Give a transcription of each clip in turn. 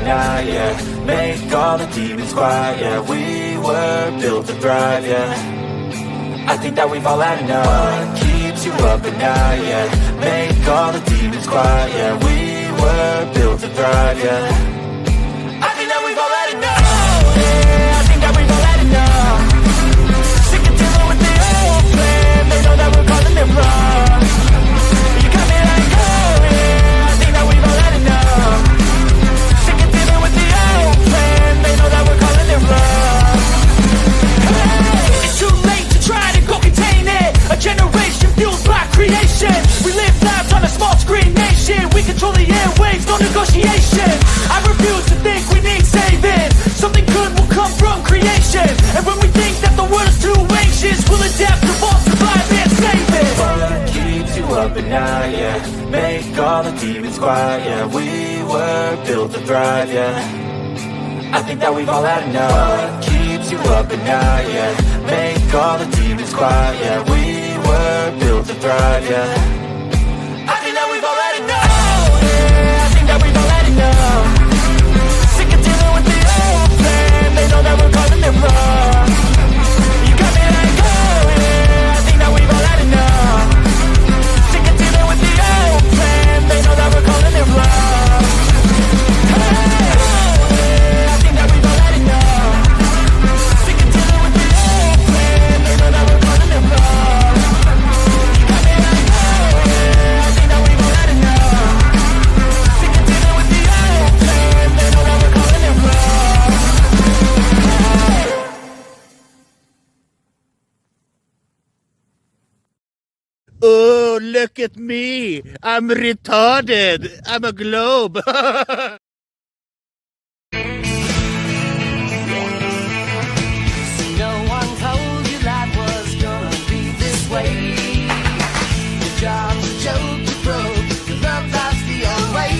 night, yeah. Make all the demons quiet, yeah. We were built to thrive, yeah. I think that we've all had enough. What keeps you up at night, yeah. Make all the demons quiet, yeah. We were built to thrive, yeah. I think that we've all had enough. Yeah, I think that we've all had enough. Sick of dealing with the old plan. They know that we're calling it wrong. You got me like, oh yeah, I think that we've all had enough. Sick of dealing with the old plan. They know that we're calling it wrong. Hey, it's too late to try to go contain it. A generation fueled by creation. We live lives on a small screen nation. We control the airwaves, no negotiation. I refuse to think we need saving. Something good will come from creation. And when we think that the world is too anxious, we'll adapt, evolve, survive, and save it. What keeps you up at night, yeah. Make all the demons quiet, yeah. We were built to thrive, yeah. I think that we've all had enough. What keeps you up at night, yeah. Make all the demons quiet, yeah. We were built to thrive, yeah. I think that we've all had enough. Yeah, I think that we've all had enough. Sick of dealing with the old plan. They know that we're calling it wrong. You got me like, oh yeah, I think that we've all had enough. Sick of dealing with the old plan. They know that we're calling it wrong. Hey, oh yeah, I think that we've all had enough. Sick of dealing with the old plan. They know that we're calling it wrong. You got me like, oh yeah, I think that we've all had enough. Sick of dealing with the old plan. They know that we're calling it wrong. Oh, look at me. I'm retarded. I'm a globe. No one told you life was gonna be this way. Your job's a joke, you broke. Your love life's the old way.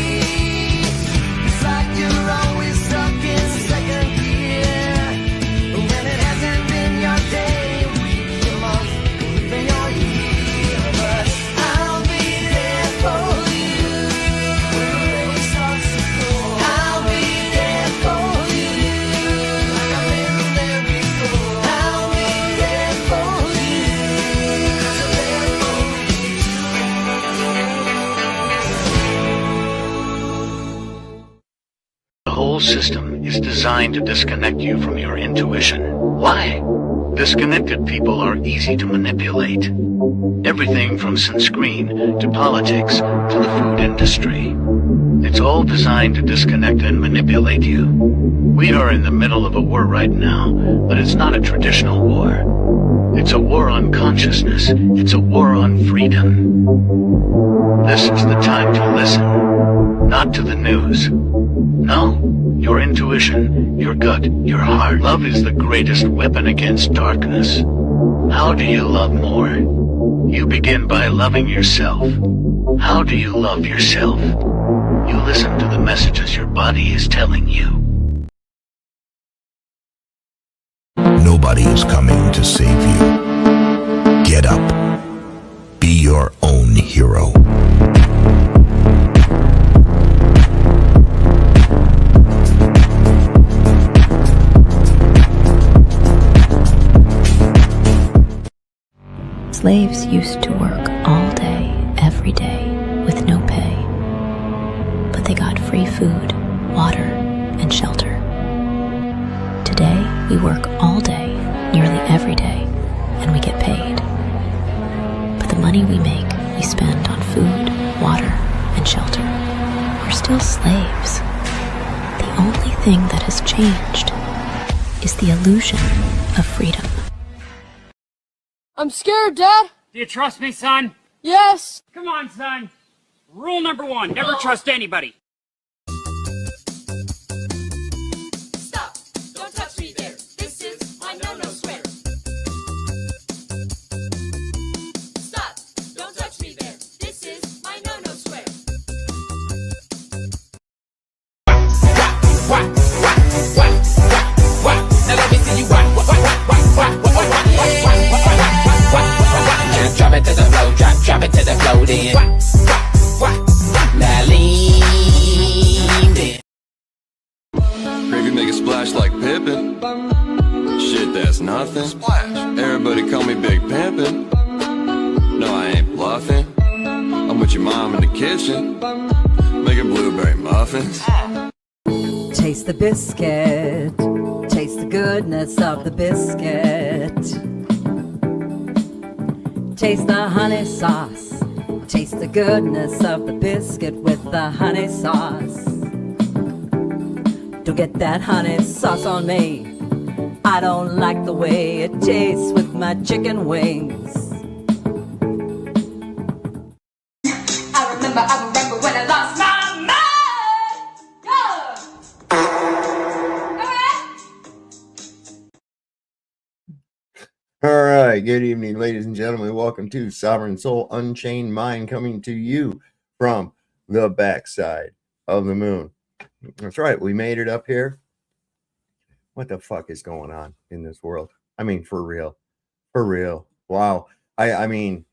It's like you're always stuck in second gear. When it hasn't been your day, week, your month, even your year. But I'll be there for you when the rain starts to pour. I'll be there for you like I've been there before. I'll be there for you, 'cause I'm there for you too. The whole system is designed to disconnect you from your intuition. Why? Disconnected people are easy to manipulate. Everything from sunscreen to politics to the food industry. It's all designed to disconnect and manipulate you. We are in the middle of a war right now, but it's not a traditional war. It's a war on consciousness. It's a war on freedom. This is the time to listen, not to the news. No, your intuition, your gut, your heart. Love is the greatest weapon against darkness. How do you love more? You begin by loving yourself. How do you love yourself? You listen to the messages your body is telling you. Nobody is coming to save you. Get up. Be your own hero. Slaves used to work all day, every day, with no pay. But they got free food, water, and shelter. Today, we work all day, nearly every day, and we get paid. But the money we make, we spend on food, water, and shelter. We're still slaves. The only thing that has changed is the illusion of freedom. I'm scared, Dad. Do you trust me, son? Yes. Come on, son. Rule number 1, never trust anybody. Stop! Don't touch me there. This is my no-no square. Stop! Don't touch me there. This is my no-no square. Now let me see you whack. Drop it to the floor, drop it to the floor then. pimpin'. Shit, that's nothing. Splash. Everybody call me Big Pimpin'. No, I ain't bluffing. I'm with your mom in the kitchen, making blueberry muffins. Taste the biscuit. Taste the goodness of the biscuit. Taste the honey sauce. Taste the goodness of the biscuit with the honey sauce. Don't get that honey sauce on me. I don't like the way it tastes with my chicken wings. I remember when I lost my mind. All right, good evening, ladies and gentlemen. Welcome to Sovereign Soul Unchained Mind, coming to you from the backside of the moon. That's right, we made it up here. What the fuck is going on in this world? I mean, for real. For real. Wow. I mean,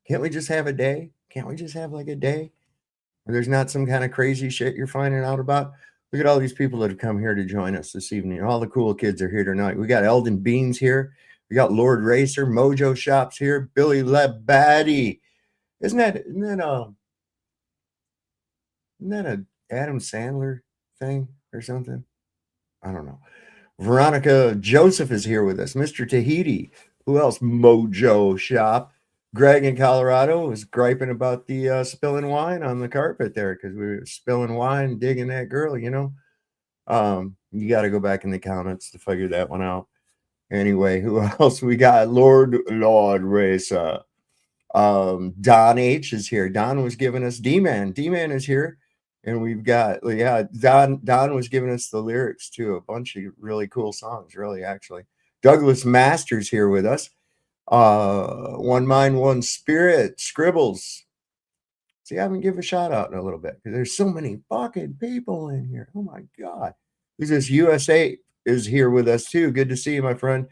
can't we just have a day? Can't we just have like a day where there's not some kind of crazy shit you're finding out about? Look at all these people that have come here to join us this evening. All the cool kids are here tonight. We got Eldon Beans here. We got Lord Racer, Mojo Shops here, Billy Labadie. Isn't that a Adam Sandler thing or something? I don't know. Veronica Joseph is here with us. Mr. Tahiti. Who else? Mojo Shop. Greg in Colorado was griping about the spilling wine on the carpet there because we were spilling wine, digging that girl, you know. You got to go back in the comments to figure that one out. Anyway, who else? We got Lord Racer. Don H is here. Don was giving us D-Man. D-Man is here. And we've got, Don was giving us the lyrics to a bunch of really cool songs, really, actually. Douglas Masters here with us. One Mind, One Spirit, Scribbles. See, I haven't given a shout out in a little bit because there's so many fucking people in here. Oh my God. Who's this? USA is here with us too. Good to see you, my friend.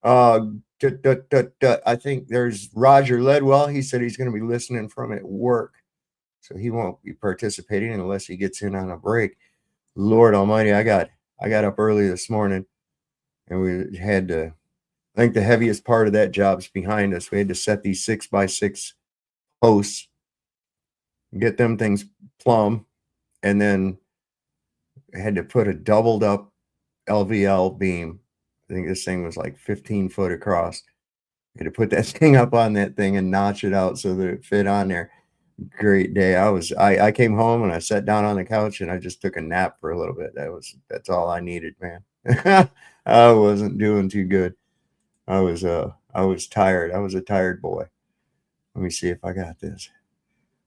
I think there's Roger Ledwell. He said he's going to be listening from at work. So he won't be participating unless he gets in on a break. Lord Almighty, I got up early this morning and we had to, I think the heaviest part of that job's behind us. We had to set these 6x6 posts, get them things plumb, and then had to put a doubled up LVL beam. I think this thing was like 15 foot across. We had to put that thing up on that thing and notch it out so that it fit on there. Great day. I came home and I sat down on the couch and I just took a nap for a little bit. That's all I needed, man. I wasn't doing too good. I was tired. I was a tired boy. Let me see if I got this.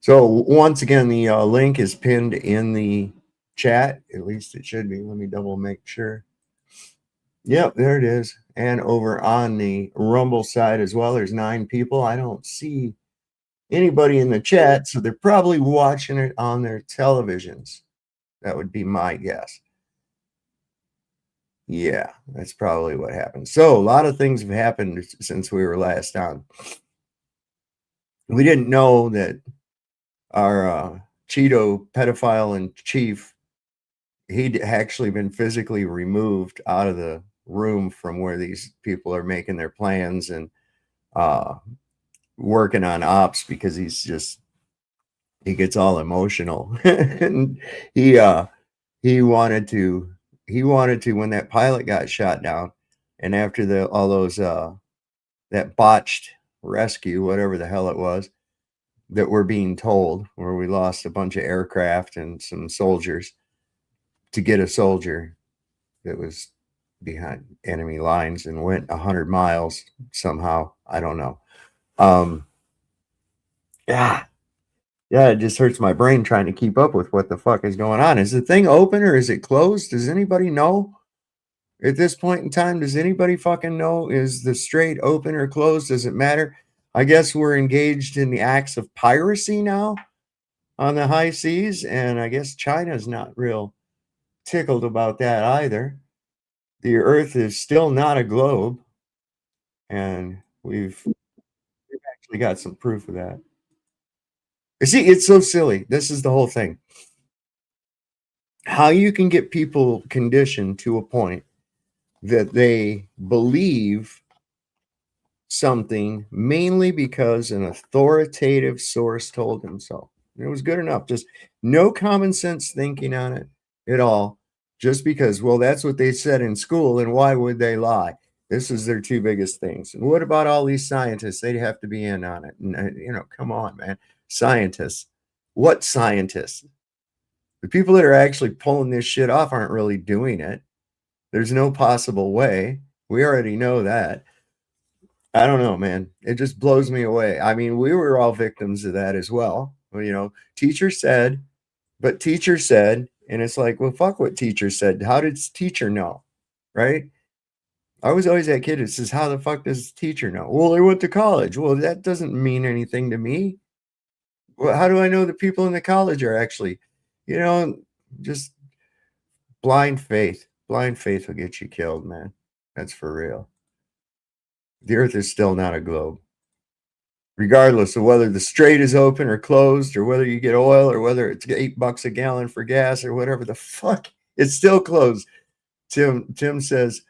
So once again, the link is pinned in the chat. At least it should be. Let me double make sure. Yep, there it is. And over on the Rumble side as well, there's 9 people. I don't see anybody in the chat, so they're probably watching it on their televisions. That would be my guess. Yeah, that's probably what happened. So a lot of things have happened since we were last on. We didn't know that our Cheeto pedophile in chief, he'd actually been physically removed out of the room from where these people are making their plans and working on ops, because he gets all emotional. And he wanted to when that pilot got shot down, and after all those that botched rescue, whatever the hell it was that we're being told, where we lost a bunch of aircraft and some soldiers, to get a soldier that was behind enemy lines and went 100 miles somehow. I don't know. Yeah, it just hurts my brain trying to keep up with what the fuck is going on. Is the thing open or is it closed? Does anybody know? At this point in time, does anybody fucking know? Is the strait open or closed? Does it matter? I guess we're engaged in the acts of piracy now on the high seas, and I guess China's not real tickled about that either. The Earth is still not a globe, and we've actually got some proof of that. You see, it's so silly. This is the whole thing. how you can get people conditioned to a point that they believe something mainly because an authoritative source told them so. It was good enough. Just no common sense thinking on it at all. Just because, well, that's what they said in school, and why would they lie? This is their two biggest things. And what about all these scientists? They'd have to be in on it. And, come on, man. Scientists. What scientists? The people that are actually pulling this shit off aren't really doing it. There's no possible way. We already know that. I don't know, man. It just blows me away. I mean, we were all victims of that as well. Teacher said, and it's like, well, fuck what teacher said. How did teacher know? Right? I was always that kid that says, how the fuck does teacher know? Well, they went to college. Well, that doesn't mean anything to me. Well, how do I know the people in the college are actually, just blind faith. Blind faith will get you killed, man. That's for real. The earth is still not a globe. Regardless of whether the strait is open or closed, or whether you get oil, or whether it's $8 a gallon for gas, or whatever the fuck, it's still closed. Tim says,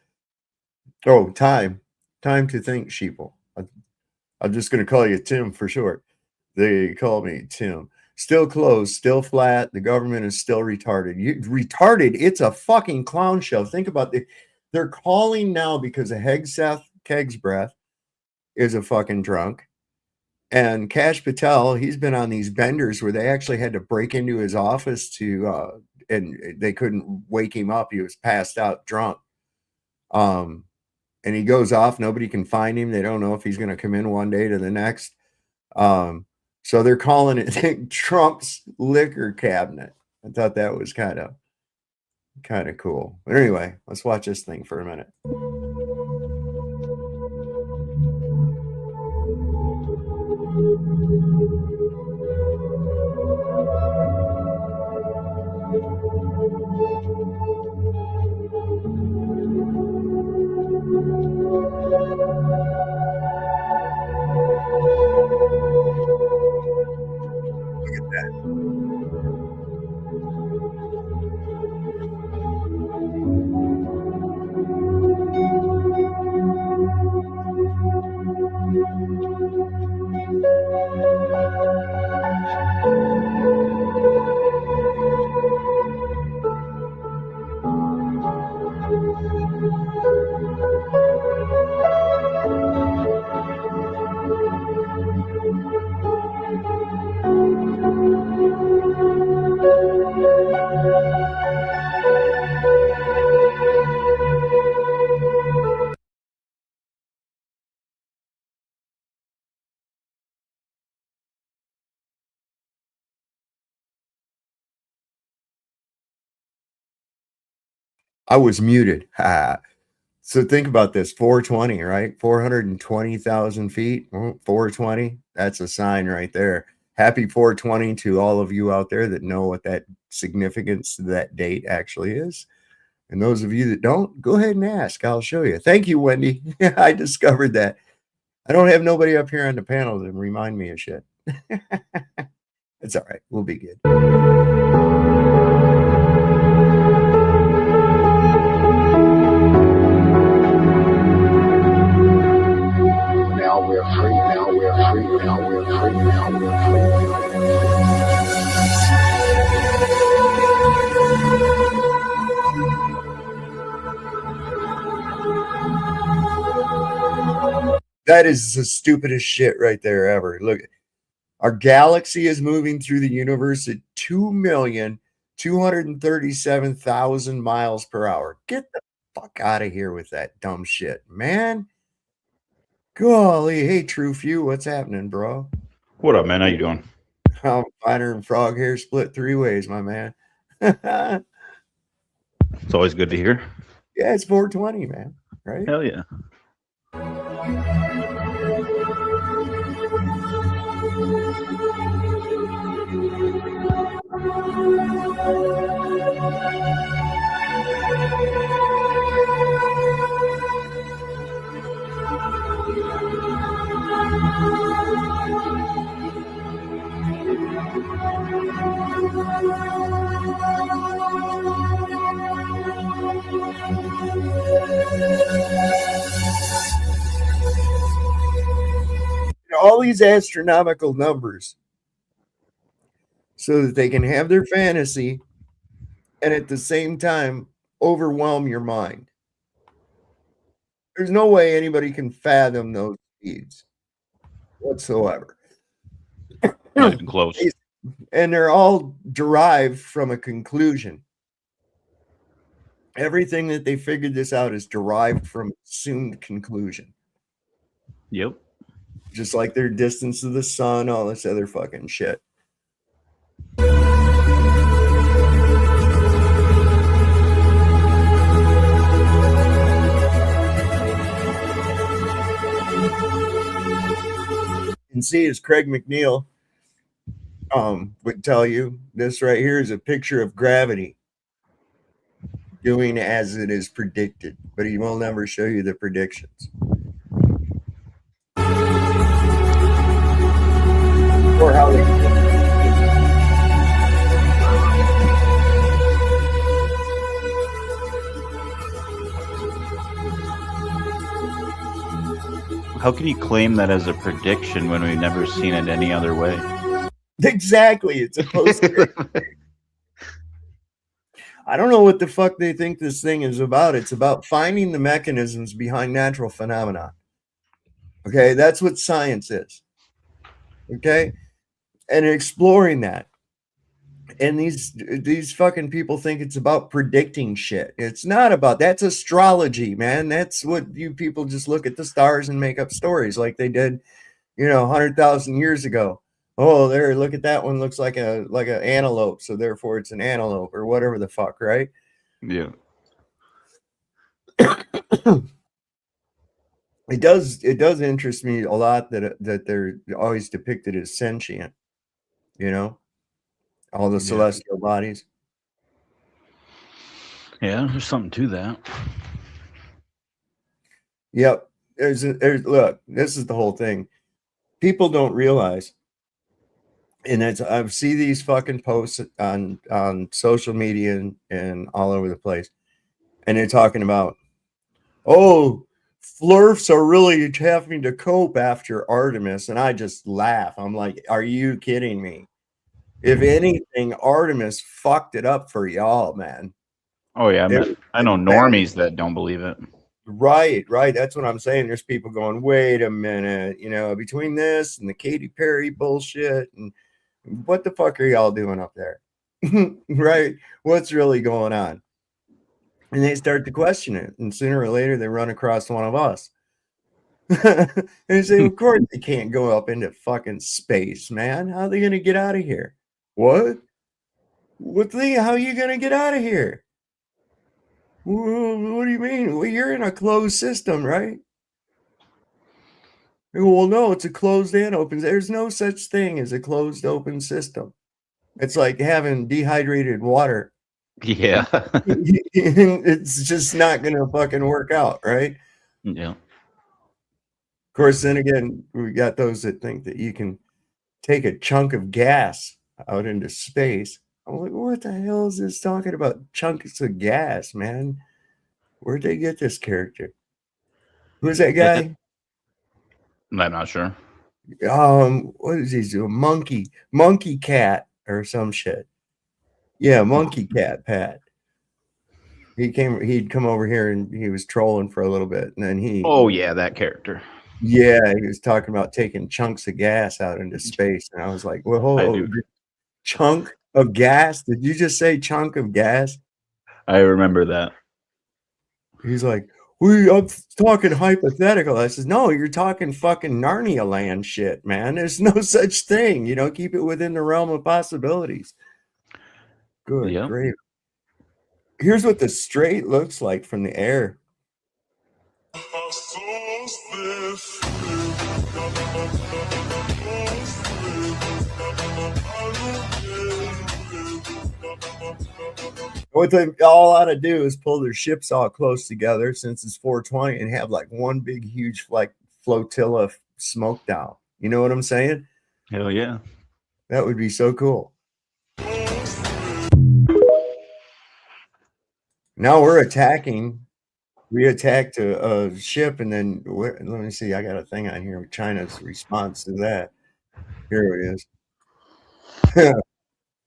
oh, time to think, sheeple. I'm just going to call you Tim for short. They call me Tim. Still closed, still flat. The government is still retarded. Retarded? It's a fucking clown show. Think about it. They're calling now because of Hegseth Kegsbreath is a fucking drunk. And Kash Patel, he's been on these benders where they actually had to break into his office and they couldn't wake him up. He was passed out drunk. And he goes off. Nobody can find him. They don't know if he's going to come in one day to the next. So they're calling it Trump's liquor cabinet. I thought that was kind of cool. But anyway, let's watch this thing for a minute. I was muted. So think about this, 420, right? 420,000 feet, 420. That's a sign right there. Happy 420 to all of you out there that know what that significance of that date actually is. And those of you that don't, go ahead and ask. I'll show you. Thank you, Wendy. I discovered that. I don't have nobody up here on the panel to remind me of shit. It's all right. We'll be good. That is the stupidest shit right there ever. Look, our galaxy is moving through the universe at 2,237,000 miles per hour. Get the fuck out of here with that dumb shit, man. Golly, hey, True Few, what's happening, bro? What up, man? How you doing? I'm finer than frog hair split three ways, my man. It's always good to hear. Yeah, it's 420, man. Right? Hell yeah. All these astronomical numbers so that they can have their fantasy and at the same time overwhelm your mind. There's no way anybody can fathom those speeds whatsoever. Not even close. And they're all derived from a conclusion. Everything that they figured this out is derived from assumed conclusion. Yep. Just like their distance to the sun, all this other fucking shit. And see, as Craig McNeil would tell you, this right here is a picture of gravity doing as it is predicted, but he will never show you the predictions. Or how they How can you claim that as a prediction when we've never seen it any other way? Exactly. It's supposed to. I don't know what the fuck they think this thing is about. It's about finding the mechanisms behind natural phenomena. Okay, that's what science is. Okay, and exploring that. And these fucking people think it's about predicting shit. It's not about. That's astrology, man. That's what you people just look at the stars and make up stories like they did, 100,000 years ago. Oh, there, look at that one. Looks like an antelope, so therefore it's an antelope or whatever the fuck, right? Yeah. It does interest me a lot that they're always depicted as sentient, all the celestial bodies. Yeah, there's something to that. Yep. Look, this is the whole thing. People don't realize. And I see these fucking posts on social media and all over the place. And they're talking about, flurfs are really having to cope after Artemis. And I just laugh. I'm like, are you kidding me? If anything, Artemis fucked it up for y'all, man. Oh, yeah. I know normies that don't believe it. Right. That's what I'm saying. There's people going, wait a minute, between this and the Katy Perry bullshit and what the fuck are y'all doing up there? Right? What's really going on? And they start to question it. And sooner or later, they run across one of us. And they say, of course, they can't go up into fucking space, man. How are they going to get out of here? What? How are you going to get out of here? What do you mean? Well, you're in a closed system, right? Well, no, it's a closed and open. There's no such thing as a closed open system. It's like having dehydrated water. Yeah. It's just not going to fucking work out, right? Yeah. Of course, then again, we got those that think that you can take a chunk of gas out into space. I'm like, what the hell is this talking about? Chunks of gas, man. Where'd they get this character? Who's that guy? I'm not sure. What is he doing? Monkey cat or some shit. Yeah, monkey cat Pat. He'd come over here and he was trolling for a little bit, and then oh yeah, that character. Yeah, he was talking about taking chunks of gas out into space, and I was like, well, hold on. Chunk of gas? Did you just say chunk of gas? I remember that. He's like, I'm talking hypothetical. I says, no, you're talking fucking Narnia land shit, man. There's no such thing. Keep it within the realm of possibilities. Good, great. Here's what the strait looks like from the air. What they all ought to do is pull their ships all close together since it's 420 and have like one big, huge, like flotilla smoke down. You know what I'm saying? Hell yeah. That would be so cool. Now we're attacking. We attacked a ship, and then let me see. I got a thing on here. China's response to that. Here it is.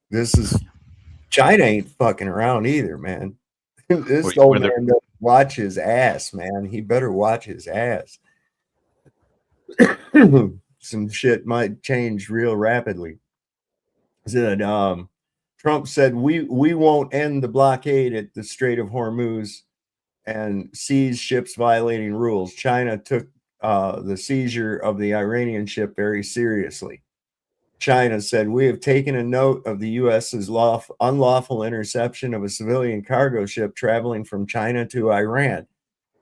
This is China ain't fucking around either, man. This old man doesn't watch his ass, man. He better watch his ass. Some shit might change real rapidly. Said Trump said we won't end the blockade at the Strait of Hormuz and seize ships violating rules. China took the seizure of the Iranian ship very seriously. China said, we have taken a note of the U.S.'s unlawful interception of a civilian cargo ship traveling from China to Iran.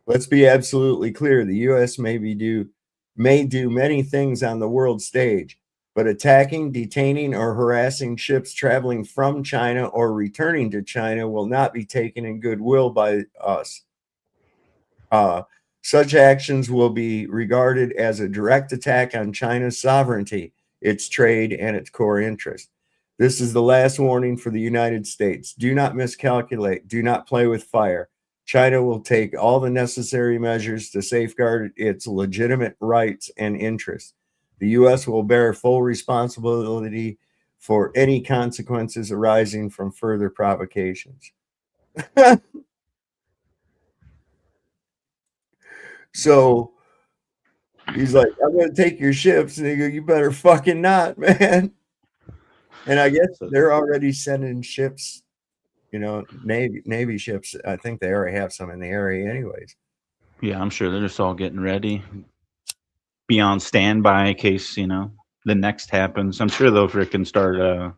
Let's be absolutely clear. The U.S. may do many things on the world stage, but attacking, detaining, or harassing ships traveling from China or returning to China will not be taken in goodwill by us. Such actions will be regarded as a direct attack on China's sovereignty, its trade, and its core interest. This is the last warning for the United States. Do not miscalculate. Do not play with fire. China will take all the necessary measures to safeguard its legitimate rights and interests. The U.S. will bear full responsibility for any consequences arising from further provocations. So he's like, I'm going to take your ships. And they go, you better fucking not, man. And I guess they're already sending ships, Navy ships. I think they already have some in the area anyways. Yeah, I'm sure they're just all getting ready. Be on standby in case, the next happens. I'm sure they'll freaking start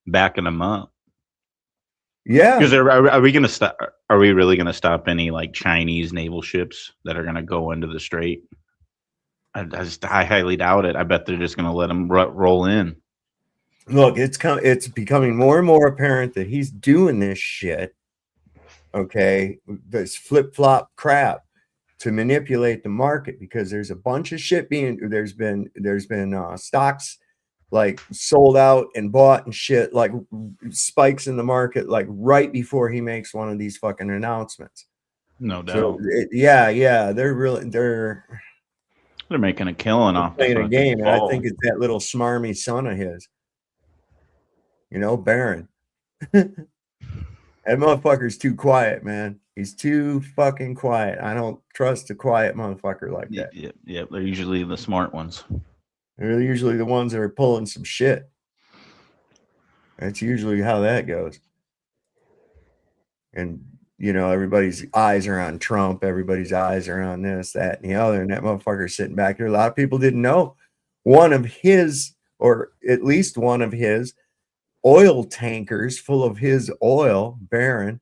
backing them up. Yeah. Because are we gonna stop? Are we really gonna stop any like Chinese naval ships that are gonna go into the strait? I highly doubt it. I bet they're just gonna let them roll in. Look, it's becoming more and more apparent that he's doing this shit. Okay, this flip-flop crap to manipulate the market, because there's a bunch of shit there's been stocks like sold out and bought and shit, like spikes in the market, like right before he makes one of these fucking announcements. No doubt. So, yeah, they're making a killing off playing a game, and I think it's that little smarmy son of his, Barron. That motherfucker's too quiet, man. He's too fucking quiet. I don't trust a quiet motherfucker like that. Yeah, they're usually the smart ones. They're usually the ones that are pulling some shit. That's usually how that goes. And, everybody's eyes are on Trump. Everybody's eyes are on this, that, and the other. And that motherfucker's sitting back there. A lot of people didn't know one of his, or at least one of his, oil tankers full of his oil, Barron,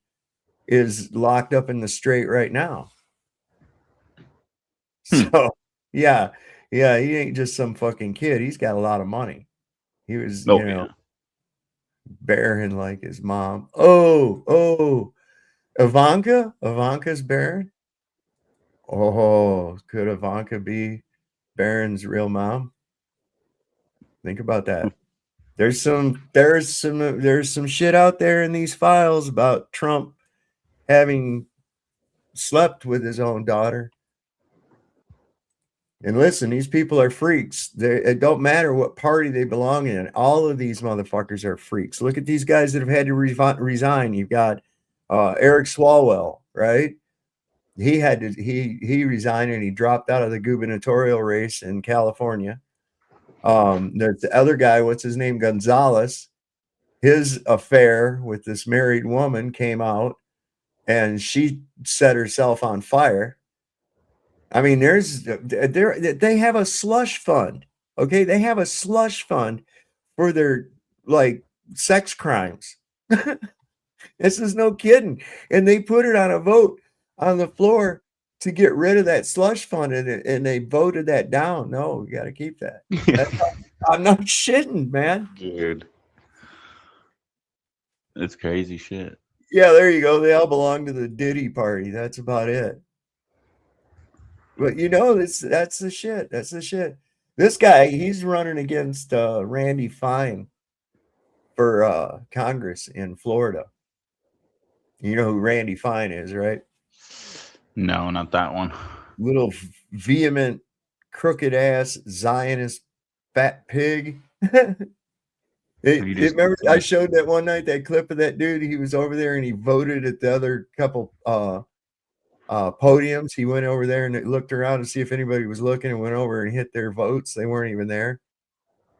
is locked up in the strait right now. So, yeah, he ain't just some fucking kid. He's got a lot of money. He was, Barron like his mom. Oh, Ivanka's Barron. Oh, could Ivanka be Barron's real mom? Think about that. There's some shit out there in these files about Trump having slept with his own daughter. And listen, these people are freaks. It don't matter what party they belong in. All of these motherfuckers are freaks. Look at these guys that have had to resign. You've got Eric Swalwell, right? He resigned and he dropped out of the gubernatorial race in California. There's the other guy, what's his name? Gonzalez. His affair with this married woman came out and she set herself on fire. I mean, they have a slush fund. Okay. They have a slush fund for their like sex crimes. This is no kidding. And they put it on a vote on the floor to get rid of that slush fund, and they voted that down. No, we got to keep that. I'm not shitting, man. Dude. It's crazy shit. Yeah, there you go. They all belong to the Diddy party. That's about it. But that's the shit. That's the shit. This guy, he's running against Randy Fine for Congress in Florida. You know who Randy Fine is, right? No, not that one. Little vehement, crooked ass Zionist fat pig. Remember, I showed that one night that clip of that dude. He was over there and he voted at the other couple podiums. He went over there and looked around to see if anybody was looking, and went over and hit their votes. They weren't even there.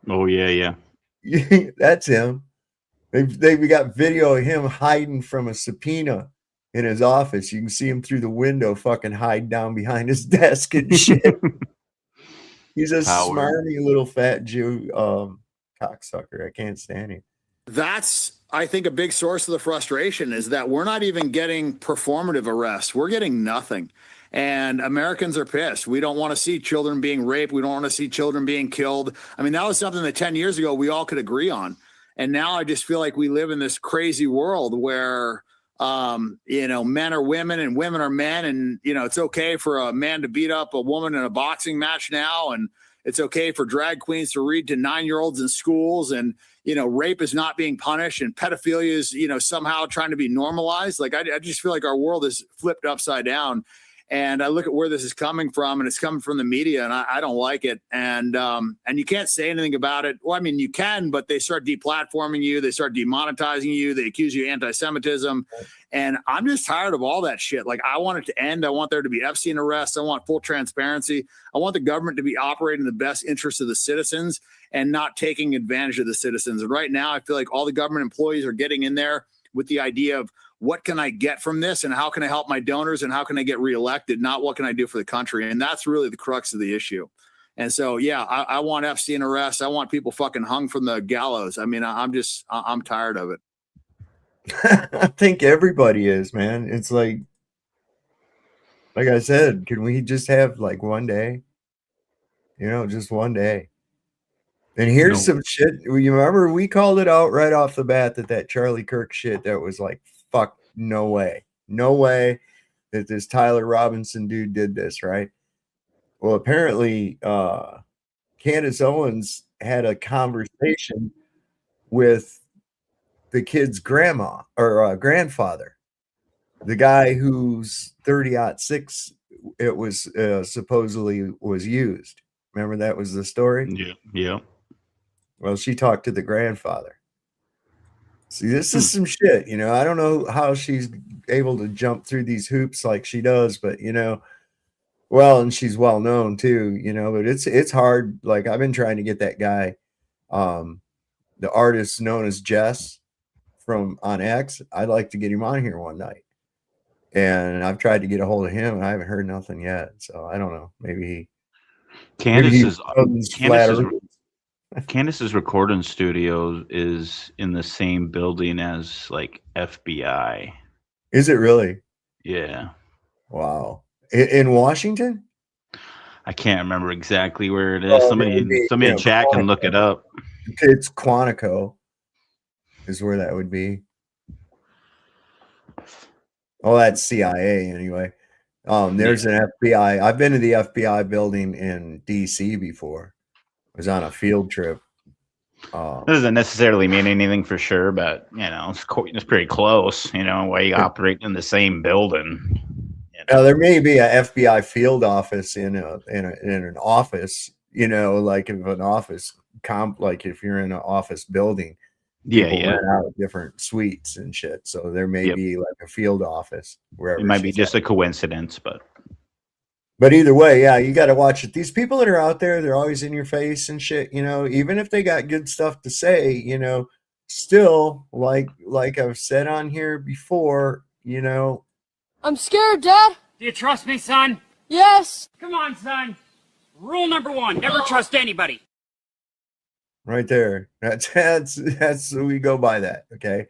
Oh yeah. That's him. They got video of him hiding from a subpoena in his office. You can see him through the window, fucking hide down behind his desk and shit. He's a smarmy little fat Jew cocksucker. I can't stand him. That's, I think, a big source of the frustration is that we're not even getting performative arrests. We're getting nothing. And Americans are pissed. We don't want to see children being raped. We don't want to see children being killed. I mean, that was something that 10 years ago we all could agree on. And now I just feel like we live in this crazy world where, men are women and women are men. And, it's okay for a man to beat up a woman in a boxing match now. And it's okay for drag queens to read to 9-year-olds in schools. And, rape is not being punished, and pedophilia is, somehow trying to be normalized. Like, I just feel like our world is flipped upside down. And I look at where this is coming from, and it's coming from the media, and I don't like it. And you can't say anything about it. Well, I mean, you can, but they start deplatforming you. They start demonetizing you. They accuse you of anti-Semitism. And I'm just tired of all that shit. Like, I want it to end. I want there to be Epstein arrests. I want full transparency. I want the government to be operating in the best interest of the citizens and not taking advantage of the citizens. And right now, I feel like all the government employees are getting in there with the idea of, what can I get from this, and how can I help my donors, and how can I get reelected, not what can I do for the country. And that's really the crux of the issue. And so, yeah, I want Epstein arrests. I want people fucking hung from the gallows. I mean, I'm tired of it. I think everybody is, man. It's like I said, can we just have like one day? Just one day. And here's some shit. You remember we called it out right off the bat that Charlie Kirk shit that was like, fuck, no way that this Tyler Robinson dude did this, right? Well, apparently Candace Owens had a conversation with the kid's grandma or grandfather, the guy whose 30-06 it was supposedly was used. Remember that was the story? Yeah. Well, she talked to the grandfather. See, this is some shit, I don't know how she's able to jump through these hoops like she does, but and she's well known too, but it's hard. Like, I've been trying to get that guy, the artist known as Jess from on X. I'd like to get him on here one night. And I've tried to get a hold of him and I haven't heard nothing yet. So I don't know. Maybe Candace's recording studio is in the same building as like FBI. Is it really? Yeah. Wow. In Washington? I can't remember exactly where it is. Somebody in chat can look it up. It's Quantico is where that would be. Oh, that's CIA anyway. There's an FBI. I've been to the FBI building in DC before. I was on a field trip. It doesn't necessarily mean anything for sure, but it's pretty close. Why you operate in the same building. Now there may be a FBI field office in an office. Like if an office like if you're in an office building. Rent out different suites and shit. So there may be like a field office wherever. It might be just a coincidence, But either way, yeah, you got to watch it. These people that are out there, they're always in your face and shit, even if they got good stuff to say, still like I've said on here before, I'm scared, Dad. Do you trust me, son? Yes. Come on, son. Rule number 1, never trust anybody. Right there. That's we go by that, okay?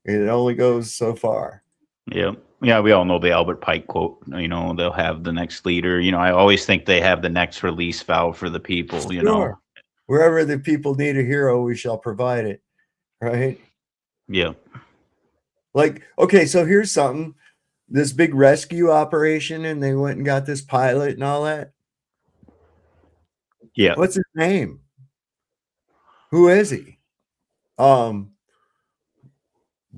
It only goes so far. Yeah. Yeah, we all know the Albert Pike quote. They'll have the next leader. I always think they have the next release valve for the people, Sure. Wherever the people need a hero, we shall provide it. Right? Yeah. Like, okay, so here's something. This big rescue operation, and they went and got this pilot and all that. Yeah. What's his name? Who is he? Why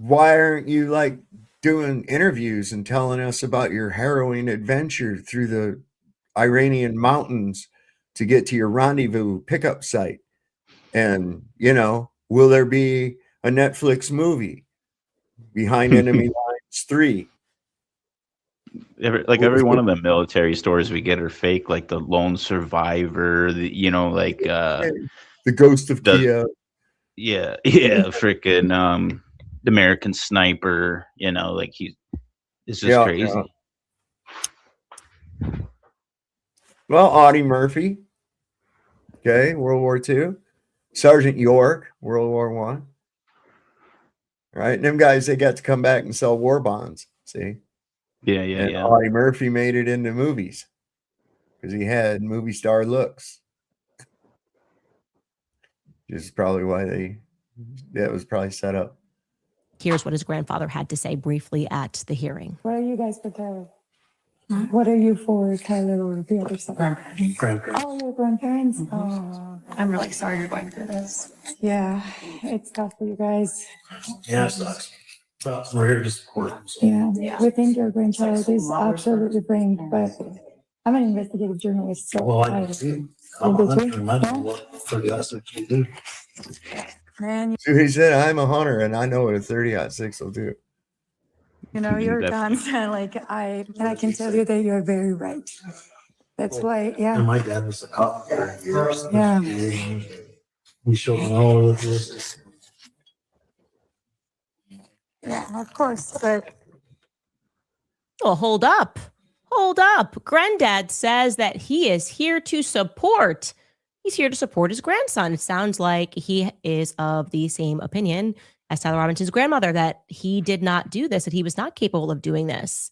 aren't you like doing interviews and telling us about your harrowing adventure through the Iranian mountains to get to your rendezvous pickup site? And, will there be a Netflix movie Behind Enemy Lines 3? Every one of the military stories we get are fake, like the lone survivor, the Ghost of Kiev. Yeah, freaking the American Sniper, it's just crazy. Yeah. Well, Audie Murphy, okay, World War II. Sergeant York, World War I. Right, and them guys, they got to come back and sell war bonds. See, yeah. Audie Murphy made it into movies because he had movie star looks. Which is probably why that was probably set up. Here's what his grandfather had to say briefly at the hearing. What are you guys for Tyler? What are you for Tyler or the other side? Grandparents. Oh, your grandparents? Oh, I'm really sorry you're going through this. yeah, it's tough for you guys. Yeah, it sucks. But we're here to support them. So. Yeah, we think your grandchild is absolutely brave, but I'm an investigative journalist, so well, I can see. I'm a hunter and I know what 30-06 will do. Man, So he said, I'm a hunter and I know what a 30-06 will do. you're constant. Like I can tell you that you're very right. That's why, yeah. And my dad was a cop for years. Yeah. We showed him all over the place. Yeah, of course, but. Well, hold up. Granddad says that he is here to support. He's here to support his grandson. It sounds like he is of the same opinion as Tyler Robinson's grandmother, that he did not do this, that he was not capable of doing this.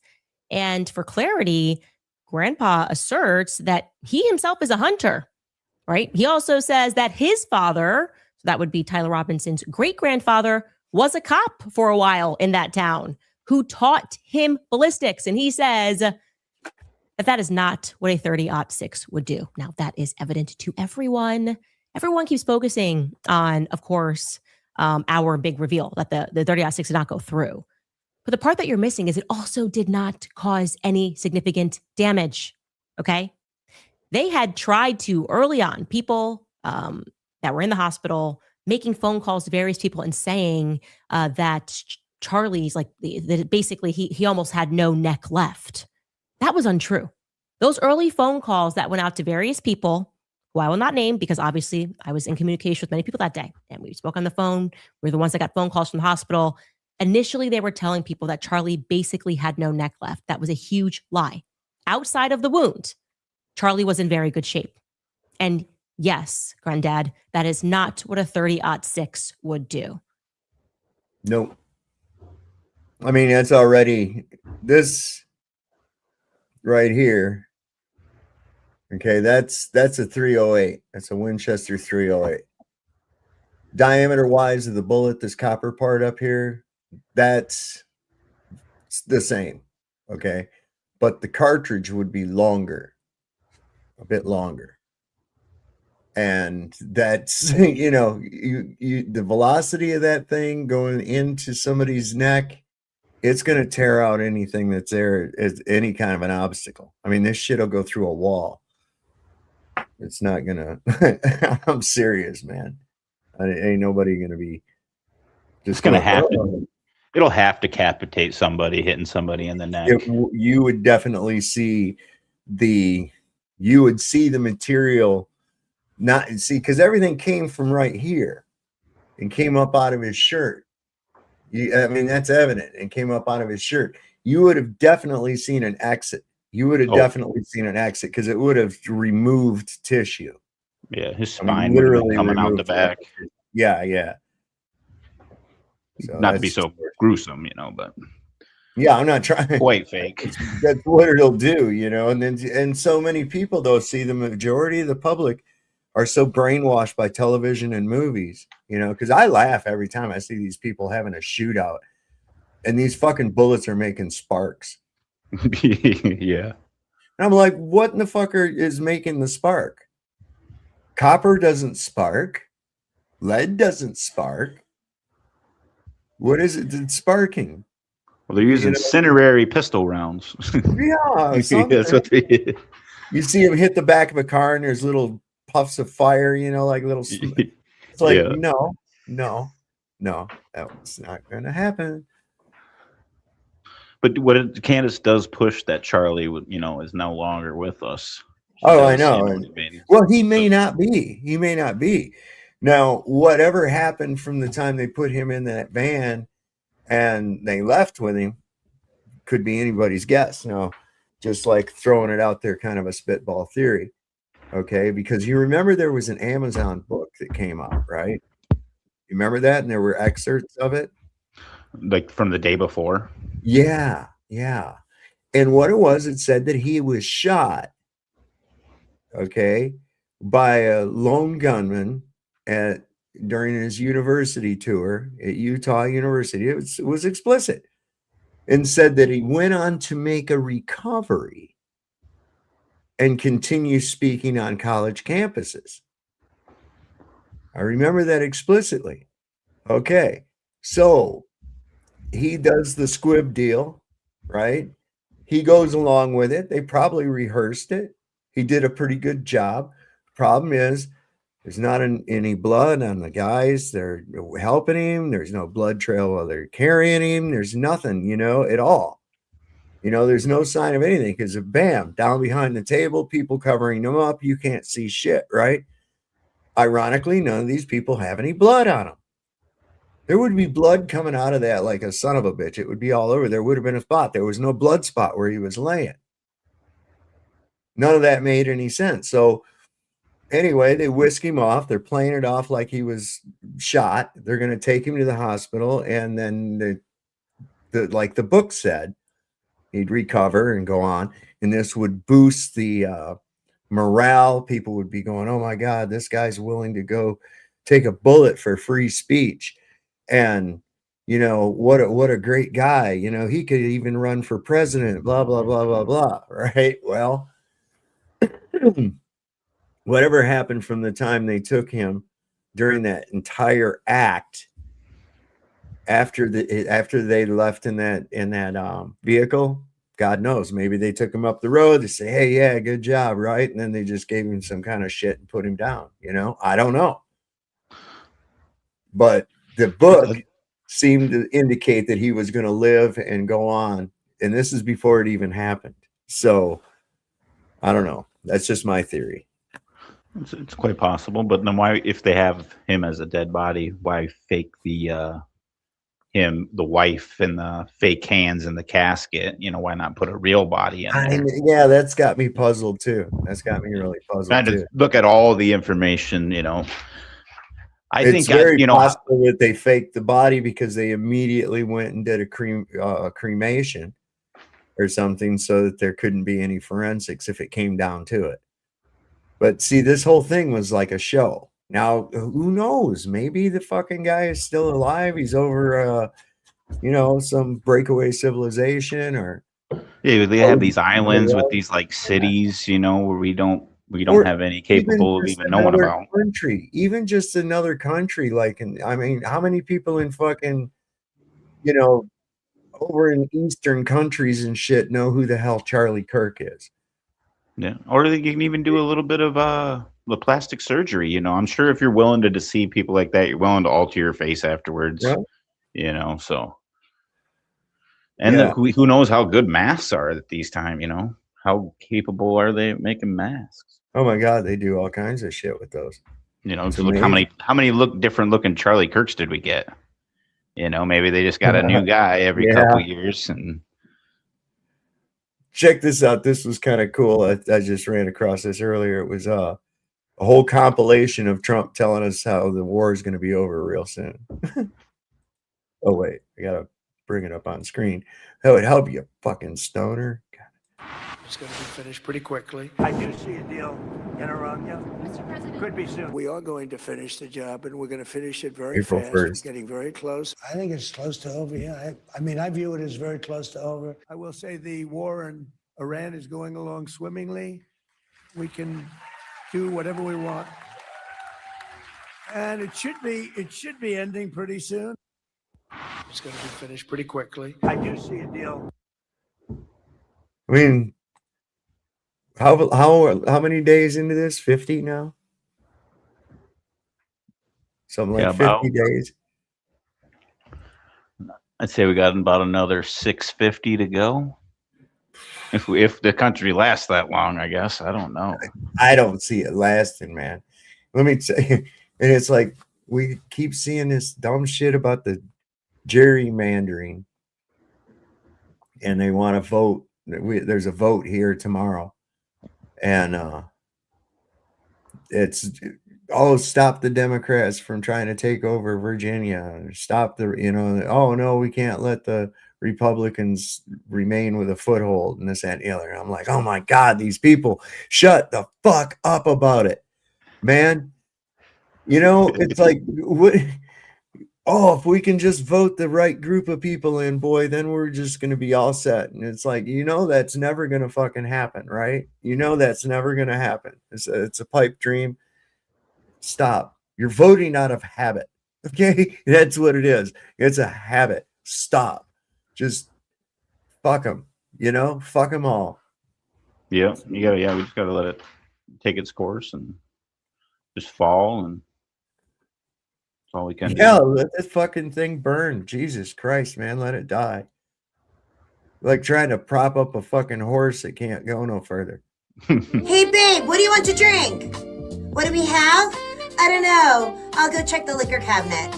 And for clarity, Grandpa asserts that he himself is a hunter, right? He also says that his father, so that would be Tyler Robinson's great-grandfather, was a cop for a while in that town who taught him ballistics. And he says that is not what a 30-06 would do. Now, that is evident to everyone. Everyone keeps focusing on, of course, our big reveal that the 30-06 did not go through. But the part that you're missing is it also did not cause any significant damage, okay? They had tried to, early on, people that were in the hospital, making phone calls to various people and saying that Charlie's, that basically he almost had no neck left. That was untrue. Those early phone calls that went out to various people, who I will not name because obviously I was in communication with many people that day, and we spoke on the phone. We were the ones that got phone calls from the hospital. Initially, they were telling people that Charlie basically had no neck left. That was a huge lie. Outside of the wound, Charlie was in very good shape. And yes, Granddad, that is not what a 30-06 would do. Nope. I mean, that's already this right here. Okay, that's a 308. That's a Winchester 308. Diameter wise of the bullet, this copper part up here, that's the same. Okay, but the cartridge would be longer, a bit longer. And that's, the velocity of that thing going into somebody's neck, it's going to tear out anything that's there as any kind of an obstacle. I mean, this shit will go through a wall. It's not going to, I'm serious, man. Ain't nobody going to be just going to have to. It'll have to decapitate somebody, hitting somebody in the neck. You would definitely see the material. Not see, because everything came from right here and came up out of his shirt. I mean, that's evident, and came up out of his shirt. You would have definitely seen an exit. You would have definitely seen an exit because it would have removed tissue. Yeah, his spine literally coming out the back. Yeah. So not to be so gruesome, but. Yeah, I'm not trying. Quite fake. That's what it'll do, and so many people though see the majority of the public are so brainwashed by television and movies, because I laugh every time I see these people having a shootout and these fucking bullets are making sparks. Yeah. And I'm like, what in the fucker is making the spark? Copper doesn't spark. Lead doesn't spark. What is it that's sparking? Well, they're using incendiary pistol rounds. Yeah, That's what they. You see them hit the back of a car, and there's little puffs of fire. Like little. It's like Yeah. no, that's not going to happen. But Candace does push that Charlie, is no longer with us. I know. Well, he may not be. He may not be. Now, whatever happened from the time they put him in that van and they left with him could be anybody's guess. Now, just like throwing it out there, kind of a spitball theory. Okay, because you remember there was an Amazon book that came out, right? You remember that? And there were excerpts of it? Like from the day before? Yeah. And what it was, it said that he was shot, okay, by a lone gunman during his university tour at Utah University. It was explicit, and said that he went on to make a recovery and continue speaking on college campuses. I remember that explicitly. Okay, so he does the squib deal, right? He goes along with it. They probably rehearsed it. He did a pretty good job. Problem is, there's not any blood on the guys. They're helping him. There's no blood trail while they're carrying him. There's nothing, at all. There's no sign of anything because bam, down behind the table, people covering them up. You can't see shit, right? Ironically, none of these people have any blood on them. There would be blood coming out of that like a son of a bitch. It would be all over. There would have been a spot. There was no blood spot where he was laying. None of that made any sense. So anyway, they whisk him off. They're playing it off like he was shot. They're going to take him to the hospital. And then like the book said, he'd recover and go on. And this would boost the morale. People would be going, oh my God, this guy's willing to go take a bullet for free speech. And, what a great guy. He could even run for president, blah, blah, blah, blah, blah. Right. Well, whatever happened from the time they took him during that entire act, after they left in that vehicle, God knows, maybe they took him up the road. They say, hey, yeah, good job. Right. And then they just gave him some kind of shit and put him down. I don't know. But the book seemed to indicate that he was going to live and go on. And this is before it even happened. So I don't know. That's just my theory. It's quite possible. But then why, if they have him as a dead body, why fake the wife and the fake hands in the casket? Why not put a real body in there? Yeah, that's got me puzzled too. That's got me really puzzled too. Look at all the information, I it's think very possible that they faked the body because they immediately went and did a cremation or something so that there couldn't be any forensics if it came down to it. But see, this whole thing was like a show. Now, who knows? Maybe the fucking guy is still alive. He's over, some breakaway civilization or. Yeah, they have these islands with these like cities, where we don't have any capable of even knowing about. Even just another country, how many people in fucking, over in Eastern countries and shit know who the hell Charlie Kirk is? Yeah, or they can even do a little bit of the plastic surgery. I'm sure if you're willing to deceive people like that, you're willing to alter your face afterwards. Yeah. So. And Yeah. who knows how good masks are at these times? How capable are they at making masks? Oh my God, they do all kinds of shit with those. So look how many different looking Charlie Kirks did we get? Maybe they just got a new guy every couple years. And check this out. This was kind of cool. I just ran across this earlier. It was a whole compilation of Trump telling us how the war is going to be over real soon. Oh wait, I gotta bring it up on screen. That would help you, fucking stoner. It's going to be finished pretty quickly. I do see a deal in around, Mr. President. could be soon. We are going to finish the job, and we're going to finish it very April fast. 1st. It's getting very close. I think it's close to over, yeah. I view it as very close to over. I will say the war in Iran is going along swimmingly. We can do whatever we want. And it should be ending pretty soon. It's going to be finished pretty quickly. I do see a deal. I mean, how many days into this? 50 now? Something like Yeah, 50 about, days. I'd say we got about another 650 to go. If the country lasts that long, I guess. I don't know. I don't see it lasting, man. Let me tell you. And it's like we keep seeing this dumb shit about the gerrymandering, and they want to vote. There's a vote here tomorrow, and it's stop the Democrats from trying to take over Virginia. Stop the oh no, we can't let the Republicans remain with a foothold and this, that, and the other. I'm like, oh my God, these people, shut the fuck up about it, man. It's like, what? Oh, if we can just vote the right group of people in, boy, then we're just going to be all set. And it's like, that's never going to fucking happen, right? That's never going to happen. It's a pipe dream. Stop. You're voting out of habit. Okay? That's what it is. It's a habit. Stop. Just fuck them. Fuck them all. Yeah, we just gotta let it take its course and just fall, and that's all we can do. Let this fucking thing burn. Jesus Christ, man, let it die. Like trying to prop up a fucking horse that can't go no further. Hey babe, what do you want to drink? What do we have? I don't know. I'll go check the liquor cabinet.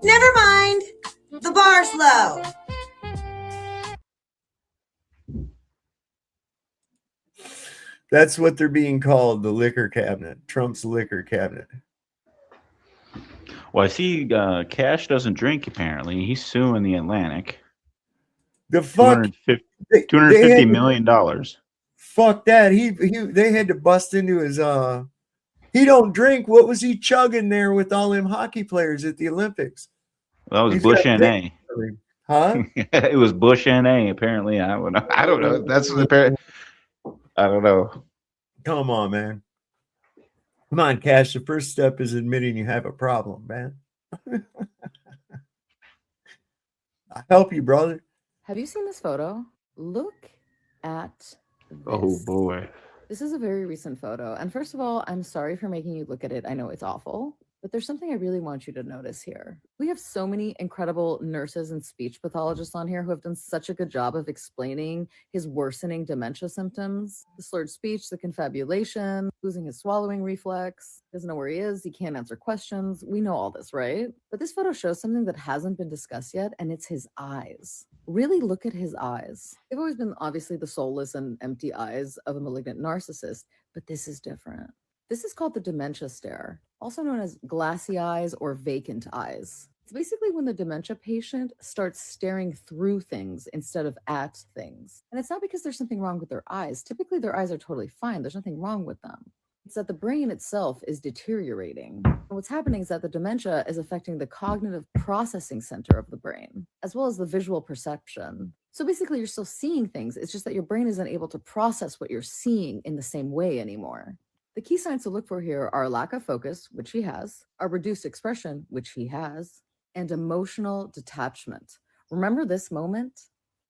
Never mind. The bar's low. That's what they're being called, the liquor cabinet. Trump's liquor cabinet. Well, I see Cash doesn't drink, apparently. He's suing the Atlantic. The fuck? $250 million. Fuck that. They had to bust into his he don't drink. What was he chugging there with all them hockey players at the Olympics? That was Bush NA. Huh? It was Bush NA, apparently. I don't know. That's the I don't know. Come on, man. Come on, Cash. The first step is admitting you have a problem, man. I'll help you, brother. Have you seen this photo? Look at this. Oh, boy. This is a very recent photo. And first of all, I'm sorry for making you look at it. I know it's awful. But there's something I really want you to notice here. We have so many incredible nurses and speech pathologists on here who have done such a good job of explaining his worsening dementia symptoms, the slurred speech, the confabulation, losing his swallowing reflex, doesn't know where he is, he can't answer questions. We know all this, right? But this photo shows something that hasn't been discussed yet, and it's his eyes. Really look at his eyes. They've always been obviously the soulless and empty eyes of a malignant narcissist, but this is different. This is called the dementia stare, also known as glassy eyes or vacant eyes. It's basically when the dementia patient starts staring through things instead of at things. And it's not because there's something wrong with their eyes. Typically, their eyes are totally fine. There's nothing wrong with them. It's that the brain itself is deteriorating. And what's happening is that the dementia is affecting the cognitive processing center of the brain, as well as the visual perception. So basically, you're still seeing things. It's just that your brain isn't able to process what you're seeing in the same way anymore. The key signs to look for here are lack of focus, which he has, a reduced expression, which he has, and emotional detachment. Remember this moment?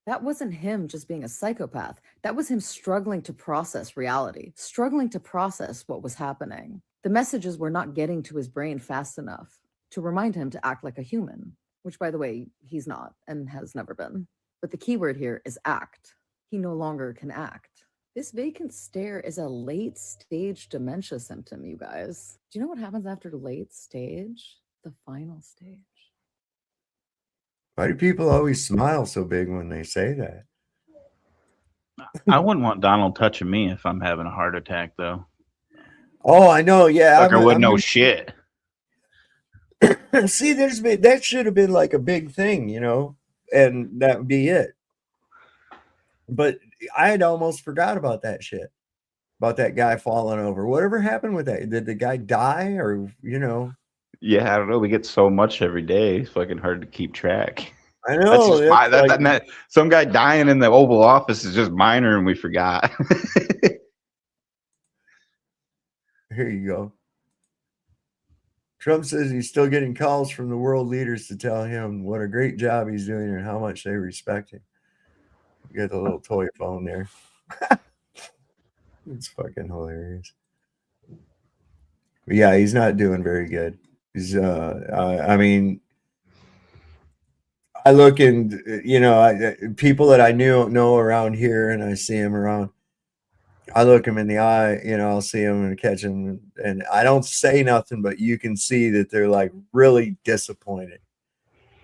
That wasn't him just being a psychopath. That was him struggling to process reality, struggling to process what was happening. The messages were not getting to his brain fast enough to remind him to act like a human, which, by the way, he's not and has never been. But the key word here is act. He no longer can act. This vacant stare is a late stage dementia symptom, you guys. Do you know what happens after late stage? The final stage. Why do people always smile so big when they say that? I wouldn't want Donald touching me if I'm having a heart attack, though. Oh, I know. Yeah. Like I wouldn't know shit. See, that should have been like a big thing, and that would be it. But I had almost forgot about that shit, about that guy falling over. Whatever happened with that? Did the guy die or, Yeah, I don't know. We get so much every day. It's fucking hard to keep track. I That's know. just some guy dying in the Oval Office is just minor, and we forgot. Here you go. Trump says he's still getting calls from the world leaders to tell him what a great job he's doing and how much they respect him. You got the little toy phone there. It's fucking hilarious. But yeah, he's not doing very good. He's I mean, I look and people that I know around here, and I see him around. I look him in the eye, I'll see him and catch him, and I don't say nothing, but you can see that they're like really disappointed.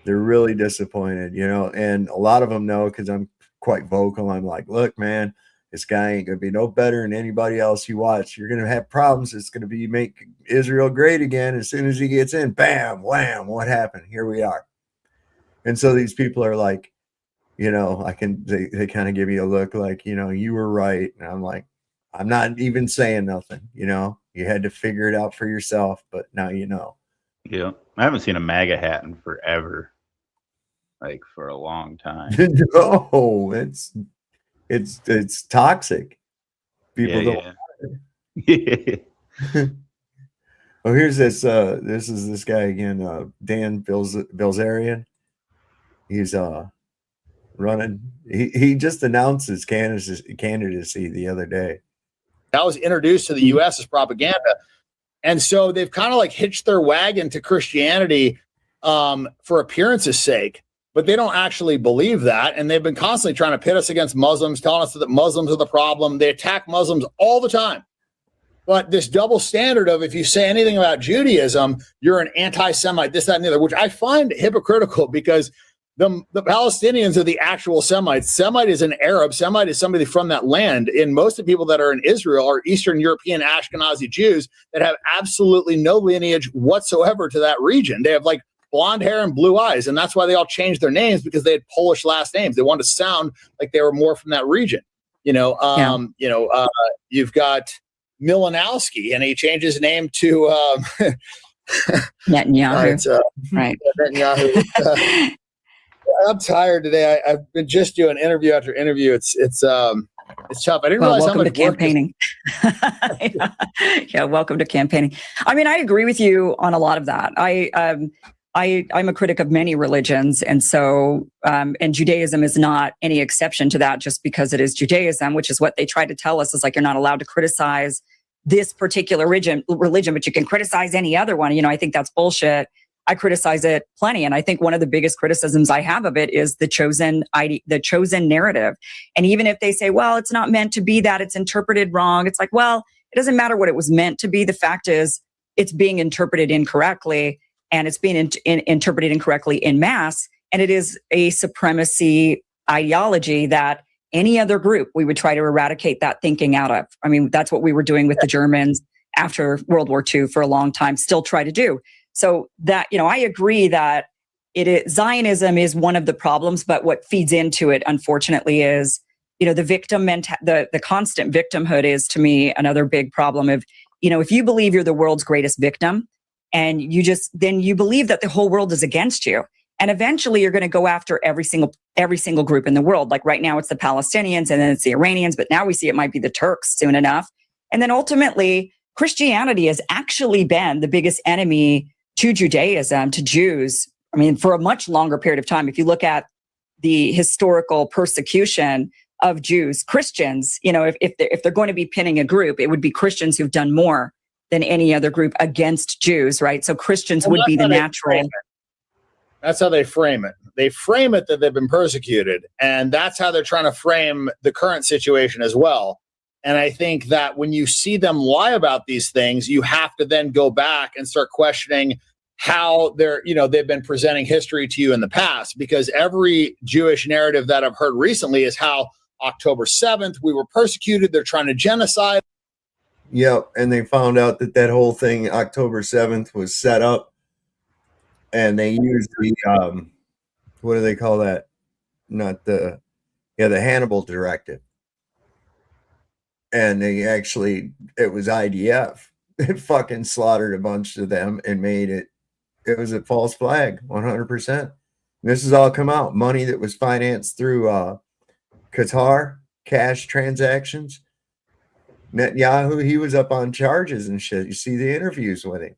They're really disappointed, and a lot of them know because I'm quite vocal. I'm like, look, man, this guy ain't gonna be no better than anybody else you watch. You're gonna have problems. It's gonna be make Israel great again. As soon as he gets in, bam, wham, what happened? Here we are. And so these people are like, they kind of give you a look like, you were right. And I'm like, I'm not even saying nothing, you had to figure it out for yourself, but now you know. Yeah. I haven't seen a MAGA hat in forever. Like for a long time. No, it's toxic. People don't. Yeah. Oh, here's this. This is this guy again, Dan Bilzerian. He's running. He just announced his candidacy the other day. That was introduced to the U.S. as propaganda, and so they've kind of like hitched their wagon to Christianity for appearance's sake, but they don't actually believe that, and they've been constantly trying to pit us against Muslims, telling us that Muslims are the problem. They attack Muslims all the time. But this double standard of if you say anything about Judaism, you're an anti-Semite, this, that, and the other, which I find hypocritical because the Palestinians are the actual Semites. Semite is an Arab. Semite is somebody from that land. And most of the people that are in Israel are Eastern European Ashkenazi Jews that have absolutely no lineage whatsoever to that region. They have like blonde hair and blue eyes. And that's why they all changed their names, because they had Polish last names. They wanted to sound like they were more from that region. You've got Milanowski, and he changed his name to Netanyahu. Right. Netanyahu. I'm tired today. I've been just doing interview after interview. It's tough. I didn't realize how much welcome to campaigning. Yeah, welcome to campaigning. I mean, I agree with you on a lot of that. I'm a critic of many religions, and so and Judaism is not any exception to that. Just because it is Judaism, which is what they try to tell us, is like you're not allowed to criticize this particular religion, but you can criticize any other one. I think that's bullshit. I criticize it plenty. And I think one of the biggest criticisms I have of it is the chosen narrative. And even if they say, well, it's not meant to be that, it's interpreted wrong. It's like, well, it doesn't matter what it was meant to be. The fact is it's being interpreted incorrectly, and it's being interpreted incorrectly in mass. And it is a supremacy ideology that any other group, we would try to eradicate that thinking out of. I mean, that's what we were doing with the Germans after World War II for a long time, still try to do. So that, I agree that Zionism is one of the problems, but what feeds into it, unfortunately, is, the victim the constant victimhood is, to me, another big problem of, if you believe you're the world's greatest victim, and then you believe that the whole world is against you. And eventually you're going to go after every single group in the world. Like right now it's the Palestinians, and then it's the Iranians, but now we see it might be the Turks soon enough. And then ultimately Christianity has actually been the biggest enemy to Judaism, to Jews, I mean, for a much longer period of time. If you look at the historical persecution of Jews, Christians, if they're going to be pinning a group, it would be Christians who've done more than any other group against Jews, right? So Christians would be the natural. That's how they frame it. They frame it that they've been persecuted, and that's how they're trying to frame the current situation as well. And I think that when you see them lie about these things, you have to then go back and start questioning how they've been presenting history to you in the past, because every Jewish narrative that I've heard recently is how October 7th, we were persecuted. They're trying to genocide. Yep. And they found out that whole thing, October 7th, was set up, and they used the, what do they call that? The Hannibal directive. And it was IDF. It fucking slaughtered a bunch of them and made it was a false flag, 100%. This has all come out. Money that was financed through Qatar, cash transactions. Netanyahu, he was up on charges and shit. You see the interviews with him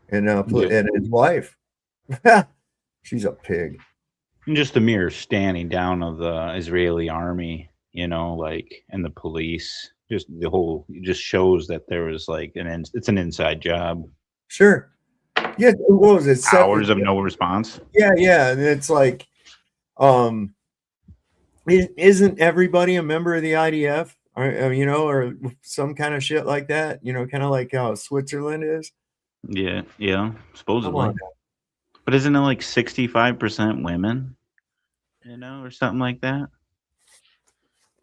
and his wife. She's a pig. And just the mere standing down of the Israeli army, you know, like, and the police, just the whole, it just shows that there was like it's an inside job. Sure. Yeah. What was it? Hours of no response. Yeah. And it's like, isn't everybody a member of the IDF? Or, you know, or some kind of shit like that, you know, kind of like how Switzerland is. Yeah, supposedly. But isn't it like 65% women? You know, or something like that?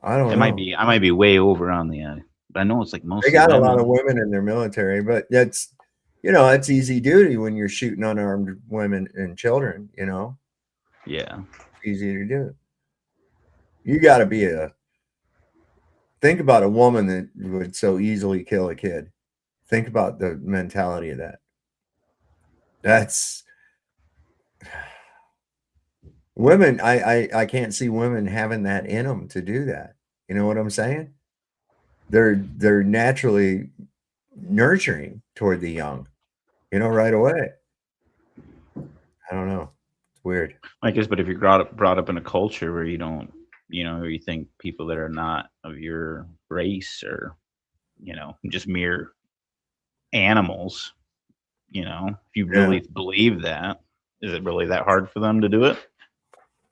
I don't know. I might be way over on the but I know it's like most. They got a lot of women in their military, but that's, you know, that's easy duty when you're shooting unarmed women and children, you know. Yeah. Easy to do. You got to be think about a woman that would so easily kill a kid. Think about the mentality of that. That's women. I can't see women having that in them to do that. You know what I'm saying? They're naturally nurturing toward the young, you know, right away. I don't know. It's weird. I guess, but if you're brought up in a culture where you don't, you know, you think people that are not of your race or, you know, just mere animals, you know, if you really believe that, is it really that hard for them to do it?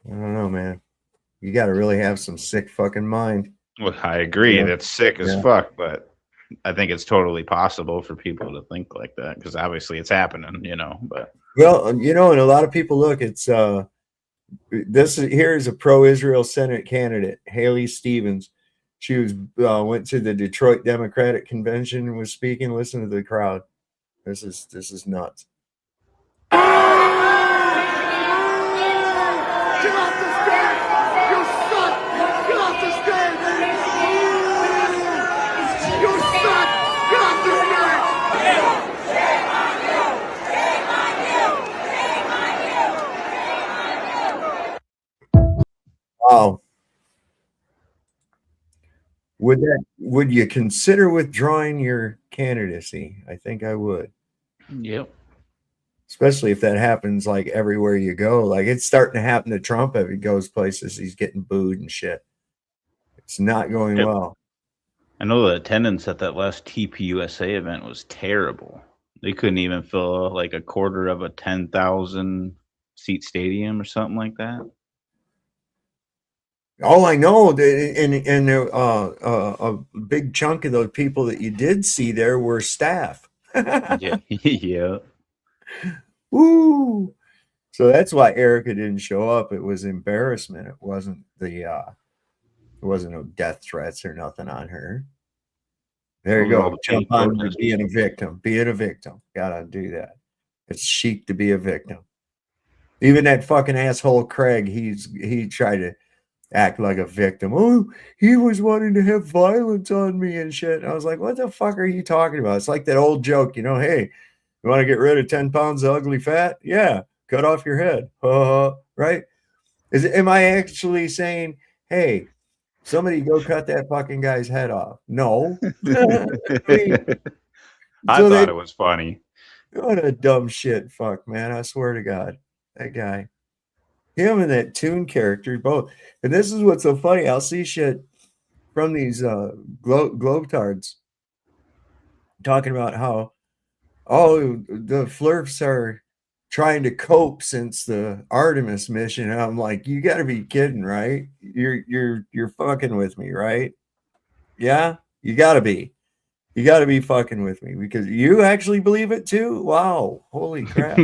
I don't know, man. You got to really have some sick fucking mind. Well, I agree. That's sick as fuck, but I think it's totally possible for people to think like that because obviously it's happening, you know, but. Well, you know, and a lot of people look, it's, here is a pro-Israel Senate candidate, Haley Stevens. She was went to the Detroit Democratic Convention and was speaking. Listen to the crowd. This is nuts. Wow. Would you consider withdrawing your candidacy? I think I would. Yep. Especially if that happens like everywhere you go. Like it's starting to happen to Trump if he goes places, he's getting booed and shit. It's not going well. I know the attendance at that last TPUSA event was terrible. They couldn't even fill like a quarter of a 10,000 seat stadium or something like that. All I know, and a big chunk of those people that you did see there were staff. Yeah. Woo! So that's why Erica didn't show up. It was embarrassment. It wasn't there wasn't no death threats or nothing on her. There you go. Jump on being a victim. Being a victim. Gotta do that. It's chic to be a victim. Even that fucking asshole Craig, he tried to act like a victim. Oh, he was wanting to have violence on me and shit. And I was like, what the fuck are you talking about? It's like that old joke, you know, hey, you want to get rid of 10 pounds of ugly fat? Yeah, cut off your head. Right? Am I actually saying, hey, somebody go cut that fucking guy's head off? No. I thought it was funny. What a dumb shit fuck, man. I swear to God. That guy. Him and that Toon character, both. And this is what's so funny. I'll see shit from these globetards talking about how, the flirts are trying to cope since the Artemis mission. And I'm like, you got to be kidding, right? You're fucking with me, right? Yeah, you got to be. You got to be fucking with me because you actually believe it too. Wow, holy crap!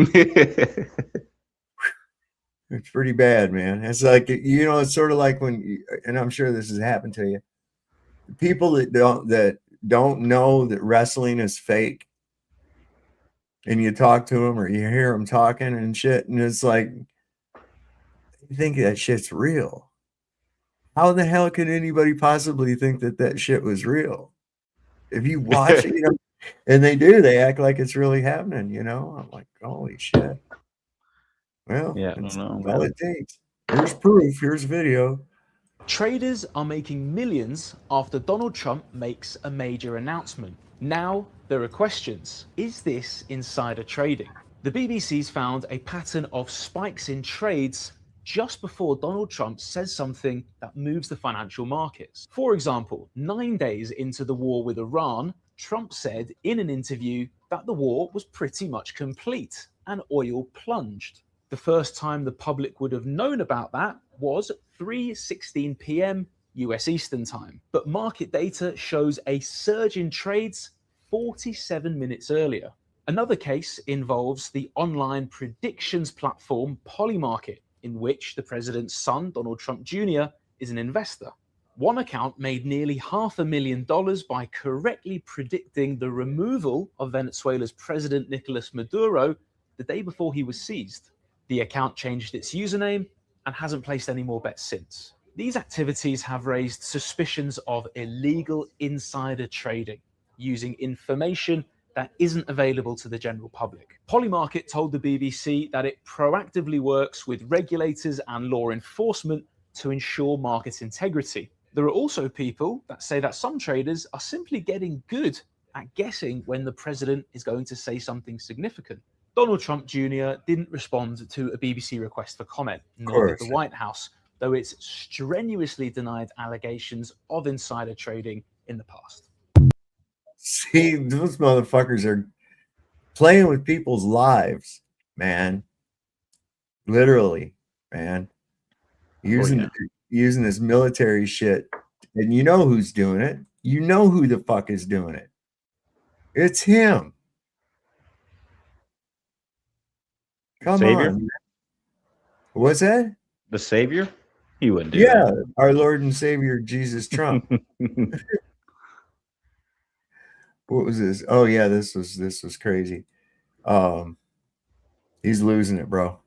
It's pretty bad, man. It's like, you know, it's sort of like when, and I'm sure this has happened to you. People that don't know that wrestling is fake, and you talk to them or you hear them talking and shit, and it's like, you think that shit's real. How the hell can anybody possibly think that shit was real? If you watch it, you know, and they act like it's really happening, you know? I'm like, holy shit. Well, yeah, I don't know. all it takes. Here's proof. Here's video. Traders are making millions after Donald Trump makes a major announcement. Now, there are questions. Is this insider trading? The BBC's found a pattern of spikes in trades just before Donald Trump says something that moves the financial markets. For example, 9 days into the war with Iran, Trump said in an interview that the war was pretty much complete and oil plunged. The first time the public would have known about that was 3:16 p.m. US Eastern Time. But market data shows a surge in trades 47 minutes earlier. Another case involves the online predictions platform Polymarket, in which the president's son, Donald Trump Jr., is an investor. One account made nearly $500,000 by correctly predicting the removal of Venezuela's President Nicolas Maduro the day before he was seized. The account changed its username and hasn't placed any more bets since. These activities have raised suspicions of illegal insider trading, using information that isn't available to the general public. Polymarket told the BBC that it proactively works with regulators and law enforcement to ensure market integrity. There are also people that say that some traders are simply getting good at guessing when the president is going to say something significant. Donald Trump Jr. didn't respond to a BBC request for comment, nor did the White House, though it's strenuously denied allegations of insider trading in the past. See, those motherfuckers are playing with people's lives, man. Literally, man. Using this military shit. And you know who's doing it. You know who the fuck is doing it. It's him. Come on. What's that? The Savior? He wouldn't do that. Our Lord and Savior, Jesus Trump. What was this? Oh yeah, this was crazy. He's losing it, bro.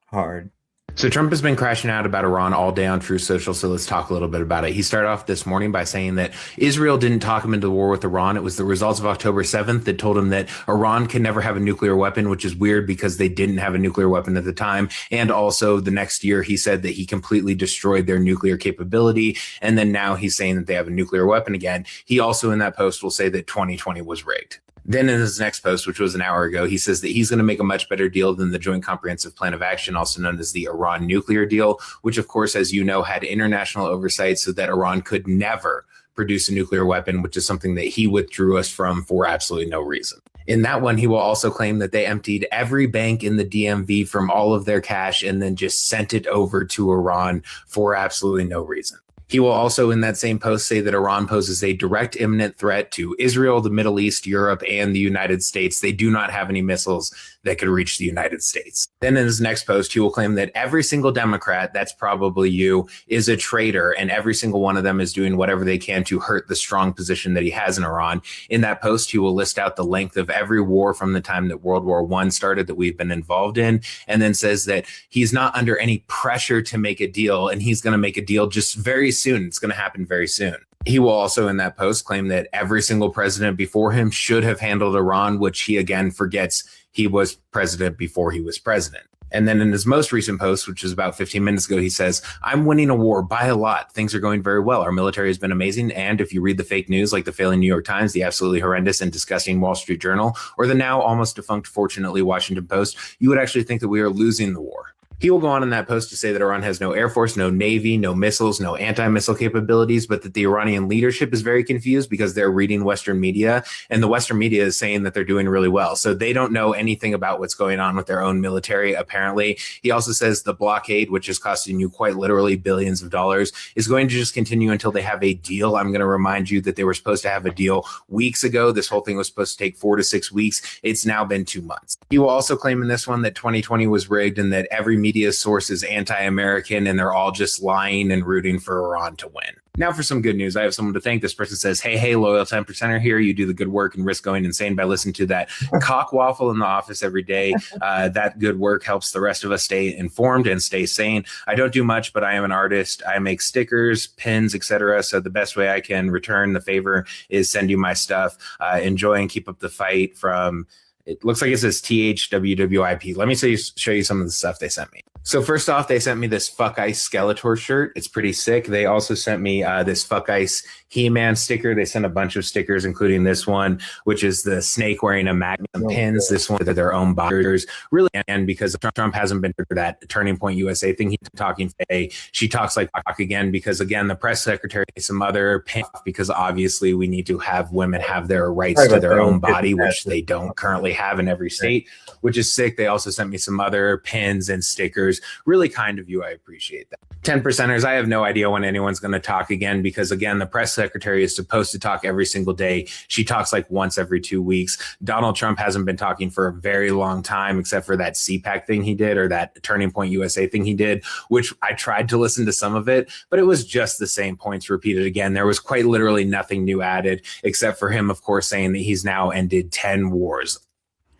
Hard. So Trump has been crashing out about Iran all day on Truth Social, so let's talk a little bit about it. He started off this morning by saying that Israel didn't talk him into the war with Iran. It was the results of October 7th that told him that Iran can never have a nuclear weapon, which is weird because they didn't have a nuclear weapon at the time. And also the next year, he said that he completely destroyed their nuclear capability. And then now he's saying that they have a nuclear weapon again. He also in that post will say that 2020 was rigged. Then in his next post, which was an hour ago, he says that he's going to make a much better deal than the Joint Comprehensive Plan of Action, also known as the Iran nuclear deal, which, of course, as you know, had international oversight so that Iran could never produce a nuclear weapon, which is something that he withdrew us from for absolutely no reason. In that one, he will also claim that they emptied every bank in the DMV from all of their cash and then just sent it over to Iran for absolutely no reason. He will also, in that same post, say that Iran poses a direct imminent threat to Israel, the Middle East, Europe, and the United States. They do not have any missiles that could reach the United States. Then in his next post, he will claim that every single Democrat, that's probably you, is a traitor, and every single one of them is doing whatever they can to hurt the strong position that he has in Iran. In that post, he will list out the length of every war from the time that World War I started that we've been involved in, and then says that he's not under any pressure to make a deal, and he's going to make a deal just very soon. It's going to happen very soon. He will also in that post claim that every single president before him should have handled Iran, which he again forgets he was president before he was president. And then in his most recent post, which is about 15 minutes ago, he says, I'm winning a war by a lot. Things are going very well. Our military has been amazing. And if you read the fake news, like the failing New York Times, the absolutely horrendous and disgusting Wall Street Journal, or the now almost defunct, fortunately, Washington Post, you would actually think that we are losing the war. He will go on in that post to say that Iran has no air force, no navy, no missiles, no anti-missile capabilities, but that the Iranian leadership is very confused because they're reading Western media, and the Western media is saying that they're doing really well. So they don't know anything about what's going on with their own military, apparently. He also says the blockade, which is costing you quite literally billions of dollars, is going to just continue until they have a deal. I'm going to remind you that they were supposed to have a deal weeks ago. This whole thing was supposed to take 4 to 6 weeks. It's now been 2 months. He will also claim in this one that 2020 was rigged and that every media source is anti-American and they're all just lying and rooting for Iran to win. Now for some good news. I have someone to thank. This person says, hey, loyal 10%er here. You do the good work and risk going insane by listening to that cock waffle in the office every day. That good work helps the rest of us stay informed and stay sane. I don't do much, but I am an artist. I make stickers, pins, etc. So the best way I can return the favor is send you my stuff. Enjoy and keep up the fight from It looks like it says THWWIP. Let me show you some of the stuff they sent me. So first off, they sent me this Fuck Ice Skeletor shirt. It's pretty sick. They also sent me this Fuck Ice He-Man sticker. They sent a bunch of stickers, including this one, which is the snake wearing a Magnum pins. This one, their own bodies. Really, and because Trump hasn't been for that Turning Point USA thing, he's talking today. She talks like fuck again because, again, the press secretary, some other pin because obviously we need to have women have their rights to their own body, which they don't currently have in every state, which is sick. They also sent me some other pins and stickers. Really kind of you. I appreciate that. 10%ers, I have no idea when anyone's going to talk again because, again, the press secretary is supposed to talk every single day. She talks like once every 2 weeks. Donald Trump hasn't been talking for a very long time, except for that CPAC thing he did or that Turning Point USA thing he did, which I tried to listen to some of it, but it was just the same points repeated again. There was quite literally nothing new added, except for him, of course, saying that he's now ended 10 wars.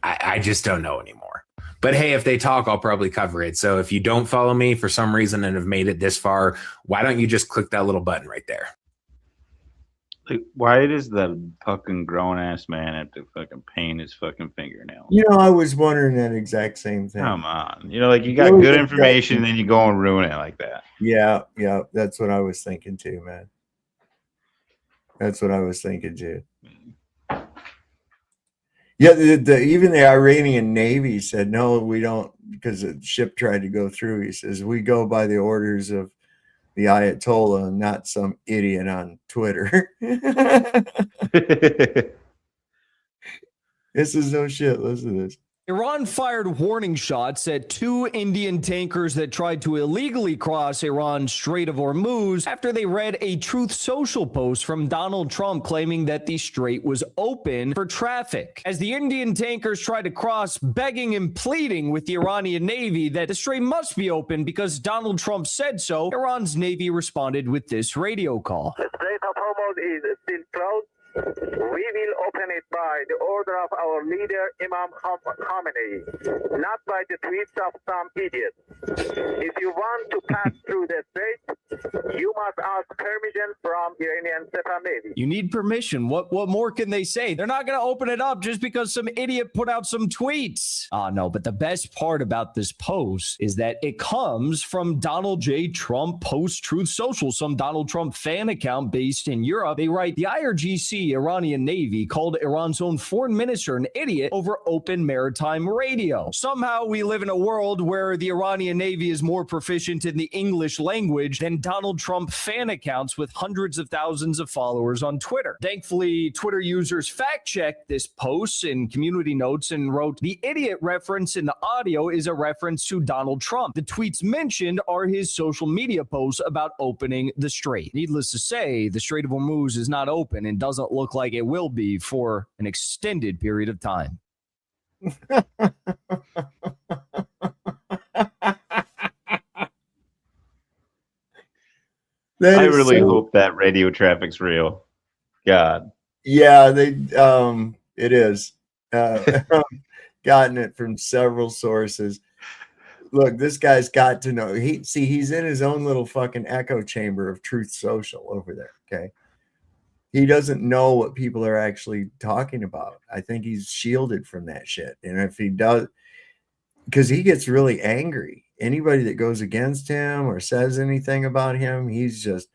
I just don't know anymore. But hey, if they talk, I'll probably cover it. So if you don't follow me for some reason and have made it this far, why don't you just click that little button right there? Like, why does the fucking grown-ass man have to fucking paint his fucking fingernail? You know, I was wondering that exact same thing. Come on. You know, like, you got good information, and then you go and ruin it like that. Yeah, that's what I was thinking too, man. That's what I was thinking too. Yeah, even the Iranian Navy said, no, we don't, because the ship tried to go through. He says, we go by the orders of the Ayatollah, not some idiot on Twitter. This is no shit. Listen to this. Iran fired warning shots at 2 Indian tankers that tried to illegally cross Iran's Strait of Hormuz after they read a Truth Social post from Donald Trump claiming that the strait was open for traffic. As the Indian tankers tried to cross, begging and pleading with the Iranian Navy that the strait must be open because Donald Trump said so, Iran's Navy responded with this radio call. The Strait of Hormuz is still closed. We will open it by the order of our leader, Imam Khomeini, not by the tweets of some idiot. If you want to pass through the strait, you must ask permission from Iranian Separate Navy. You need permission. What more can they say? They're not going to open it up just because some idiot put out some tweets. No, but the best part about this post is that it comes from Donald J. Trump Post Truth Social, some Donald Trump fan account based in Europe. They write, the IRGC Iranian Navy called Iran's own foreign minister an idiot over open maritime radio. Somehow we live in a world where the Iranian Navy is more proficient in the English language than Donald Trump fan accounts with hundreds of thousands of followers on Twitter. Thankfully, Twitter users fact-checked this post in community notes and wrote, the idiot reference in the audio is a reference to Donald Trump. The tweets mentioned are his social media posts about opening the strait. Needless to say, the Strait of Hormuz is not open and doesn't look like it will be for an extended period of time. I really hope that radio traffic's real. God. Yeah, it is. Gotten it from several sources. Look, this guy's got to know. He's in his own little fucking echo chamber of Truth Social over there. Okay. He doesn't know what people are actually talking about. I think he's shielded from that shit. And if he does, because he gets really angry. Anybody that goes against him or says anything about him, he's just,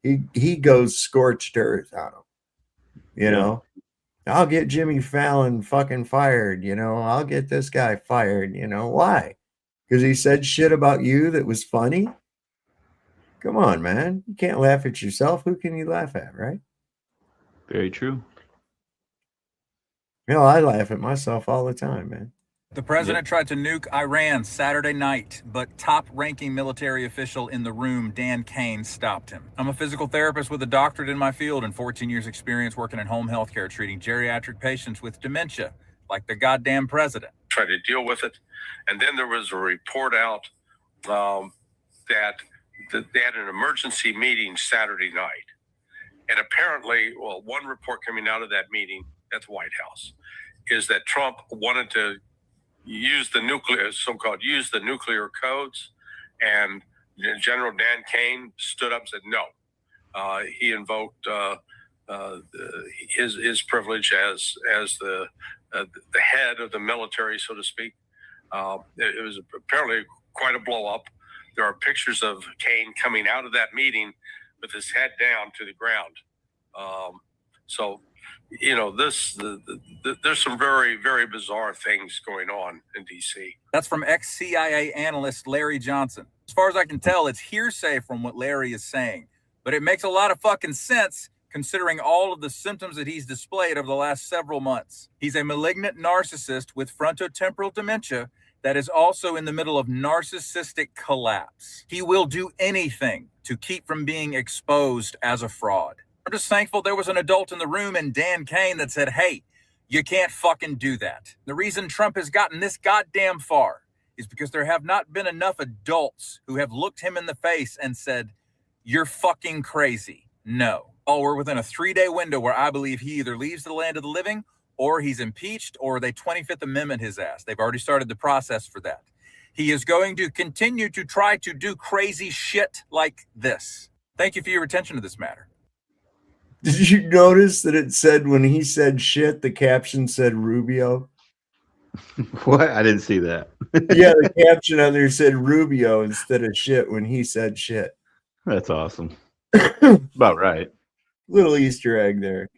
he goes scorched earth on him. You know, I'll get Jimmy Fallon fucking fired. You know, I'll get this guy fired. You know, why? Because he said shit about you that was funny? Come on, man. You can't laugh at yourself. Who can you laugh at, right? Very true. You know, I laugh at myself all the time, man. The president tried to nuke Iran Saturday night, but top-ranking military official in the room, Dan Kane, stopped him. I'm a physical therapist with a doctorate in my field and 14 years experience working in home health care, treating geriatric patients with dementia, like the goddamn president. Try to deal with it. And then there was a report out that they had an emergency meeting Saturday night. And apparently, well, one report coming out of that meeting at the White House is that Trump wanted to use the nuclear, so-called use the nuclear codes. And General Dan Kane stood up and said no. He invoked his privilege as the head of the military, so to speak. It was apparently quite a blow up. There are pictures of Kane coming out of that meeting with his head down to the ground. So, you know, there's some very, very bizarre things going on in D.C. That's from ex-CIA analyst Larry Johnson. As far as I can tell, it's hearsay from what Larry is saying, but it makes a lot of fucking sense considering all of the symptoms that he's displayed over the last several months. He's a malignant narcissist with frontotemporal dementia that is also in the middle of narcissistic collapse. He will do anything to keep from being exposed as a fraud. I'm just thankful there was an adult in the room in Dan Kane that said, hey, you can't fucking do that. The reason Trump has gotten this goddamn far is because there have not been enough adults who have looked him in the face and said, you're fucking crazy. No. Oh, we're within a 3-day window where I believe he either leaves the land of the living or he's impeached or they 25th Amendment his ass. They've already started the process for that. He is going to continue to try to do crazy shit like this. Thank you for your attention to this matter. Did you notice that it said when he said shit, the caption said Rubio? What? I didn't see that. Yeah, the caption on there said Rubio instead of shit when he said shit. That's awesome. About right. Little Easter egg there.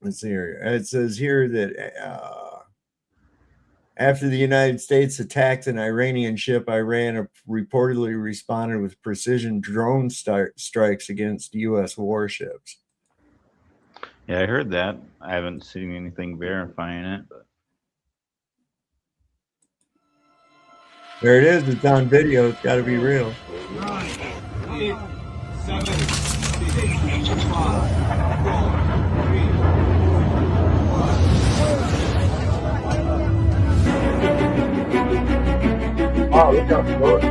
Let's see here. It says here that after the United States attacked an Iranian ship, Iran reportedly responded with precision drone strikes against U.S. warships. Yeah, I heard that. I haven't seen anything verifying it, but there it is. It's on video. It's got to be real. 9, 8, 7, 6, 5, 4, 3. Oh, look how close.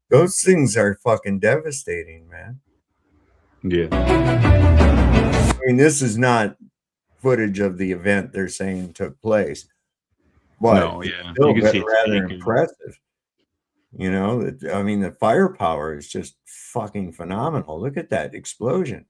Those things are fucking devastating, man. Yeah. I mean, this is not footage of the event they're saying took place. But no, yeah. Still You can see it's rather taken. impressive. You know, I mean, the firepower is just fucking phenomenal. Look at that explosion.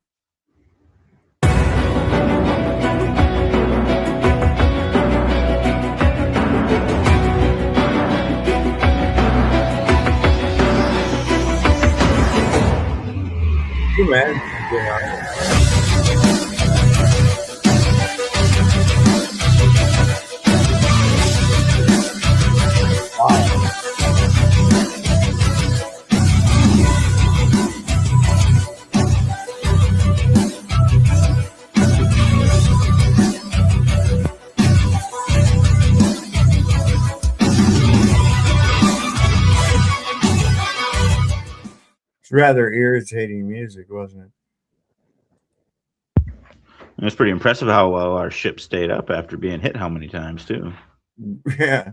Man. Wow. It's rather irritating music, wasn't it? And it's pretty impressive how well our ship stayed up after being hit how many times, too. Yeah.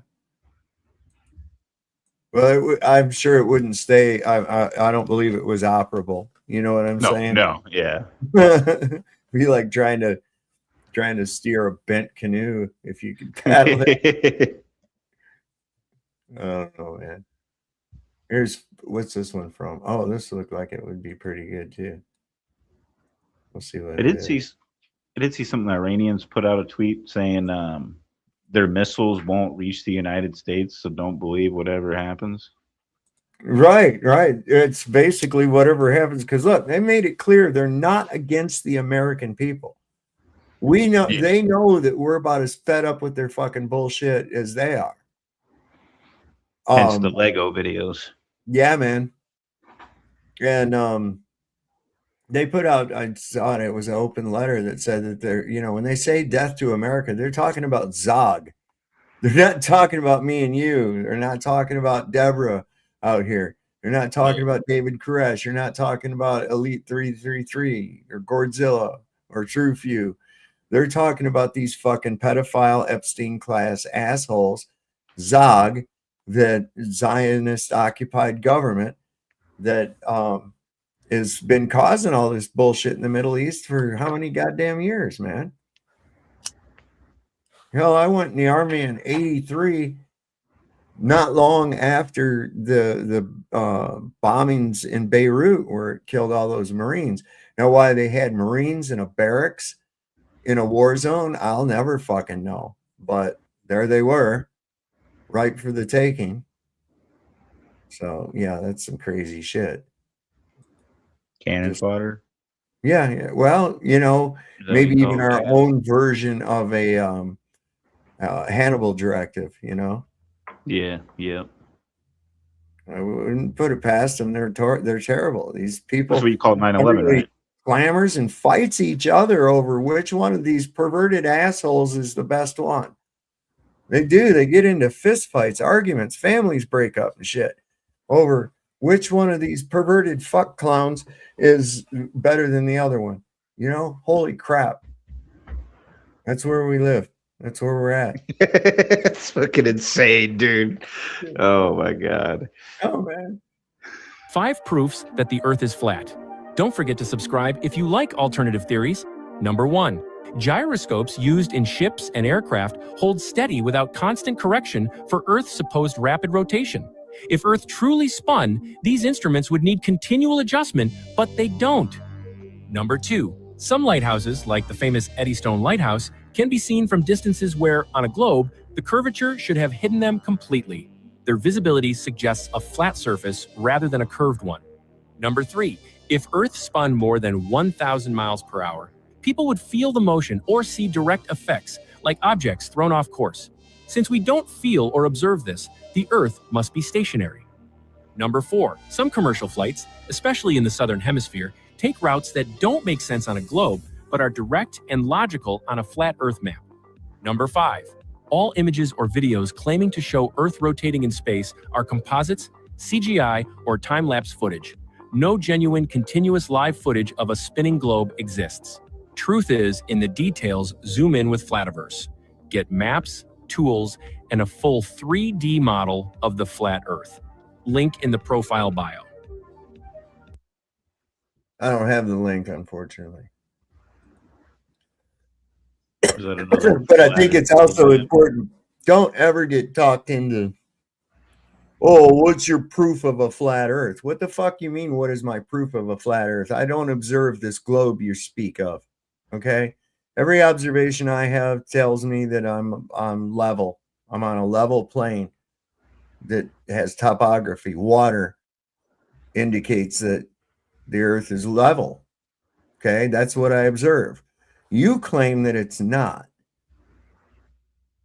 Well, I'm sure it wouldn't stay. I don't believe it was operable. You know what I'm saying? No, yeah. Be like trying to steer a bent canoe if you could paddle it. I don't know, man. What's this one from? Oh, this looked like it would be pretty good too. We'll see what I did see some Iranians put out a tweet saying their missiles won't reach the United States, so don't believe whatever happens. Right. It's basically whatever happens, because look, they made it clear they're not against the American people. We know They know that we're about as fed up with their fucking bullshit as they are. Hence the Lego videos. Yeah, man. And they put out, I saw it was an open letter that said that they're, when they say death to America, they're talking about Zog. They're not talking about me and you. They're not talking about Deborah out here. They're not talking about David Koresh. You're not talking about Elite 333 or Godzilla or true few. They're talking about these fucking pedophile Epstein class assholes, Zog, that Zionist occupied government that has been causing all this bullshit in the Middle East for how many goddamn years, man? Hell, I went in the army in '83, not long after the bombings in Beirut, where it killed all those Marines. Now, why they had Marines in a barracks in a war zone, I'll never fucking know. But there they were, right for the taking. So yeah, that's some crazy shit. Cannon fodder. Yeah. Well, you know, maybe even our own version of a Hannibal directive, you know? Yeah, yeah. I wouldn't put it past them. They're terrible. These people. That's what you call 9/11, right? Clamors and fights each other over which one of these perverted assholes is the best one. They do. They get into fist fights, arguments, families break up and shit over which one of these perverted fuck clowns is better than the other one. You know, holy crap. That's where we live. That's where we're at. It's fucking insane, dude. Oh my God. Oh, man. 5 proofs that the Earth is flat. Don't forget to subscribe if you like alternative theories. Number 1. Gyroscopes used in ships and aircraft hold steady without constant correction for Earth's supposed rapid rotation. If Earth truly spun, these instruments would need continual adjustment, but they don't. Number 2. Some lighthouses, like the famous Eddystone Lighthouse, can be seen from distances where, on a globe, the curvature should have hidden them completely. Their visibility suggests a flat surface rather than a curved one. Number 3. If Earth spun more than 1,000 miles per hour, people would feel the motion or see direct effects, like objects thrown off course. Since we don't feel or observe this, the Earth must be stationary. Number 4. Some commercial flights, especially in the southern hemisphere, take routes that don't make sense on a globe, but are direct and logical on a flat Earth map. Number 5. All images or videos claiming to show Earth rotating in space are composites, CGI, or time-lapse footage. No genuine continuous live footage of a spinning globe exists. Truth is in the details. Zoom in with Flativerse. Get maps, tools, and a full 3D model of the flat Earth. Link in the profile bio. I don't have the link, unfortunately. But I think it's also important. Don't ever get talked into, oh, what's your proof of a flat Earth? What the fuck you mean, what is my proof of a flat Earth? I don't observe this globe you speak of, okay? Every observation I have tells me that I'm level. I'm on a level plane that has topography. Water indicates that the Earth is level, okay? That's what I observe. You claim that it's not.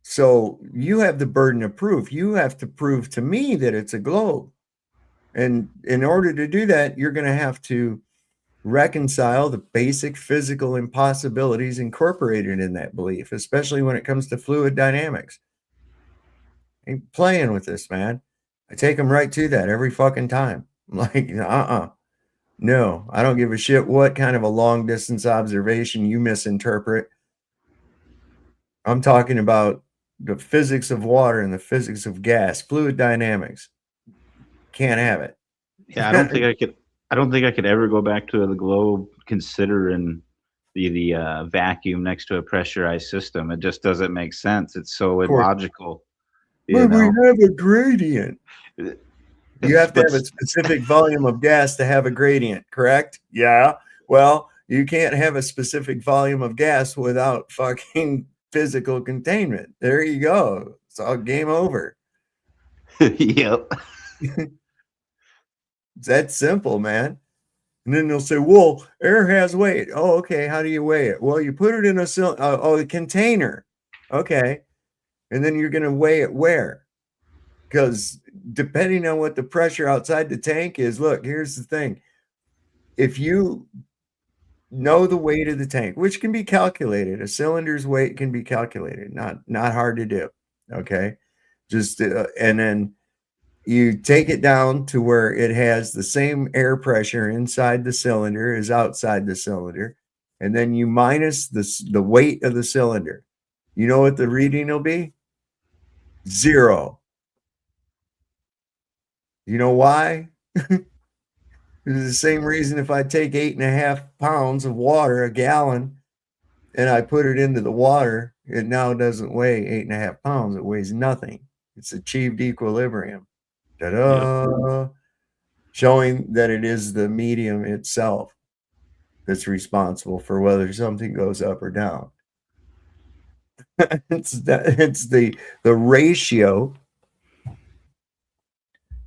So you have the burden of proof. You have to prove to me that it's a globe. And in order to do that, you're going to have to reconcile the basic physical impossibilities incorporated in that belief, especially when it comes to fluid dynamics. I'm playing with this, man. I take them right to that every fucking time. I'm like, no, I don't give a shit what kind of a long distance observation you misinterpret. I'm talking about the physics of water and the physics of gas, fluid dynamics. Can't have it. Yeah, I don't think I could ever go back to the globe considering the vacuum next to a pressurized system. It just doesn't make sense. It's so illogical. But we have a gradient. You have to have a specific volume of gas to have a gradient, correct? Yeah. Well, you can't have a specific volume of gas without fucking physical containment. There you go. It's all game over. Yep. It's that simple, man. And then they'll say, well, air has weight. Oh, okay. How do you weigh it? Well, you put it in a container. Okay. And then you're going to weigh it where? Because depending on what the pressure outside the tank is, look, here's the thing. If you know the weight of the tank, which can be calculated, a cylinder's weight can be calculated, not hard to do. Okay. Just, and then you take it down to where it has the same air pressure inside the cylinder as outside the cylinder. and then you minus the weight of the cylinder. You know what the reading will be? 0. You know why? It's the same reason if I take 8.5 pounds of water, a gallon, and I put it into the water, it now doesn't weigh 8.5 pounds. It weighs nothing. It's achieved equilibrium. Ta-da! Yep. Showing that it is the medium itself that's responsible for whether something goes up or down. It's the ratio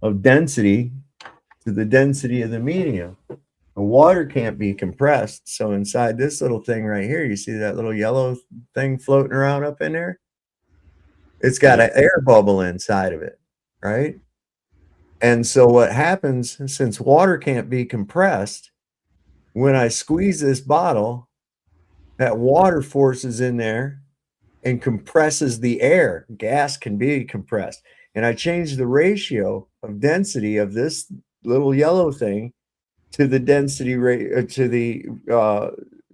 of density to the density of the medium. The water can't be compressed. So inside this little thing right here, you see that little yellow thing floating around up in there? It's got an air bubble inside of it, right? And so what happens, since water can't be compressed, when I squeeze this bottle, that water forces in there and compresses the air. Gas can be compressed. And I change the ratio of density of this little yellow thing to the density rate to the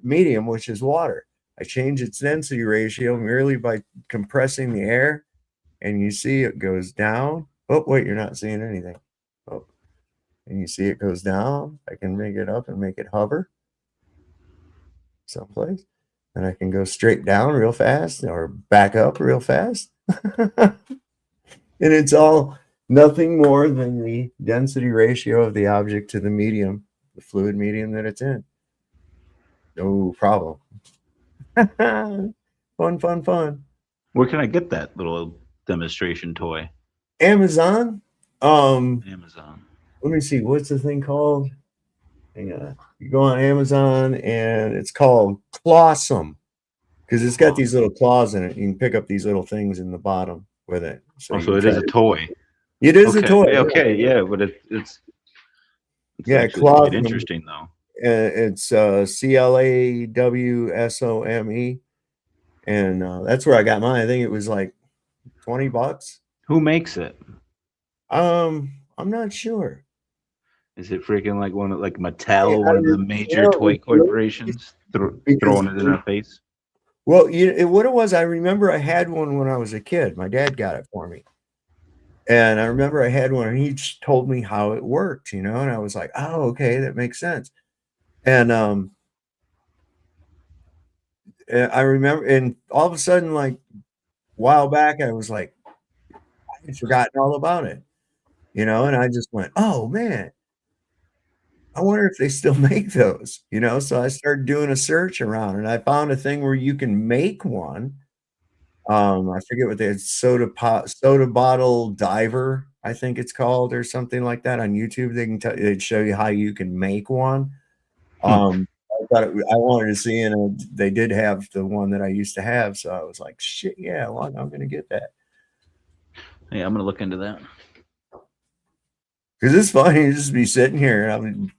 medium, which is water. I change its density ratio merely by compressing the air, and you see it goes down. Oh, wait, you're not seeing anything. Oh, and you see it goes down. I can make it up and make it hover someplace. And I can go straight down real fast or back up real fast. And it's all nothing more than the density ratio of the object to the medium, the fluid medium that it's in. No problem. Fun. Where can I get that little demonstration toy? Amazon. Amazon. Let me see. What's the thing called? Hang on. You go on Amazon and it's called Clawsome because it's got these little claws in it. You can pick up these little things in the bottom with it. So it is a toy. It is a toy. Okay, yeah, but it's Clawsome. Interesting though. It's CLAWSOME, and that's where I got mine. I think it was like $20. Who makes it? I'm not sure. Is it freaking like like Mattel, one of the major toy corporations, throwing it in our face? Well, what it was, I remember I had one when I was a kid. My dad got it for me. And I remember I had one and he just told me how it worked, and I was like, oh, okay, that makes sense. And I remember, and all of a sudden, like a while back, I was like, I had forgotten all about it, and I just went, oh man, I wonder if they still make those, So I started doing a search around and I found a thing where you can make one. I forget what they soda bottle diver, I think it's called, or something like that on YouTube. They'd show you how you can make one. I wanted to see, and they did have the one that I used to have, so I was like, shit, yeah, well, I'm gonna get that. Hey, I'm gonna look into that. Because it's funny to just be sitting here and I'm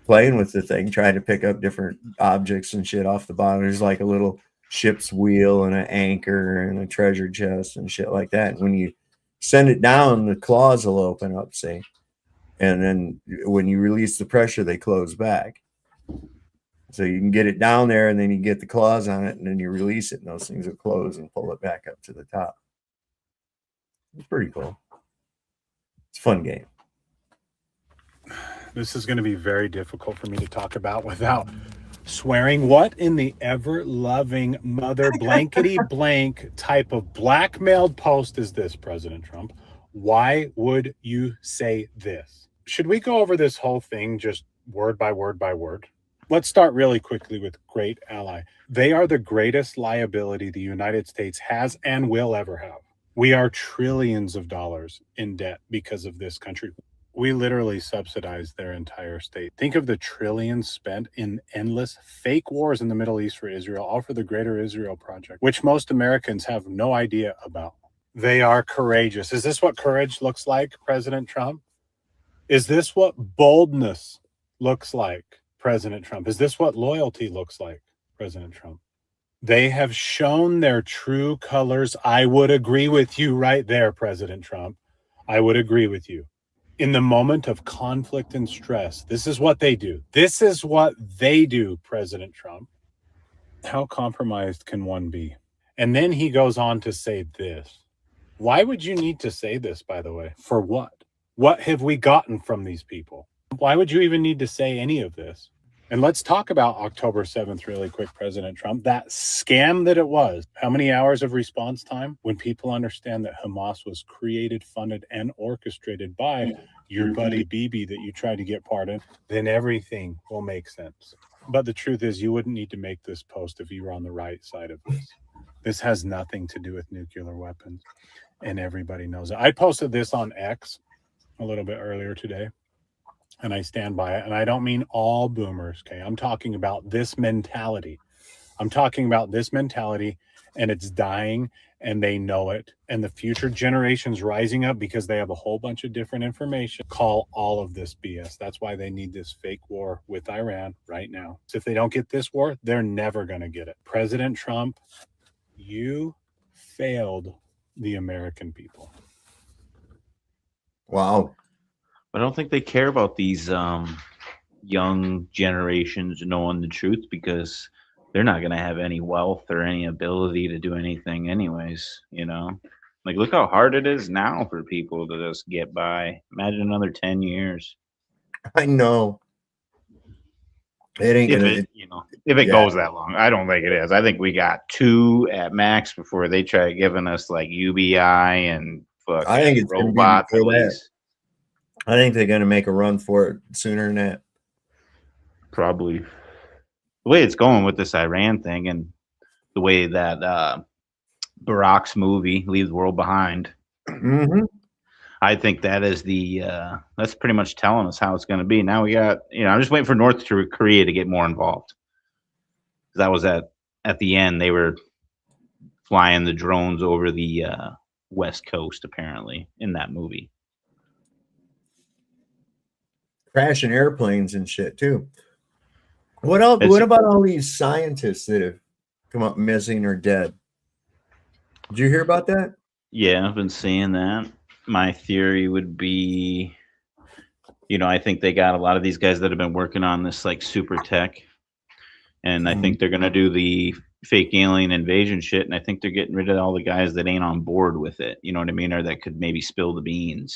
playing with the thing, trying to pick up different objects and shit off the bottom. There's like a little ship's wheel and an anchor and a treasure chest and shit like that. And when you send it down, the claws will open up, see? And then when you release the pressure, they close back. So you can get it down there and then you get the claws on it and then you release it and those things will close and pull it back up to the top. It's pretty cool. It's a fun game. This is going to be very difficult for me to talk about without swearing. What in the ever-loving mother blankety blank type of blackmailed post is this, President Trump? Why would you say this? Should we go over this whole thing just word by word by word? Let's start really quickly with great ally. They are the greatest liability the United States has and will ever have. We are trillions of dollars in debt because of this country. We literally subsidize their entire state. Think of the trillions spent in endless fake wars in the Middle East for Israel, all for the Greater Israel Project, which most Americans have no idea about. They are courageous. Is this what courage looks like, President Trump? Is this what boldness looks like, President Trump? Is this what loyalty looks like, President Trump? They have shown their true colors. I would agree with you right there, President Trump. I would agree with you. In the moment of conflict and stress, this is what they do. This is what they do, President Trump. How compromised can one be? And then he goes on to say this. Why would you need to say this, by the way? For what? What have we gotten from these people? Why would you even need to say any of this? And let's talk about October 7th really quick, President Trump. That scam that it was. How many hours of response time? When people understand that Hamas was created, funded, and orchestrated by your buddy Bibi that you tried to get pardoned, then everything will make sense. But the truth is, you wouldn't need to make this post if you were on the right side of this. This has nothing to do with nuclear weapons, and everybody knows it. I posted this on X a little bit earlier today, and I stand by it. And I don't mean all boomers, okay? I'm talking about this mentality. I'm talking about this mentality, and it's dying, and they know it. And the future generations rising up, because they have a whole bunch of different information, call all of this BS. That's why they need this fake war with Iran right now. So if they don't get this war, they're never going to get it. President Trump, you failed the American people. Wow. I don't think they care about these young generations knowing the truth, because they're not going to have any wealth or any ability to do anything anyways, you know? Like, look how hard it is now for people to just get by. Imagine another 10 years. I know. It ain't gonna, if it goes that long. I don't think it is. I think we got 2 at max before they try giving us like UBI and fucking I think it's robot gonna be before that. police. I think they're gonna make a run for it sooner than that. Probably. The way it's going with this Iran thing, and the way that Barack's movie Leave the World Behind, I think that is that's pretty much telling us how it's going to be. Now we got, I'm just waiting for North Korea to get more involved. That was at the end, they were flying the drones over the West Coast, apparently, in that movie. Crashing airplanes and shit too. What else? What about all these scientists that have come up missing or dead? Did you hear about that? Yeah, I've been seeing that. My theory would be, I think they got a lot of these guys that have been working on this like super tech, and I think they're going to do the fake alien invasion shit, and I think they're getting rid of all the guys that ain't on board with it, you know what I mean, or that could maybe spill the beans.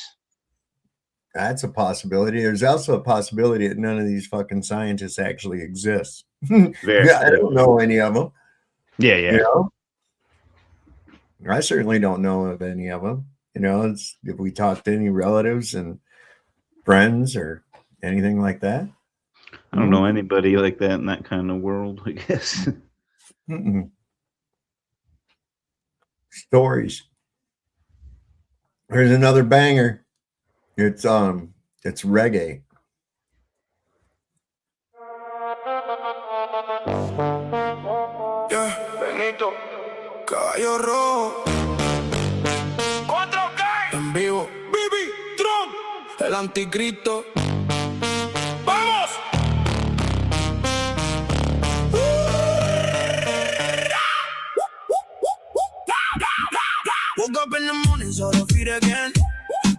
That's a possibility. There's also a possibility that none of these fucking scientists actually exist. I don't know any of them. Yeah. I certainly don't know of any of them. It's, if we talk to any relatives and friends or anything like that. I don't know anybody like that in that kind of world, I guess. Stories. There's another banger. It's reggae. Yeah, Benito, Caballo Rojo. 4K en vivo. Bibi, Trump, el anticristo. ¡Vamos! Woke up in the morning, saw the feet again.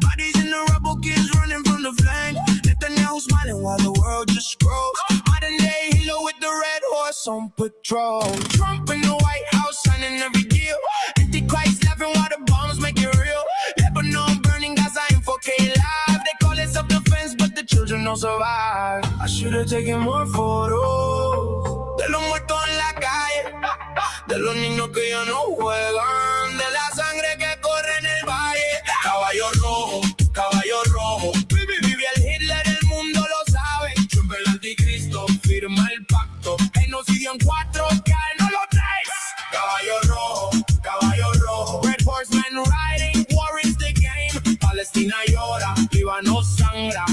Bodies in the rubble, kids running from the flame. Netanyahu smiling while the world just scrolls. Modern day hero with the red horse on patrol. Trump in the White House signing every deal. Antichrist laughing while the bombs make it real. Lebanon burning, Gaza in 4K live. They call it self-defense, but the children don't survive. I should have taken more photos de los muertos en la calle, de los niños que ya no juegan, de la sangre que corre en el valle. Caballo rojo, caballo rojo. Vive el Hitler, el mundo lo sabe. Trump el anticristo, firma el pacto. Genocidio en 4K, no lo traes. Caballo rojo, caballo rojo. Red horseman riding, war is the game. Palestina llora, Líbano sangra.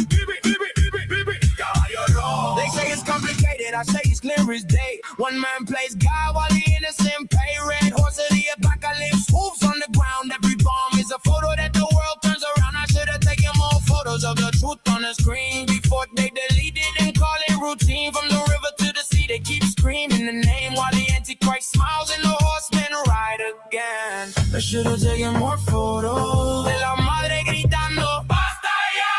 Caballo rojo. They say it's complicated, I say it's clear as day. One man plays God while the innocent pay. Red horse of the apocalypse, hooves on the ground. Every bomb is a photo that the world turns around. I should have taken more photos of the truth on the screen before they delete it and call it routine. From the river to the sea, they keep screaming the name while the Antichrist smiles and the horsemen ride again. I should have taken more photos de la madre gritando, ¡basta ya!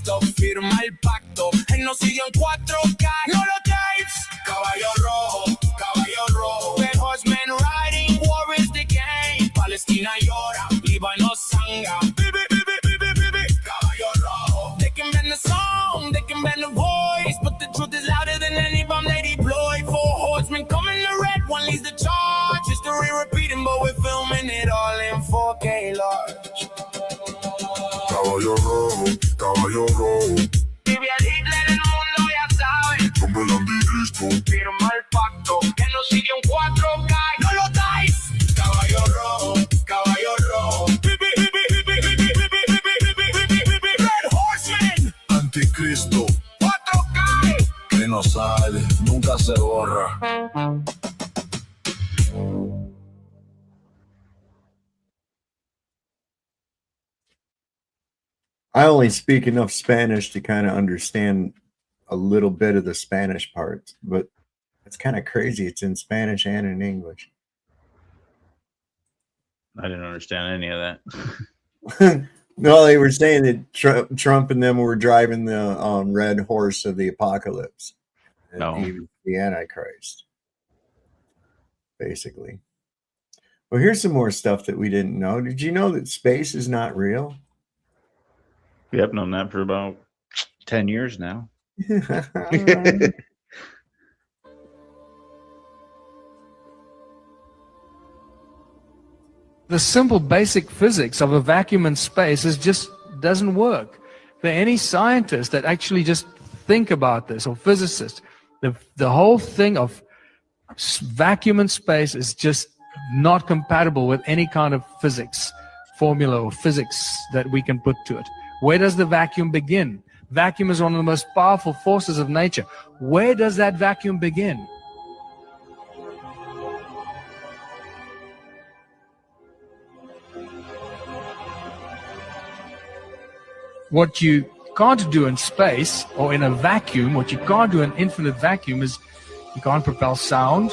impacto, firma el pacto. Él nos siguió en 4K, no lo tapes. Caballo rojo, caballo rojo. Red horsemen riding, war is the game. Palestina llora, Líbano sangra. Caballo rojo. They can bend the song, they can bend the voice, but the truth is louder than any bomb they deploy. 4 horsemen coming to red, one leads the charge. History repeating, but we're filming it all in 4K large. Caballo rojo, caballo rojo. Vive al Hitler, el mundo ya sabe. Hombre el anticristo. Firma el pacto, que nos sigue un 4K. ¡No lo dais! Caballo rojo, caballo rojo. Red Horseman. Anticristo. 4K. Que no sale, nunca se borra. I only speak enough Spanish to kind of understand a little bit of the Spanish parts, but it's kind of crazy. It's in Spanish and in English. I didn't understand any of that. No, they were saying that Trump and them were driving the red horse of the apocalypse. No. He was the Antichrist, basically. Well, here's some more stuff that we didn't know. Did you know that space is not real? We have known that for about 10 years now. The simple basic physics of a vacuum in space just doesn't work. For any scientist that actually just think about this, or physicists, the whole thing of vacuum in space is just not compatible with any kind of physics formula or physics that we can put to it. Where does the vacuum begin? Vacuum is one of the most powerful forces of nature. Where does that vacuum begin? What you can't do in space or in a vacuum, what you can't do in infinite vacuum is you can't propel sound,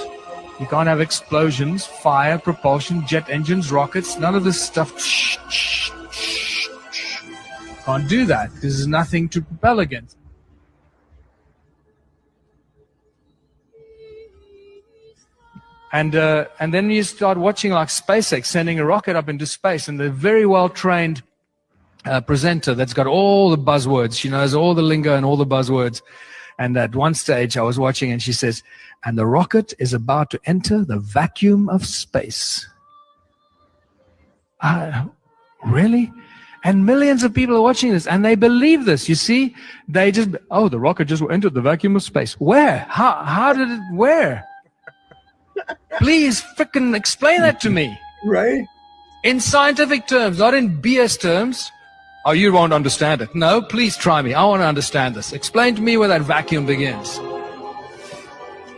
you can't have explosions, fire, propulsion, jet engines, rockets, none of this stuff. Can't do that because there's nothing to propel against. And then you start watching like SpaceX sending a rocket up into space, and the very well trained presenter that's got all the buzzwords. She knows all the lingo and all the buzzwords. And at one stage I was watching and she says, and the rocket is about to enter the vacuum of space. Really? And millions of people are watching this and they believe this. You see, they just, oh, the rocket just entered the vacuum of space. Where? How did it, where? Please frickin' explain that to me. Right? In scientific terms, not in BS terms. Oh, you won't understand it. No, please try me. I want to understand this. Explain to me where that vacuum begins.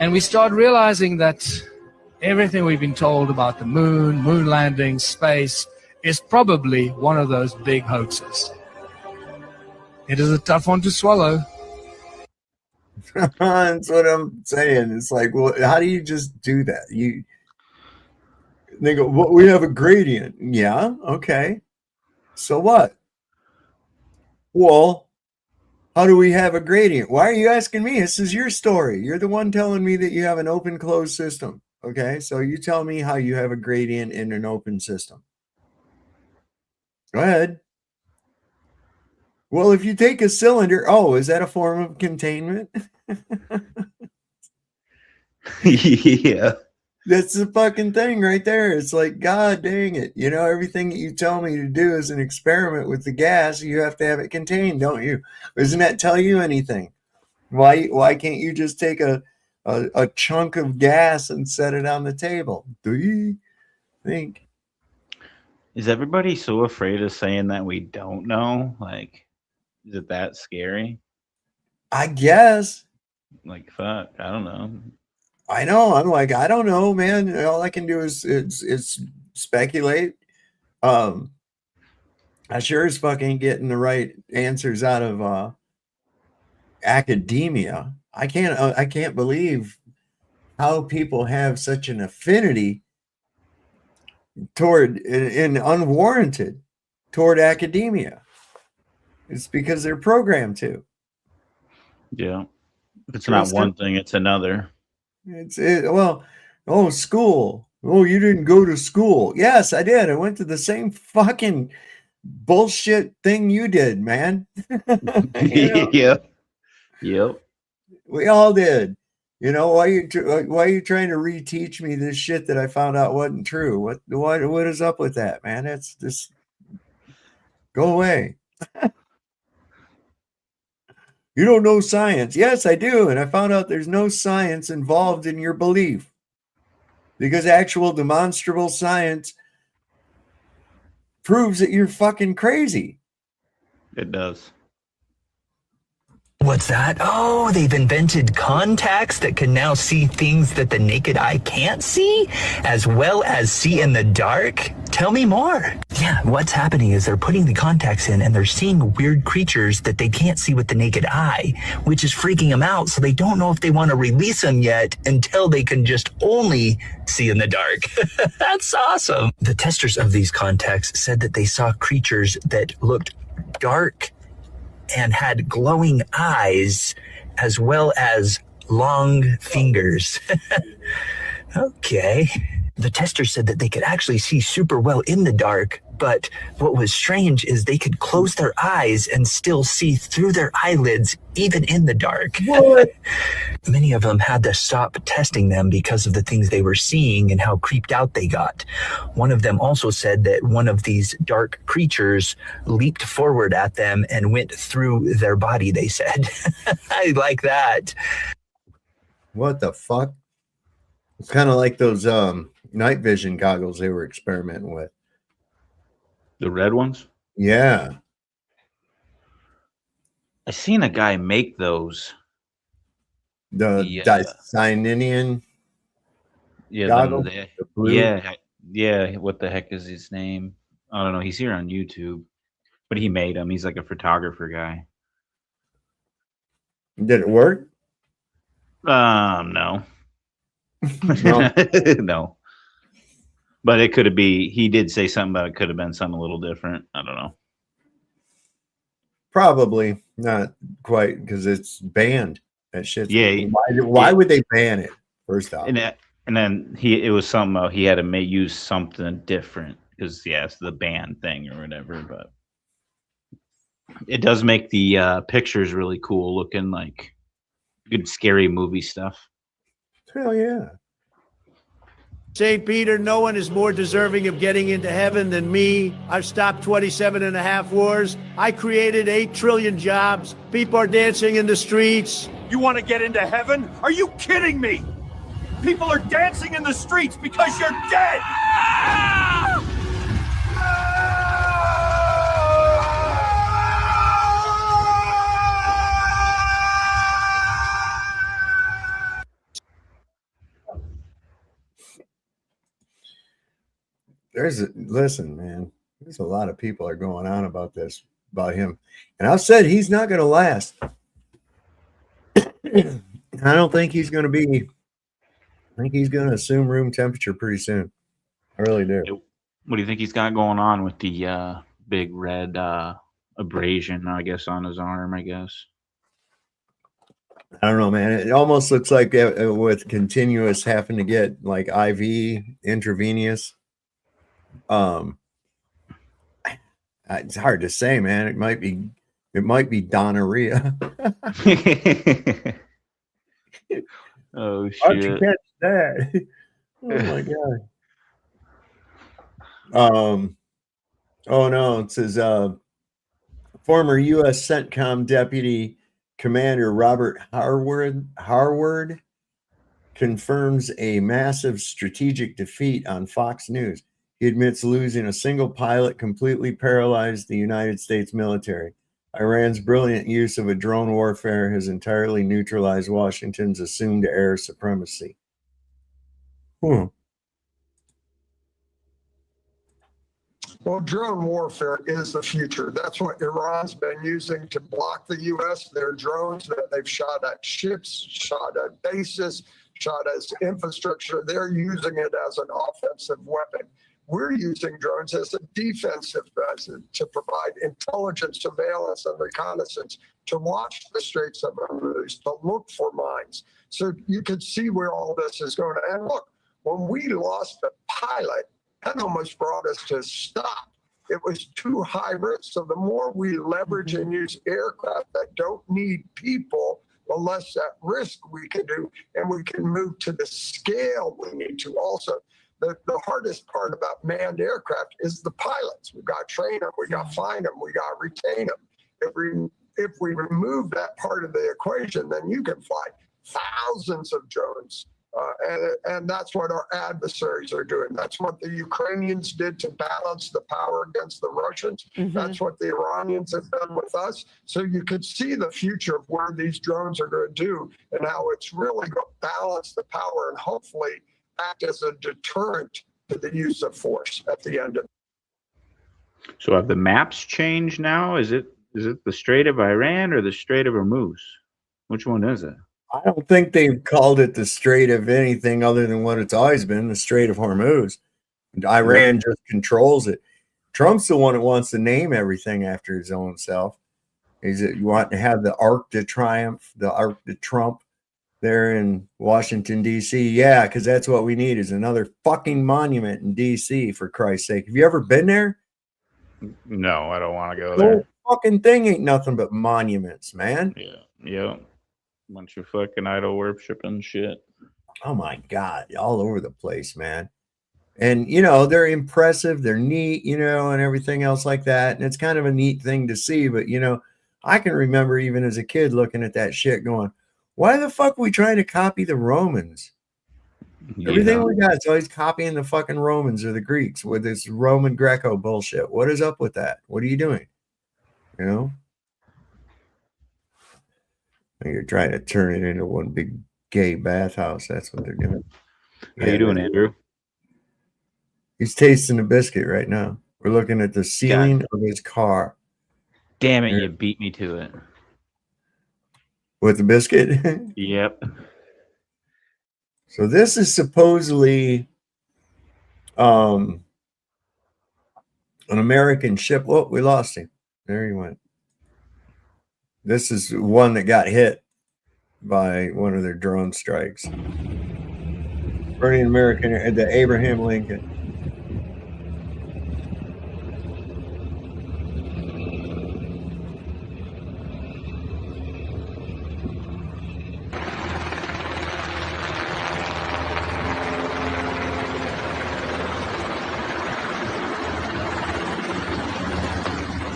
And we start realizing that everything we've been told about the moon landing, space, is probably one of those big hoaxes. It is a tough one to swallow. That's what I'm saying. It's like, well, how do you just do that? They go, well, we have a gradient. Yeah, okay. So what? Well, how do we have a gradient? Why are you asking me? This is your story. You're the one telling me that you have an open closed system. Okay, so you tell me how you have a gradient in an open system. Go ahead. Well, if you take a cylinder, oh, is that a form of containment? Yeah. That's the fucking thing right there. It's like, God dang it. You know, everything that you tell me to do is an experiment with the gas. You have to have it contained, don't you? Doesn't that tell you anything? Why can't you just take a chunk of gas and set it on the table? Do you think? Is everybody so afraid of saying that we don't know? Like, is it that scary? I guess. Like, fuck, I don't know. I know. I'm like, I don't know, man. All I can do is speculate. I sure as fuck ain't getting the right answers out of academia. I can't believe how people have such an affinity toward and unwarranted toward academia. It's because they're programmed to. Yeah. It's not one thing, it's another. School. Oh, you didn't go to school. Yes, I did. I went to the same fucking bullshit thing you did, man. Yep. We all did. You know, why are you trying to reteach me this shit that I found out wasn't true? What is up with that, man? It's just go away. You don't know science. Yes, I do. And I found out there's no science involved in your belief. Because actual demonstrable science proves that you're fucking crazy. It does. What's that? Oh, they've invented contacts that can now see things that the naked eye can't see, as well as see in the dark? Tell me more. Yeah, what's happening is they're putting the contacts in and they're seeing weird creatures that they can't see with the naked eye, which is freaking them out, so they don't know if they want to release them yet until they can just only see in the dark. That's awesome. The testers of these contacts said that they saw creatures that looked dark and had glowing eyes as well as long fingers. Okay. The tester said that they could actually see super well in the dark, but what was strange is they could close their eyes and still see through their eyelids, even in the dark. What? Many of them had to stop testing them because of the things they were seeing and how creeped out they got. One of them also said that one of these dark creatures leaped forward at them and went through their body, they said. I like that. What the fuck? It's kind of like those night vision goggles they were experimenting with. The red ones? Yeah. I seen a guy make those. The Dicyninian goggles? Yeah. What the heck is his name? I don't know. He's here on YouTube, but he made them. He's like a photographer guy. Did it work? No. No. But it could be. He did say something about it could have been something a little different. I don't know. Probably not quite, because it's banned. That shit. Yeah. Why would they ban it? First off, and then it was something he had to use something different because it's the ban thing or whatever. But it does make the pictures really cool looking, like good scary movie stuff. Hell yeah. St. Peter, no one is more deserving of getting into heaven than me. I've stopped 27 and a half wars. I created 8 trillion jobs. People are dancing in the streets. You want to get into heaven? Are you kidding me? People are dancing in the streets because you're dead. Listen, man, there's a lot of people are going on about him. And I've said he's not going to last. I don't think he's going to be. I think he's going to assume room temperature pretty soon. I really do. What do you think he's got going on with the big red abrasion, I guess, on his arm, I guess? I don't know, man. It almost looks like with continuous having to get like IV intravenous. It's hard to say, man. It might be gonorrhea. Oh shit! How'd you catch that? Oh my god. Oh no, it says former U.S. CENTCOM Deputy Commander Robert Harward confirms a massive strategic defeat on Fox News. He admits losing a single pilot completely paralyzed the United States military. Iran's brilliant use of a drone warfare has entirely neutralized Washington's assumed air supremacy. Well, drone warfare is the future. That's what Iran's been using to block the U.S. Their drones that they've shot at ships, shot at bases, shot at infrastructure. They're using it as an offensive weapon. we're using drones as a defensive to provide intelligence, surveillance, and reconnaissance, to watch the Straits of Hormuz, to look for mines. So you can see where all this is going. And look, when we lost a pilot, that almost brought us to a stop. It was too high risk. So the more we leverage and use aircraft that don't need people, the less at risk we can do, and we can move to the scale we need to. Also, the hardest part about manned aircraft is the pilots. We've got to train them, we got to find them, we got to retain them. If we remove that part of the equation, then you can fly thousands of drones. And that's what our adversaries are doing. That's what the Ukrainians did to balance the power against the Russians. That's what the Iranians have done with us. So you could see the future of where these drones are going to do and how it's really going to balance the power and hopefully act as a deterrent to the use of force at the end of it. So have the maps changed now? Is it the Strait of Iran or the Strait of Hormuz? Which one is it? I don't think they've called it the Strait of anything other than what it's always been, the Strait of Hormuz. Iran just controls it. Trump's the one that wants to name everything after his own self. You want to have the Arc de Triomphe, the Arc de Trump there in Washington, D.C. Yeah, because that's what we need is another fucking monument in D.C., for Christ's sake. Have you ever been there? No, I don't want to go The there. whole fucking thing ain't nothing but monuments, man. Yeah. Bunch of fucking idol worship and shit. Oh my God, all over the place, man. And you know, they're impressive, they're neat, you know, and everything else like that. And it's kind of a neat thing to see. But you know, I can remember even as a kid looking at that shit going, why the fuck are we trying to copy the Romans? Everything we got is always copying the fucking Romans or the Greeks with this Roman Greco bullshit. What is up with that? What are you doing? You know? You're trying to turn it into one big gay bathhouse. That's what they're doing. How you doing, Andrew? He's tasting a biscuit right now. We're looking at the ceiling of his car. Damn it, you beat me to it. With the biscuit? Yep. So this is supposedly an American ship. Oh, we lost him. There he went. This is one that got hit by one of their drone strikes. Burning American, the Abraham Lincoln.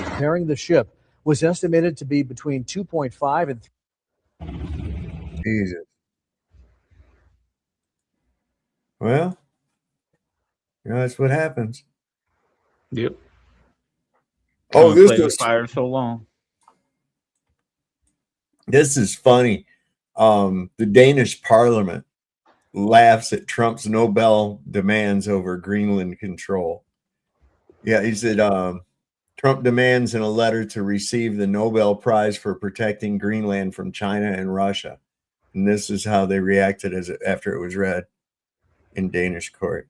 Repairing the ship was estimated to be between 2.5 and Jesus. Well, you know, that's what happens. Yep. Oh, this is is fire so long. This is funny. The Danish Parliament laughs at Trump's Nobel demands over Greenland control. Yeah, he said Trump demands in a letter to receive the Nobel Prize for protecting Greenland from China and Russia. And this is how they reacted after it was read in Danish court.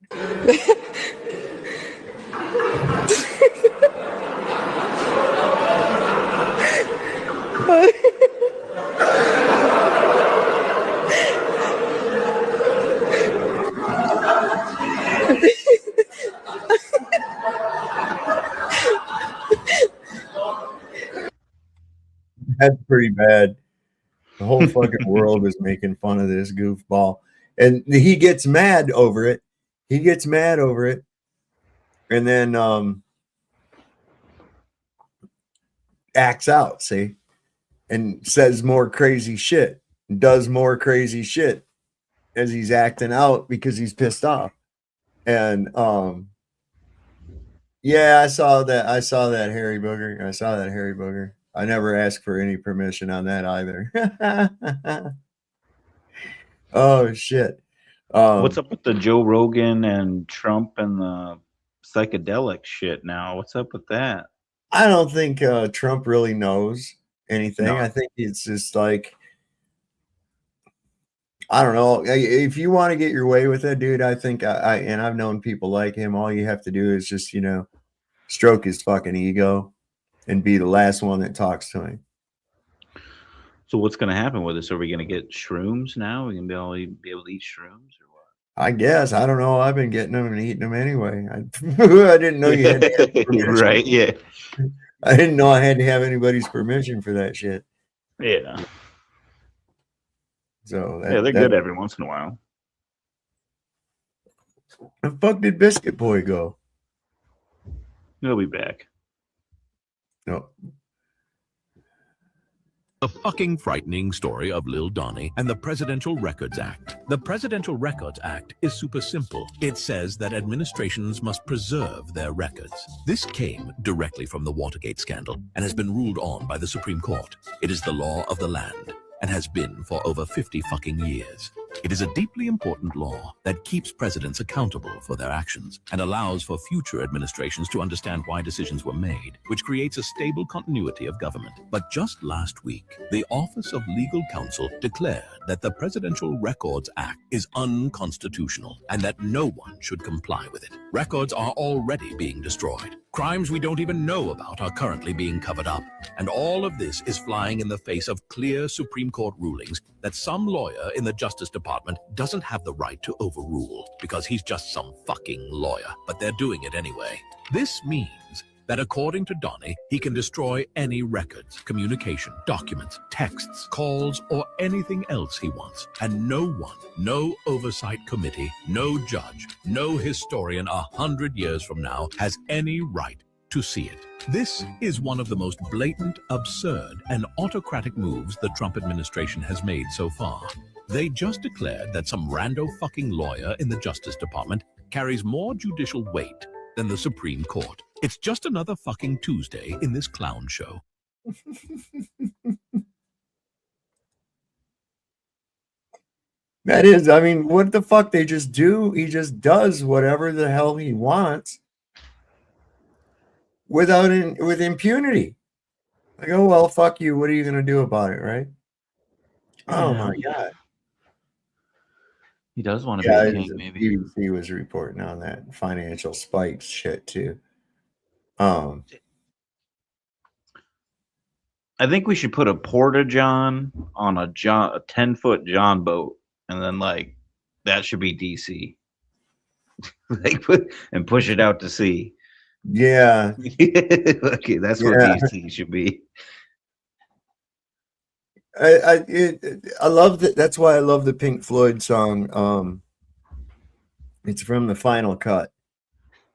That's pretty bad. The whole fucking world is making fun of this goofball. And he gets mad over it. And then acts out, see? And says more crazy shit. Does more crazy shit as he's acting out because he's pissed off. And yeah, I saw that hairy booger. I never asked for any permission on that either. Oh shit. What's up with the Joe Rogan and Trump and the psychedelic shit now? What's up with that? I don't think Trump really knows anything. No. I think it's just like, I don't know. If you want to get your way with it, dude, I think and I've known people like him. All you have to do is just, stroke his fucking ego and be the last one that talks to him. So what's going to happen with this? Are we going to get shrooms now? Are we going to be able to eat shrooms? I guess. I don't know. I've been getting them and eating them anyway. I didn't know you had to have permission. Right, yeah. I didn't know I had to have anybody's permission for that shit. Yeah. So they're good every once in a while. The fuck did Biscuit Boy go? He'll be back. No. The fucking frightening story of Lil Donnie and the Presidential Records Act. The Presidential Records Act is super simple. It says that administrations must preserve their records. This came directly from the Watergate scandal and has been ruled on by the Supreme Court. It is the law of the land and has been for over 50 fucking years. It is a deeply important law that keeps presidents accountable for their actions and allows for future administrations to understand why decisions were made, which creates a stable continuity of government. But just last week, the Office of Legal Counsel declared that the Presidential Records Act is unconstitutional and that no one should comply with it. Records are already being destroyed. Crimes we don't even know about are currently being covered up. And all of this is flying in the face of clear Supreme Court rulings that some lawyer in the Justice Department doesn't have the right to overrule because he's just some fucking lawyer, but they're doing it anyway. This means that according to Donnie, he can destroy any records, communication, documents, texts, calls, or anything else he wants. And no one, no oversight committee, no judge, no historian 100 years from now has any right to see it. This is one of the most blatant, absurd, and autocratic moves the Trump administration has made so far. They just declared that some rando fucking lawyer in the Justice Department carries more judicial weight than the Supreme Court. It's just another fucking Tuesday in this clown show. That is, I mean, what the fuck they just do? He just does whatever the hell he wants with impunity. Like, oh, well, fuck you. What are you going to do about it, right? Oh, my God. He does want to be a king, maybe. BBC was reporting on that financial spikes shit, too. I think we should put a porta-john on a 10-foot John boat, and then, like, that should be DC. Like, and push it out to sea. Yeah. Okay, that's what DC should be. I love that. That's why I love the Pink Floyd song. It's from the Final Cut,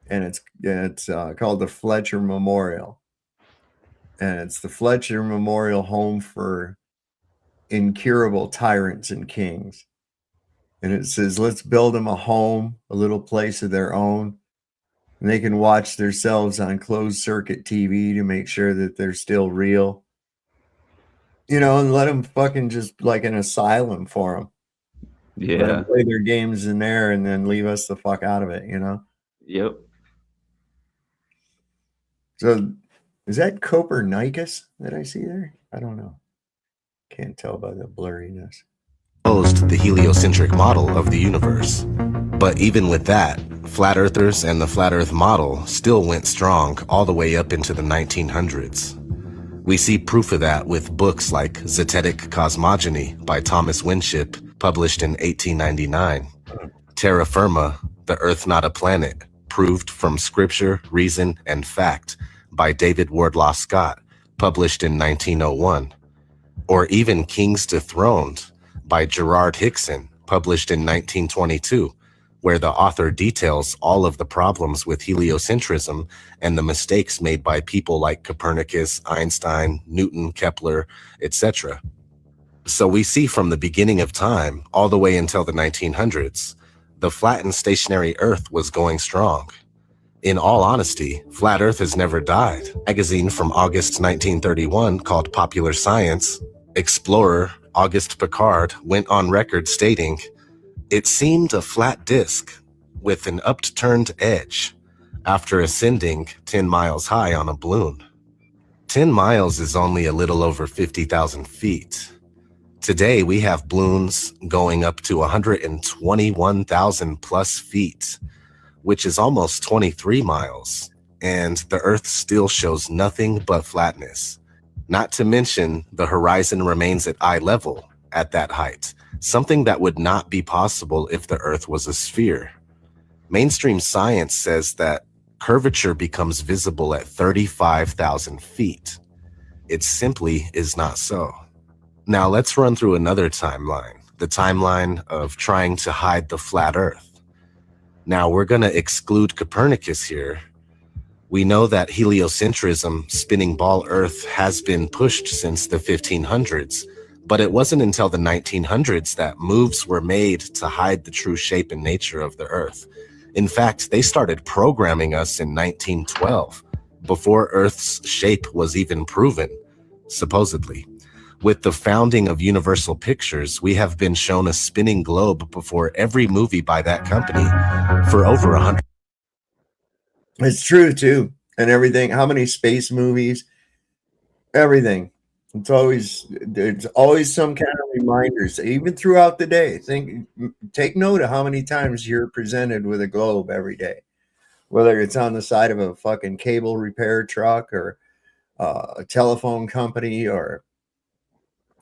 and it's called the Fletcher Memorial, and it's the Fletcher Memorial Home for Incurable Tyrants and Kings. And it says, let's build them a home, a little place of their own, and they can watch themselves on closed circuit TV to make sure that they're still real. And let them fucking just like an asylum for them. Yeah. Let them play their games in there and then leave us the fuck out of it, Yep. So is that Copernicus that I see there? I don't know. Can't tell by the blurriness. Proposed the heliocentric model of the universe. But even with that, flat earthers and the flat earth model still went strong all the way up into the 1900s. We see proof of that with books like Zetetic Cosmogony by Thomas Winship, published in 1899. Terra Firma, The Earth Not a Planet, proved from Scripture, Reason, and Fact by David Wardlaw Scott, published in 1901. Or even Kings Dethroned by Gerard Hickson, published in 1922, where the author details all of the problems with heliocentrism and the mistakes made by people like Copernicus, Einstein, Newton, Kepler, etc. So we see from the beginning of time all the way until the 1900s, the flattened stationary Earth was going strong. In all honesty, Flat Earth has never died. A magazine from August 1931 called Popular Science, explorer Auguste Piccard went on record stating, "It seemed a flat disk with an upturned edge after ascending 10 miles high on a balloon." 10 miles is only a little over 50,000 feet. Today, we have balloons going up to 121,000 plus feet, which is almost 23 miles, and the Earth still shows nothing but flatness. Not to mention, the horizon remains at eye level at that height, something that would not be possible if the Earth was a sphere. Mainstream science says that curvature becomes visible at 35,000 feet. It simply is not so. Now let's run through another timeline, the timeline of trying to hide the flat Earth. Now we're going to exclude Copernicus here. We know that heliocentrism, spinning ball Earth, has been pushed since the 1500s, but it wasn't until the 1900s that moves were made to hide the true shape and nature of the Earth. In fact, they started programming us in 1912, before Earth's shape was even proven, supposedly. With the founding of Universal Pictures, we have been shown a spinning globe before every movie by that company for over 100. It's true too, and everything. How many space movies? Everything. There's always some kind of reminders, even throughout the day. Take note of how many times you're presented with a globe every day, whether it's on the side of a fucking cable repair truck or a telephone company, or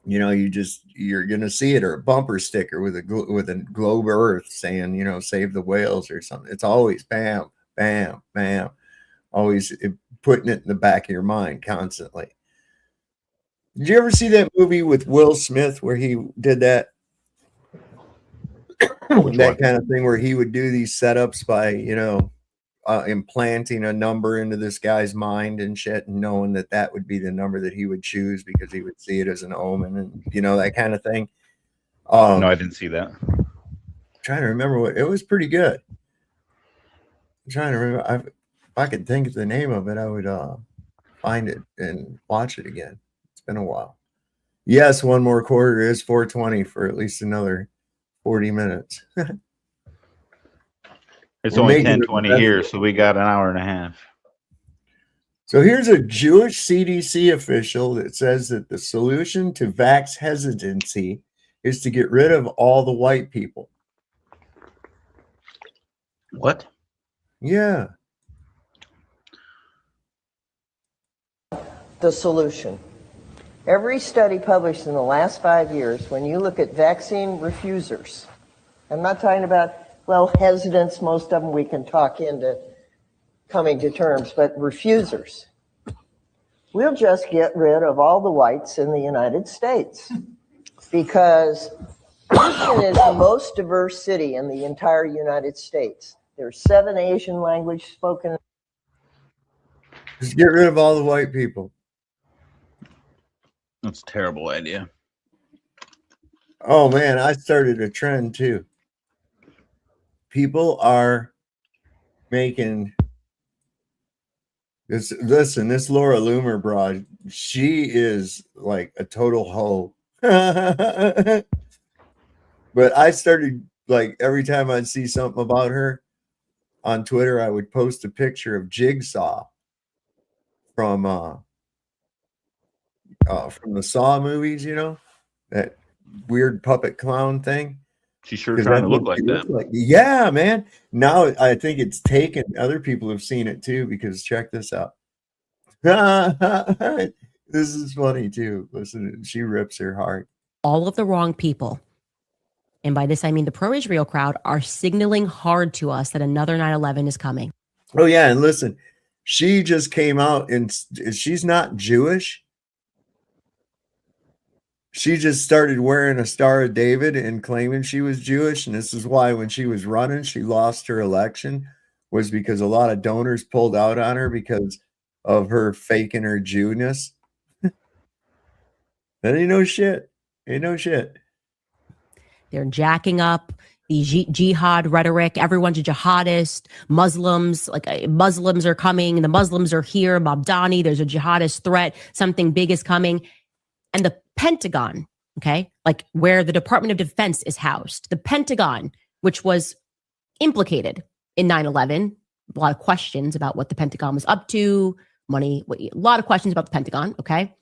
you're gonna see it, or a bumper sticker with a globe Earth saying save the whales or something. It's always bam, bam, bam, always putting it in the back of your mind constantly. Did you ever see that movie with Will Smith where he did that? That kind of thing where he would do these setups by, implanting a number into this guy's mind and shit, and knowing that would be the number that he would choose because he would see it as an omen and, that kind of thing. No, I didn't see that. I'm trying to remember it was pretty good. I'm trying to remember. If I could think of the name of it, I would find it and watch it again. It's been a while. Yes, one more quarter is 420 for at least another 40 minutes. It's only 10:20 here, so we got an hour and a half. So here's a Jewish CDC official that says that the solution to vax hesitancy is to get rid of all the white people. What? Yeah. The solution. Every study published in the last 5 years, when you look at vaccine refusers, I'm not talking about, hesitants, most of them we can talk into coming to terms, but refusers. We'll just get rid of all the whites in the United States because Houston is the most diverse city in the entire United States. There's 7 Asian languages spoken. Just get rid of all the white people. That's a terrible idea. Oh man, I started a trend too. People are making this. Listen, this Laura Loomer broad, she is like a total hoe. But I started, like, every time I'd see something about her on Twitter, I would post a picture of Jigsaw from the Saw movies, that weird puppet clown thing. She's sure trying to look like that. Yeah, man. Now I think it's taken. Other people have seen it too, because check this out. This is funny too. Listen, she rips her heart. All of the wrong people, and by this I mean the pro-Israel crowd, are signaling hard to us that another 9/11 is coming. Oh yeah, and listen, she just came out and she's not Jewish. She just started wearing a Star of David and claiming she was Jewish. And this is why when she was running, she lost her election, was because a lot of donors pulled out on her because of her faking her Jewness. That ain't no shit. Ain't no shit. They're jacking up the jihad rhetoric. Everyone's a jihadist. Muslims are coming. The Muslims are here. Mabdani, there's a jihadist threat. Something big is coming. And the Pentagon, okay, like where the Department of Defense is housed, the Pentagon, which was implicated in 9/11, a lot of questions about what the Pentagon was up to, a lot of questions about the Pentagon, okay?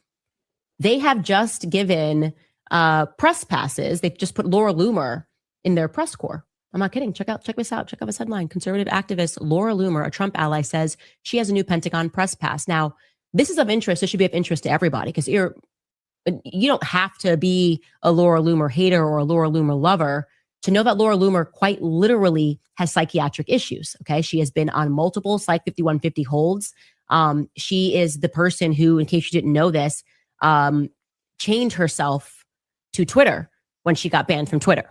They have just given press passes. They've just put Laura Loomer in their press corps. I'm not kidding. Check this out. Check out this headline. Conservative activist Laura Loomer, a Trump ally, says she has a new Pentagon press pass. Now, this is of interest. This should be of interest to everybody because you don't have to be a Laura Loomer hater or a Laura Loomer lover to know that Laura Loomer quite literally has psychiatric issues. Okay. She has been on multiple Psych 5150 holds. She is the person who, in case you didn't know this, chained herself to Twitter when she got banned from Twitter.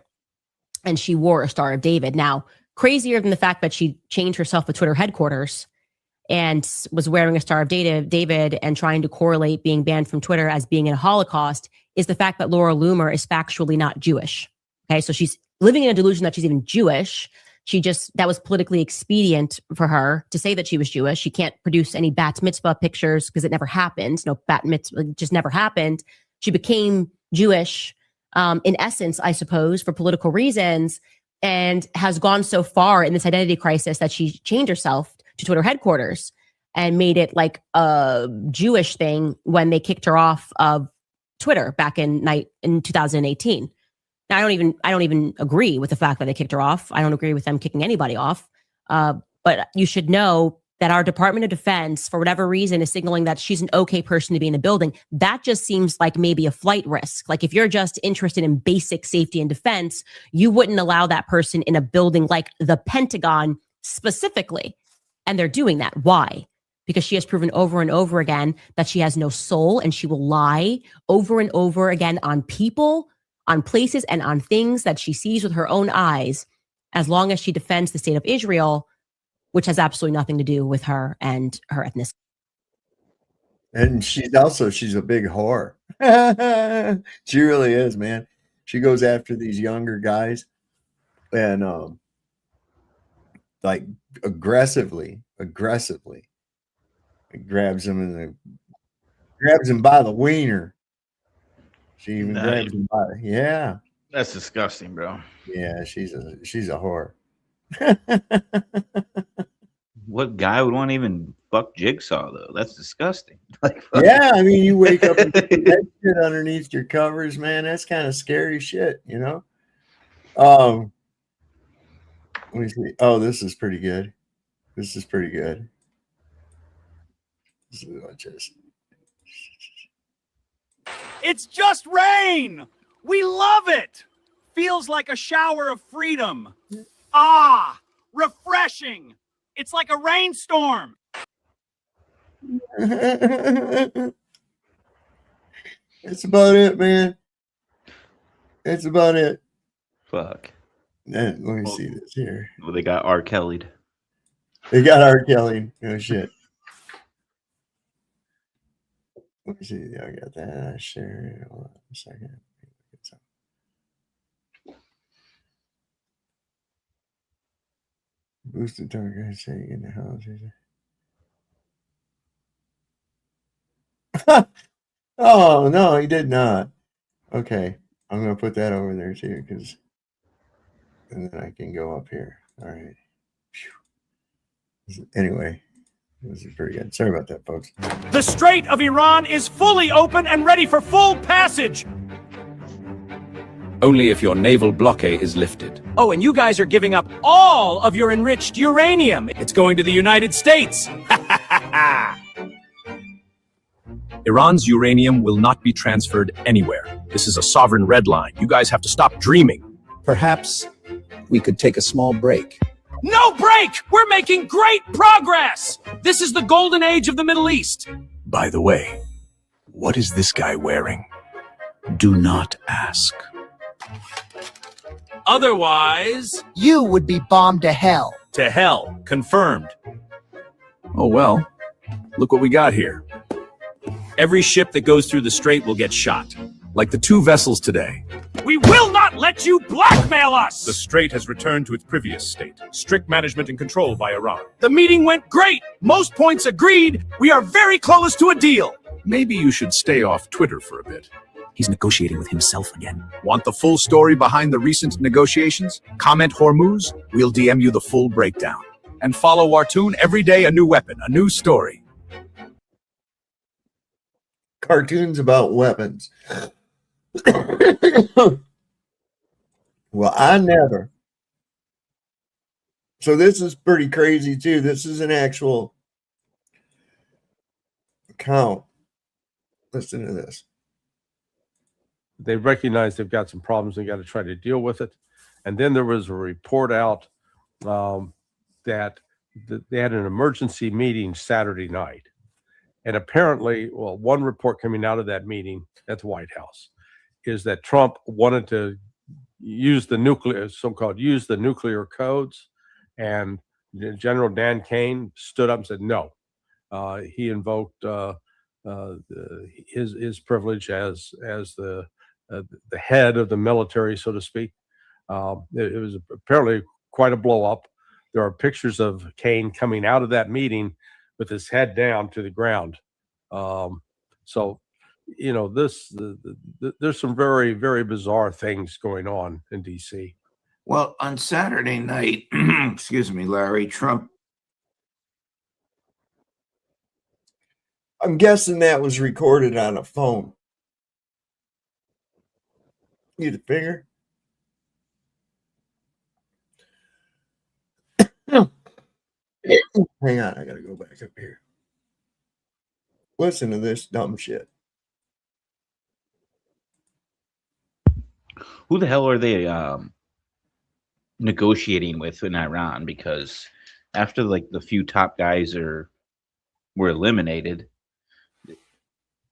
And she wore a Star of David. Now, crazier than the fact that she changed herself at Twitter headquarters and was wearing a Star of David and trying to correlate being banned from Twitter as being in a Holocaust is the fact that Laura Loomer is factually not Jewish. Okay, so she's living in a delusion that she's even Jewish. That was politically expedient for her to say that she was Jewish. She can't produce any bat mitzvah pictures because it never happened. No, bat mitzvah just never happened. She became Jewish in essence, I suppose, for political reasons, and has gone so far in this identity crisis that she changed herself to Twitter headquarters and made it like a Jewish thing when they kicked her off of Twitter back in 2018. Now, I don't even agree with the fact that they kicked her off. I don't agree with them kicking anybody off. But you should know that our Department of Defense, for whatever reason, is signaling that she's an okay person to be in the building. That just seems like maybe a flight risk. Like if you're just interested in basic safety and defense, you wouldn't allow that person in a building like the Pentagon specifically. And they're doing that. Why? Because she has proven over and over again that she has no soul and she will lie over and over again on people, on places, and on things that she sees with her own eyes, as long as she defends the state of Israel, which has absolutely nothing to do with her and her ethnicity. And she's a big whore. She really is, man. She goes after these younger guys and like aggressively grabs him by the wiener. She even grabs him by yeah. That's disgusting, bro. Yeah, she's a whore. What guy would want to even fuck Jigsaw though? That's disgusting. Yeah, I mean, you wake up and see that shit underneath your covers, man. That's kind of scary shit, you know. Let me see. Oh, this is pretty good. This is It's just rain. We love it. Feels like a shower of freedom. Ah, refreshing. It's like a rainstorm. It's about it, man. It's about it. Fuck. Let me see this here. Well, they got R. Kelly'd. They got R. Kelly. Oh shit. Let me see. I got that. I share. Hold on a second. Boosted target saying in the house. Oh no, he did not. Okay, I'm gonna put that over there too, and then I can go up here. All right. Anyway, this is pretty good. Sorry about that, folks. The Strait of Iran is fully open and ready for full passage. Only if your naval blockade is lifted. Oh, and you guys are giving up all of your enriched uranium. It's going to the United States. Iran's uranium will not be transferred anywhere. This is a sovereign red line. You guys have to stop dreaming. Perhaps we could take a small break. No break! We're making great progress! This is the golden age of the Middle East. By the way, what is this guy wearing? Do not ask. Otherwise, you would be bombed to hell. To hell, confirmed. Oh well, look what we got here. Every ship that goes through the strait will get shot. Like the 2 vessels today. We will not let you blackmail us! The strait has returned to its previous state. Strict management and control by Iran. The meeting went great. Most points agreed. We are very close to a deal. Maybe you should stay off Twitter for a bit. He's negotiating with himself again. Want the full story behind the recent negotiations? Comment Hormuz, we'll DM you the full breakdown. And follow Wartoon every day, a new weapon, a new story. Cartoons about weapons. Well, I never. So this is pretty crazy too. This is an actual account. Listen to this. They recognize they've got some problems and got to try to deal with it. And then there was a report out that they had an emergency meeting Saturday night. And apparently, well, one report coming out of that meeting at the White House is that Trump wanted to use the nuclear, so-called use the nuclear codes. And General Dan Kane stood up and said, no. He invoked his privilege as the head of the military, so to speak. It was apparently quite a blow up. There are pictures of Kane coming out of that meeting with his head down to the ground. So, you know, there's some very, very bizarre things going on in D.C. Well, on Saturday night, excuse me, Larry, Trump. I'm guessing that was recorded on a phone. Need a finger? Hang on, I gotta go back up here. Listen to this dumb shit. Who the hell are they negotiating with in Iran? Because after like the few top guys were eliminated,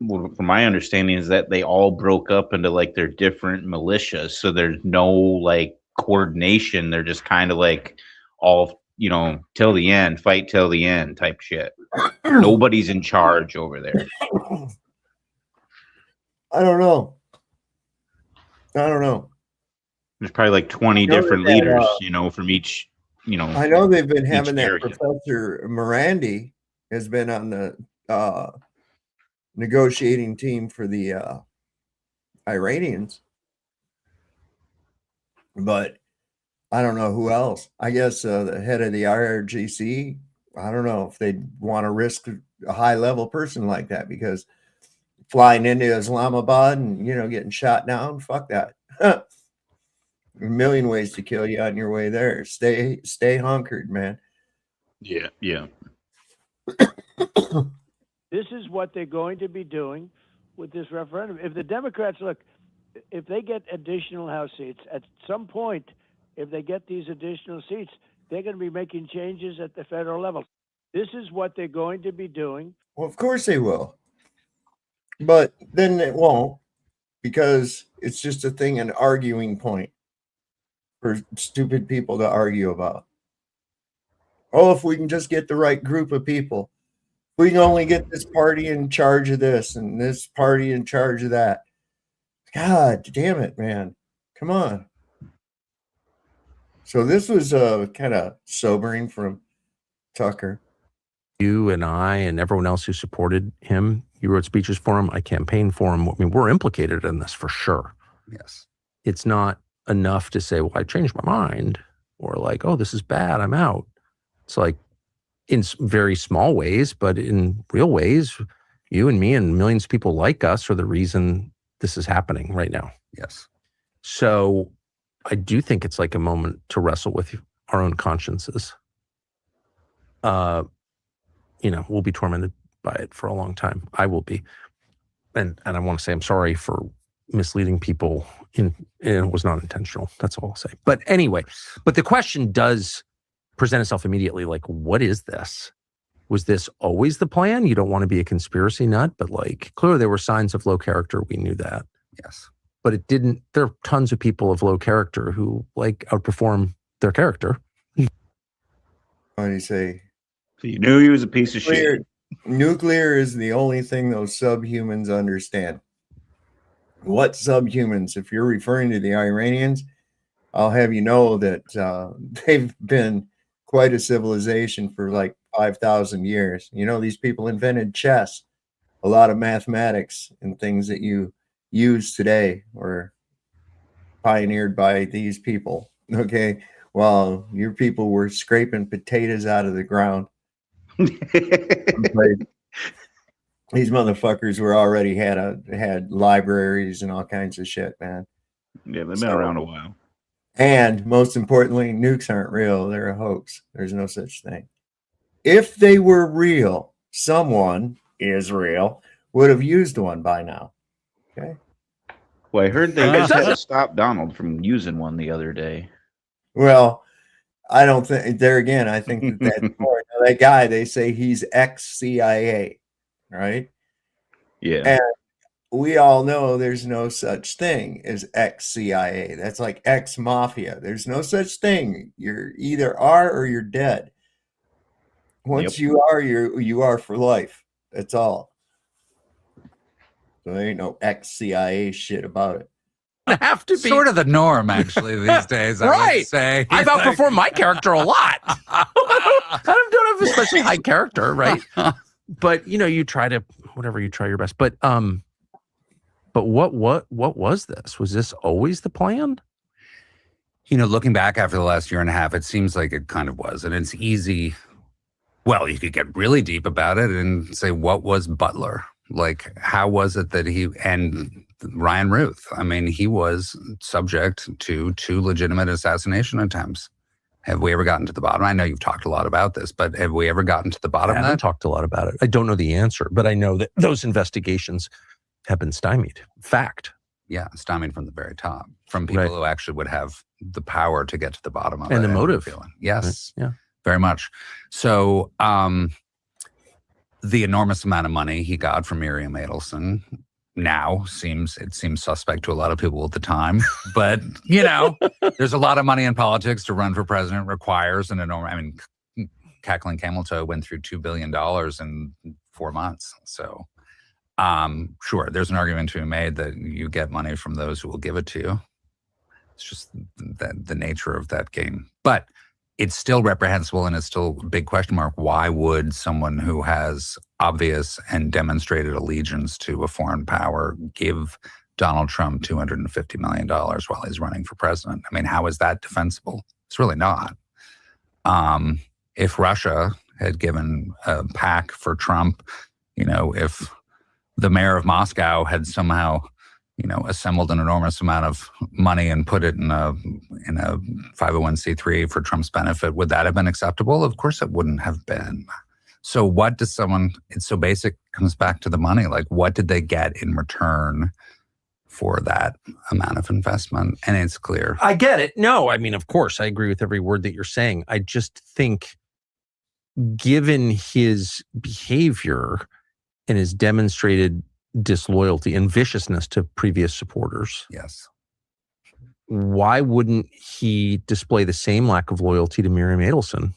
from my understanding is that they all broke up into like their different militias, so there's no like coordination. They're just kind of like all, you know, till the end, fight till the end type shit. Nobody's in charge over there. I don't know. There's probably like 20 different leaders, you know, from each, you know. I know they've been having that area. Professor Morandi has been on the negotiating team for the Iranians, but I don't know who else. I guess the head of the IRGC. I don't know if they'd want to risk a high level person like that, because flying into Islamabad and, you know, getting shot down, fuck that. A million ways to kill you on your way there. Stay hunkered, man. Yeah. This is what they're going to be doing with this referendum. If the Democrats, look, if they get additional House seats, at some point, if they get these additional seats, they're going to be making changes at the federal level. This is what they're going to be doing. Well, of course they will. But then it won't, because it's just a thing, an arguing point for stupid people to argue about. Oh, if we can just get the right group of people. We can only get this party in charge of this and this party in charge of that. God damn it, man. Come on. So this was kind of sobering from Tucker. You and I and everyone else who supported him, you wrote speeches for him, I campaigned for him. I mean, we're implicated in this for sure. Yes. It's not enough to say, well, I changed my mind, or like, oh, this is bad, I'm out. It's like, in very small ways, but in real ways, you and me and millions of people like us are the reason this is happening right now. Yes. So I do think it's like a moment to wrestle with our own consciences. You know, we'll be tormented by it for a long time. I will be. And I want to say I'm sorry for misleading people. It was not intentional. That's all I'll say. But anyway, but the question does present itself immediately, like, what is this? Was this always the plan? You don't want to be a conspiracy nut, but like, clearly there were signs of low character. We knew that. Yes. But it didn't, there are tons of people of low character who like outperform their character. What do you say? So you knew he was a piece of shit. Nuclear is the only thing those subhumans understand. What subhumans? If you're referring to the Iranians, I'll have you know that they've been quite a civilization for like 5,000 years. You know, these people invented chess, a lot of mathematics and things that you use today were pioneered by these people. Okay. While your people were scraping potatoes out of the ground. These motherfuckers were already had libraries and all kinds of shit, man. Yeah, they've been around a while. And most importantly, nukes aren't real. They're a hoax. There's no such thing. If they were real, someone, Israel, would have used one by now. Okay. Well, I heard they just had to stop Donald from using one the other day. Well, I don't think, there again, I think that guy, they say he's ex-CIA, right? Yeah. And we all know there's no such thing as ex-CIA. That's like ex-mafia. There's no such thing. You're either are or you're dead. Once you are, you are for life. That's all. So there ain't no ex-CIA shit about it. Have to be sort of the norm actually these days. I would say I've outperformed my character a lot. I don't have a especially high character, right? But you try to you try your best. But what was this? Was this always the plan? Looking back after the last year and a half, it seems like it kind of was, and it's easy. Well, you could get really deep about it and say, what was Butler? Like, how was it that and Ryan Ruth, I mean, he was subject to 2 legitimate assassination attempts. Have we ever gotten to the bottom? I know you've talked a lot about this, but have we ever gotten to the bottom of that? I haven't talked a lot about it. I don't know the answer, but I know that those investigations have been stymied. Fact. Yeah, stymied from the very top, from people who actually would have the power to get to the bottom of it. And the motive. Yes, right. Yeah, very much. So the enormous amount of money he got from Miriam Adelson now seems suspect to a lot of people at the time. But, there's a lot of money in politics. To run for president requires an enormous, I mean, Cackling Camel Toe went through $2 billion in 4 months. So, sure, there's an argument to be made that you get money from those who will give it to you. It's just the nature of that game. But it's still reprehensible, and it's still a big question mark. Why would someone who has obvious and demonstrated allegiance to a foreign power give Donald Trump $250 million while he's running for president? I mean, how is that defensible? It's really not. If Russia had given a PAC for Trump, if the mayor of Moscow had somehow assembled an enormous amount of money and put it in a 501c3 for Trump's benefit, would that have been acceptable? Of course it wouldn't have been. So what does it's so basic, comes back to the money. Like, what did they get in return for that amount of investment? And it's clear. I get it. No, I mean, of course, I agree with every word that you're saying. I just think, given his behavior and his demonstrated disloyalty and viciousness to previous supporters. Yes. Why wouldn't he display the same lack of loyalty to Miriam Adelson?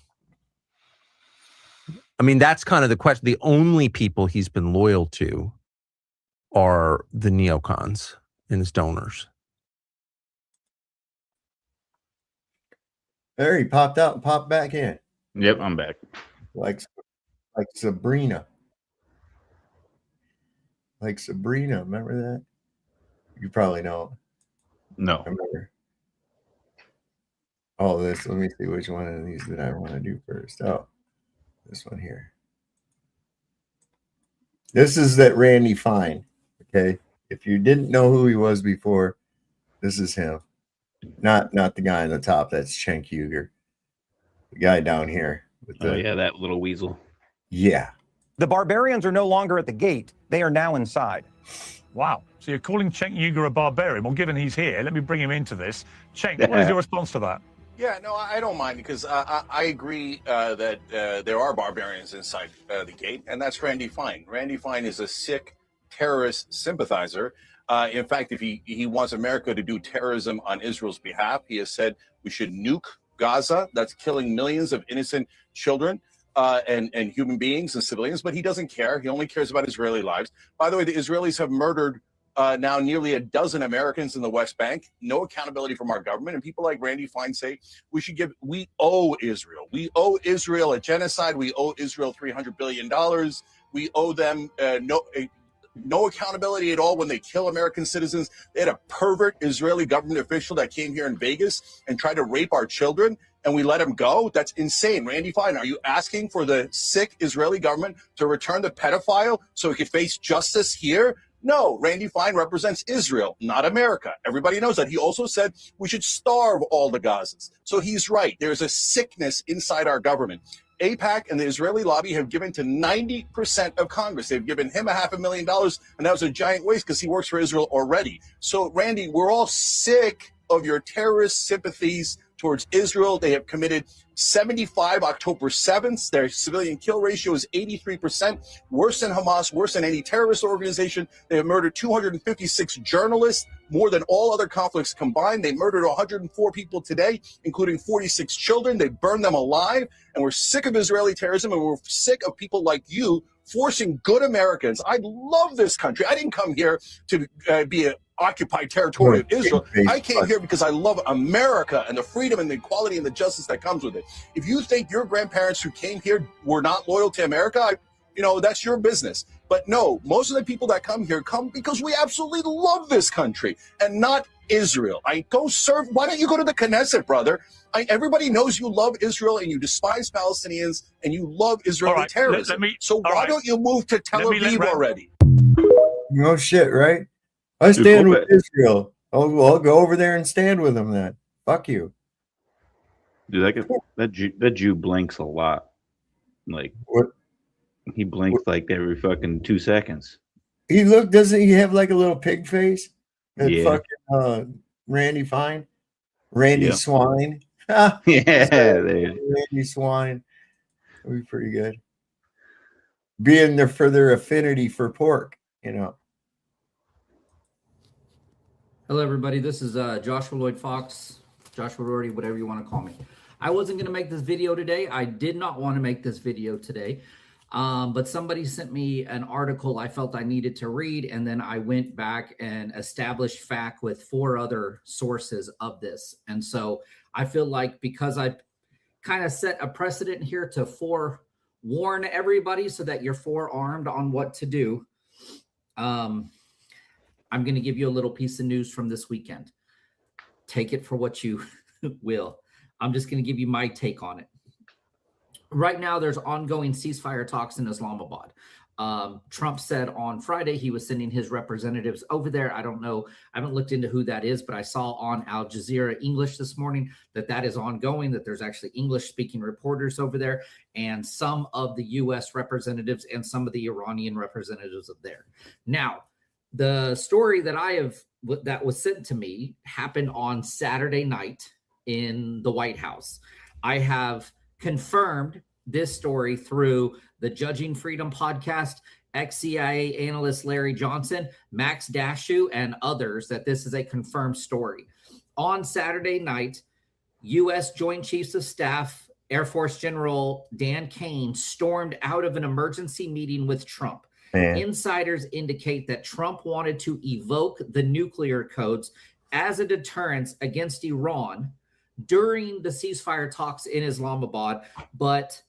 I mean, that's kind of the question. The only people he's been loyal to are the neocons and his donors. There, he popped out and popped back in. Yep, I'm back. Like Sabrina. Like Sabrina, remember that? You probably know. No. I remember. Oh, let me see which one of these that I want to do first. Oh, this one here. This is that Randy Fine. Okay. If you didn't know who he was before, this is him. Not the guy on the top. That's Cenk Uygur. The guy down here. With that little weasel. Yeah. The barbarians are no longer at the gate. They are now inside. Wow. So you're calling Cenk Uygur a barbarian? Well, given he's here, let me bring him into this. Cenk, what is your response to that? Yeah, no, I don't mind, because I agree that there are barbarians inside the gate, and that's Randy Fine. Randy Fine is a sick terrorist sympathizer. In fact, if he wants America to do terrorism on Israel's behalf, he has said we should nuke Gaza. That's killing millions of innocent children. And human beings and civilians, but he doesn't care. He only cares about Israeli lives. By the way, the Israelis have murdered now nearly a dozen Americans in the West Bank. No accountability from our government. And people like Randy Fine say we owe Israel. We owe Israel a genocide. We owe Israel $300 billion. We owe them no accountability at all when they kill American citizens. They had a pervert Israeli government official that came here in Vegas and tried to rape our children. and we let him go? That's insane. Randy Fine, are you asking for the sick Israeli government to return the pedophile so he could face justice here? No, Randy Fine represents Israel, not America. Everybody knows that. He also said we should starve all the Gazans. So he's right. There's a sickness inside our government. AIPAC and the Israeli lobby have given to 90% of Congress. They've given him $500,000, and that was a giant waste because he works for Israel already. So, Randy, we're all sick of your terrorist sympathies towards Israel. They have committed 75 October 7th. Their civilian kill ratio is 83%, worse than Hamas, worse than any terrorist organization. They have murdered 256 journalists, more than all other conflicts combined. They murdered 104 people today, including 46 children. They burned them alive. And we're sick of Israeli terrorism, and we're sick of people like you forcing good Americans. I love this country. I didn't come here to be an occupied territory of Israel. I came here because I love America and the freedom and the equality and the justice that comes with it. If you think your grandparents who came here were not loyal to America, that's your business. But no, most of the people that come here come because we absolutely love this country and not Israel. Why don't you go to the Knesset, brother? Everybody knows you love Israel and you despise Palestinians and you love Israeli terrorism. Why don't you move to Tel Aviv already? No shit, right? I stand with Israel. I'll go over there and stand with them then. Fuck you. Dude, that Jew blinks a lot. Like, what? He blinks like every fucking 2 seconds. Doesn't he have like a little pig face? That Yeah. fucking Randy Fine? Randy Swine. Yeah, Randy Swine. That'd be pretty good. Being there for their affinity for pork, Hello, everybody. This is Joshua Lloyd Fox, Joshua Rorty, whatever you want to call me. I wasn't going to make this video today. I did not want to make this video today. But somebody sent me an article I felt I needed to read, and then I went back and established fact with 4 other sources of this. And so I feel like because I kind of set a precedent here to forewarn everybody so that you're forearmed on what to do, I'm going to give you a little piece of news from this weekend. Take it for what you will. I'm just going to give you my take on it. Right now, there's ongoing ceasefire talks in Islamabad. Trump said on Friday he was sending his representatives over there. I don't know. I haven't looked into who that is, but I saw on Al Jazeera English this morning that is ongoing, that there's actually English-speaking reporters over there, and some of the U.S. representatives and some of the Iranian representatives of there. Now, the story that was sent to me happened on Saturday night in the White House. I have confirmed this story through the Judging Freedom podcast, ex-CIA analyst Larry Johnson, Max Dashu, and others, that this is a confirmed story. On Saturday night, U.S. Joint Chiefs of Staff Air Force General Dan Kane stormed out of an emergency meeting with Trump. Insiders indicate that Trump wanted to evoke the nuclear codes as a deterrence against Iran during the ceasefire talks in Islamabad, but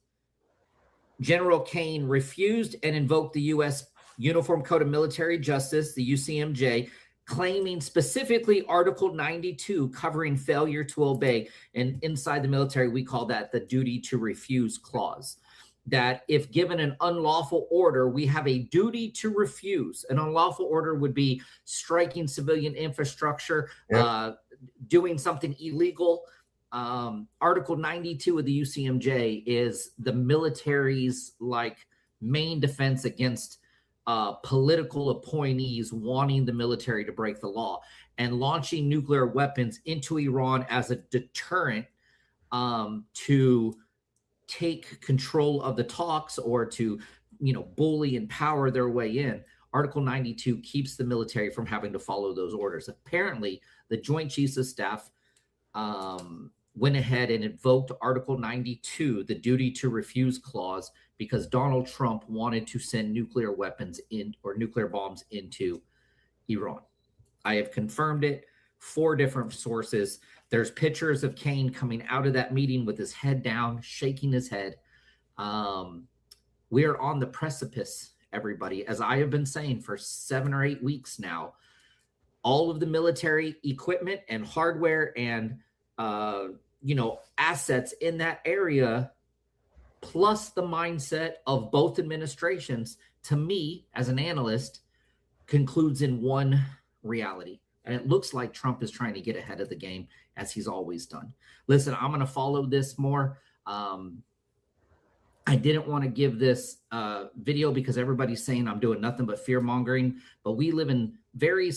General Kane refused and invoked the U.S. Uniform Code of Military Justice, the UCMJ, claiming specifically Article 92 covering failure to obey. And inside the military, we call that the duty to refuse clause. That if given an unlawful order, we have a duty to refuse. An unlawful order would be striking civilian infrastructure, doing something illegal. Article 92 of the UCMJ is the military's main defense against political appointees wanting the military to break the law, and launching nuclear weapons into Iran as a deterrent to take control of the talks or to, bully and power their way in. Article 92 keeps the military from having to follow those orders. Apparently, the Joint Chiefs of Staff went ahead and invoked Article 92, the duty to refuse clause, because Donald Trump wanted to send nuclear weapons in or nuclear bombs into Iran. I have confirmed it, 4 different sources. There's pictures of Kane coming out of that meeting with his head down, shaking his head. We are on the precipice, everybody. As I have been saying for 7 or 8 weeks now, all of the military equipment and hardware and assets in that area, plus the mindset of both administrations, to me as an analyst, concludes in one reality. And it looks like Trump is trying to get ahead of the game, as he's always done. Listen, I'm going to follow this more. I didn't want to give this video because everybody's saying I'm doing nothing but fear mongering, but we live in very,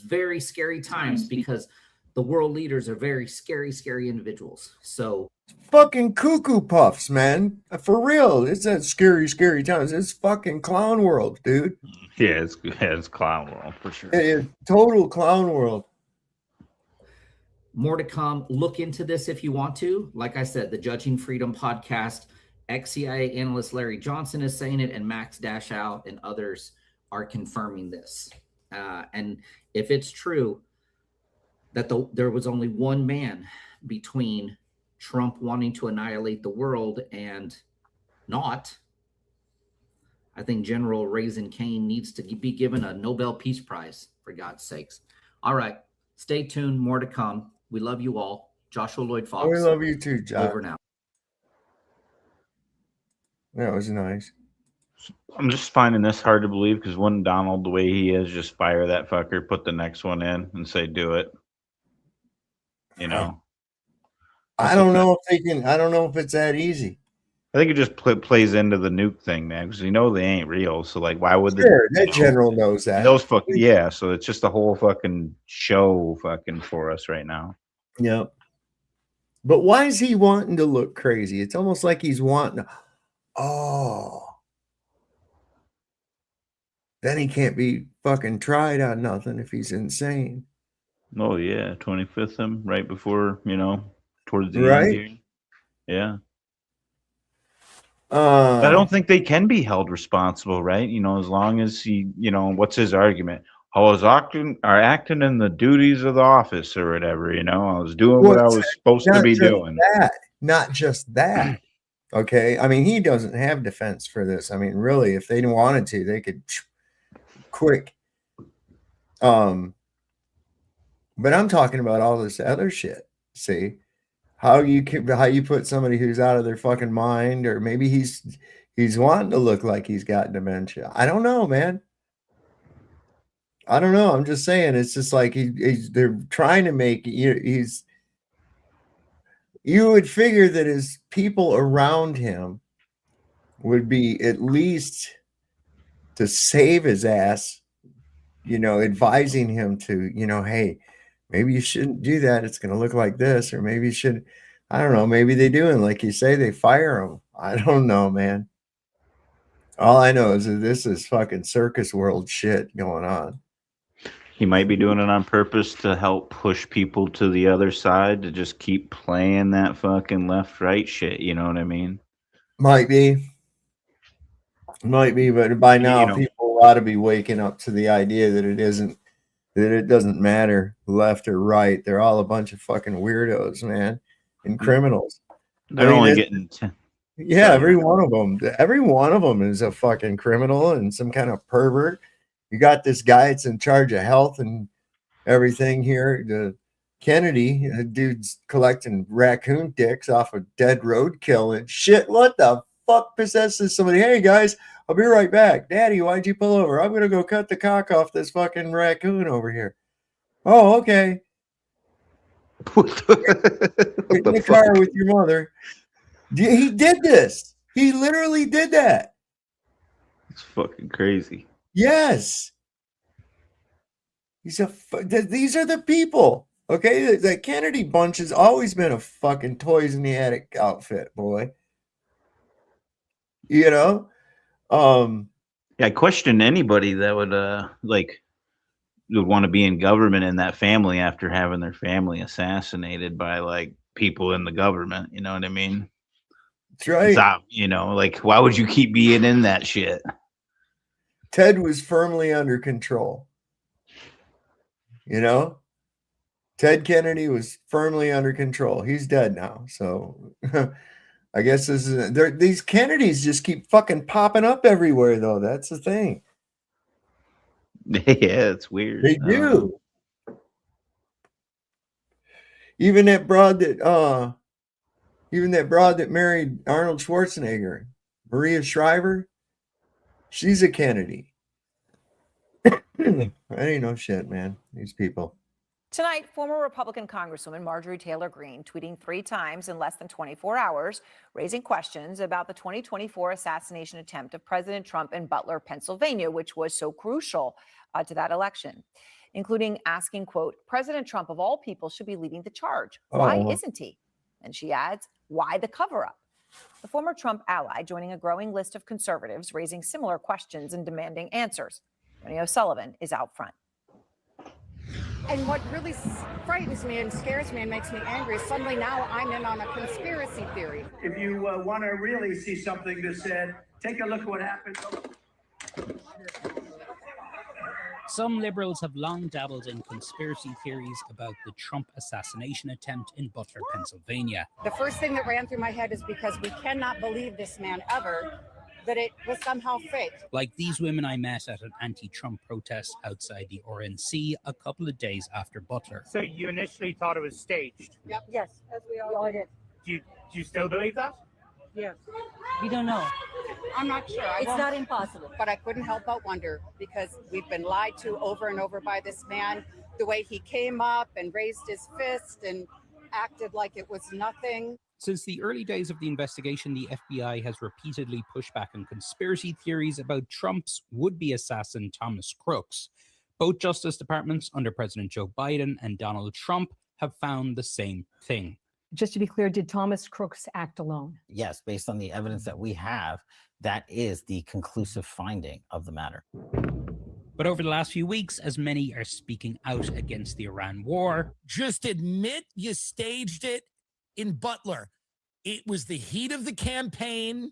very scary times because the world leaders are very scary, scary individuals. So fucking cuckoo puffs, man. For real. It's that scary, scary times. It's fucking clown world, dude. Yeah, it's clown world for sure. It's total clown world. More to come. Look into this if you want to. Like I said, the Judging Freedom podcast, ex-CIA analyst Larry Johnson is saying it, and Max Dashow and others are confirming this. And if it's true that there was only one man between Trump wanting to annihilate the world and not, I think General Raisin Kane needs to be given a Nobel Peace Prize, for God's sakes. All right. Stay tuned. More to come. We love you all. Joshua Lloyd Fox. We love you too, Josh. Over now. That was nice. I'm just finding this hard to believe because wouldn't Donald, the way he is, just fire that fucker, put the next one in, and say, do it? I don't know if they can. I don't know if it's that easy. I think it just plays into the nuke thing, man, because they ain't real. So, like, why would that general knows that? Those fucking yeah. So it's just a whole fucking show, fucking for us right now. Yep. But why is he wanting to look crazy? It's almost like he's wanting to. Oh. Then he can't be fucking tried on nothing if he's insane. Oh yeah, 25th him right before towards the right. end here. Yeah. I don't think they can be held responsible, right? As long as he, what's his argument? I was acting in the duties of the office or whatever. I was doing what I was supposed to be doing. Not just that. Okay. I mean, he doesn't have defense for this. I mean, really, if they wanted to, they could quick. But I'm talking about all this other shit. See how you put somebody who's out of their fucking mind, or maybe he's wanting to look like he's got dementia. I don't know, man. I don't know. I'm just saying, it's just like they're trying to make you would figure that his people around him would be at least to save his ass, advising him to, hey, maybe you shouldn't do that. It's going to look like this, or maybe you should. I don't know. Maybe they do. And like you say, they fire him. I don't know, man. All I know is that this is fucking circus world shit going on. He might be doing it on purpose to help push people to the other side to just keep playing that fucking left-right shit. You know what I mean? Might be, but by now people ought to be waking up to the idea that it doesn't matter left or right. They're all a bunch of fucking weirdos, man, and criminals. They're only getting 10. Yeah, every one of them is a fucking criminal and some kind of pervert. You got this guy that's in charge of health and everything here. The Kennedy, dude's collecting raccoon dicks off of dead roadkill and shit. What the fuck possesses somebody? Hey guys, I'll be right back. Daddy, why'd you pull over? I'm gonna go cut the cock off this fucking raccoon over here. Oh, okay. Get in the car with your mother. He did this. He literally did that. It's fucking crazy. Yes. These are the people. Okay, the Kennedy bunch has always been a fucking toys in the attic outfit, boy. Yeah, I question anybody that would would want to be in government in that family after having their family assassinated by like people in the government. You know what I mean? That's right. Like why would you keep being in that shit? Ted was firmly under control. Ted Kennedy was firmly under control. He's dead now. So I guess these Kennedys just keep fucking popping up everywhere, though. That's the thing. Yeah, it's weird. They do. Even that broad that Even that broad that married Arnold Schwarzenegger, Maria Shriver, she's a Kennedy. I ain't no shit, man. These people. Tonight, former Republican Congresswoman Marjorie Taylor Greene tweeting 3 times in less than 24 hours, raising questions about the 2024 assassination attempt of President Trump in Butler, Pennsylvania, which was so crucial to that election, including asking, quote, President Trump of all people should be leading the charge. Why isn't he? And she adds, why the cover-up? The former Trump ally joining a growing list of conservatives raising similar questions and demanding answers. Tony O'Sullivan is out front. And what really frightens me and scares me and makes me angry is suddenly now I'm in on a conspiracy theory. If you want to really see something that's said, take a look at what happened. Some liberals have long dabbled in conspiracy theories about the Trump assassination attempt in Butler, Pennsylvania. The first thing that ran through my head is because we cannot believe this man ever, that it was somehow fake. Like these women I met at an anti-Trump protest outside the RNC a couple of days after Butler. So you initially thought it was staged? Yep. Yes, as we all did. Do you still believe that? Yes. We don't know. I'm not sure. It's not impossible. But I couldn't help but wonder, because we've been lied to over and over by this man. The way he came up and raised his fist and acted like it was nothing. Since the early days of the investigation, the FBI has repeatedly pushed back on conspiracy theories about Trump's would-be assassin, Thomas Crooks. Both Justice Departments under President Joe Biden and Donald Trump have found the same thing. Just to be clear, did Thomas Crooks act alone? Yes, based on the evidence that we have, that is the conclusive finding of the matter. But over the last few weeks, as many are speaking out against the Iran war, just admit you staged it in Butler. It was the heat of the campaign.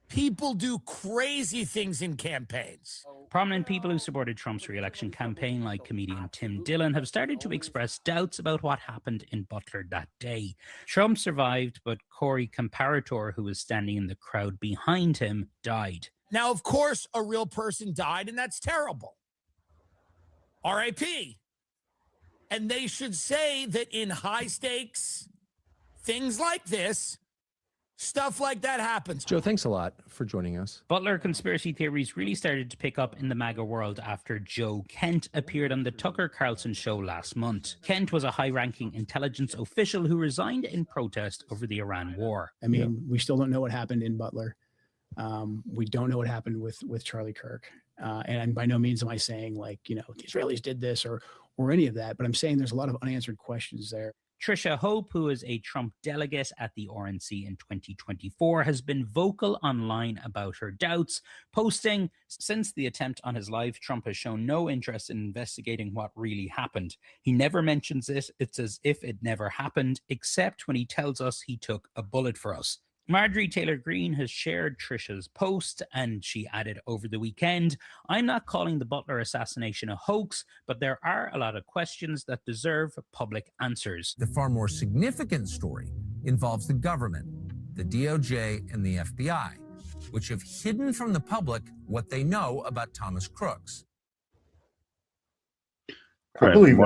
People do crazy things in campaigns. prominent people who supported Trump's re-election campaign, like comedian Tim Dillon, have started to express doubts about what happened in Butler that day. Trump survived, but Corey Comparator, who was standing in the crowd behind him, died. Now, of course, a real person died, and that's terrible. R.I.P. And they should say that in high stakes things like this, stuff like that happens. Joe, thanks a lot for joining us. Butler conspiracy theories really started to pick up in the MAGA world after Joe Kent appeared on the Tucker Carlson show last month. Kent was a high-ranking intelligence official who resigned in protest over the Iran war. I mean, we still don't know what happened in Butler. We don't know what happened with Charlie Kirk. And by no means am I saying, like, you know, the Israelis did this or any of that, but I'm saying there's a lot of unanswered questions there. Trisha Hope, who is a Trump delegate at the RNC in 2024, has been vocal online about her doubts, posting, "Since the attempt on his life, Trump has shown no interest in investigating what really happened. He never mentions it. It's as if it never happened, except when he tells us he took a bullet for us." Marjorie Taylor Greene has shared Trisha's post, and she added over the weekend, "I'm not calling the Butler assassination a hoax, but there are a lot of questions that deserve public answers." The far more significant story involves the government, the DOJ, and the FBI, which have hidden from the public what they know about Thomas Crooks. Right. From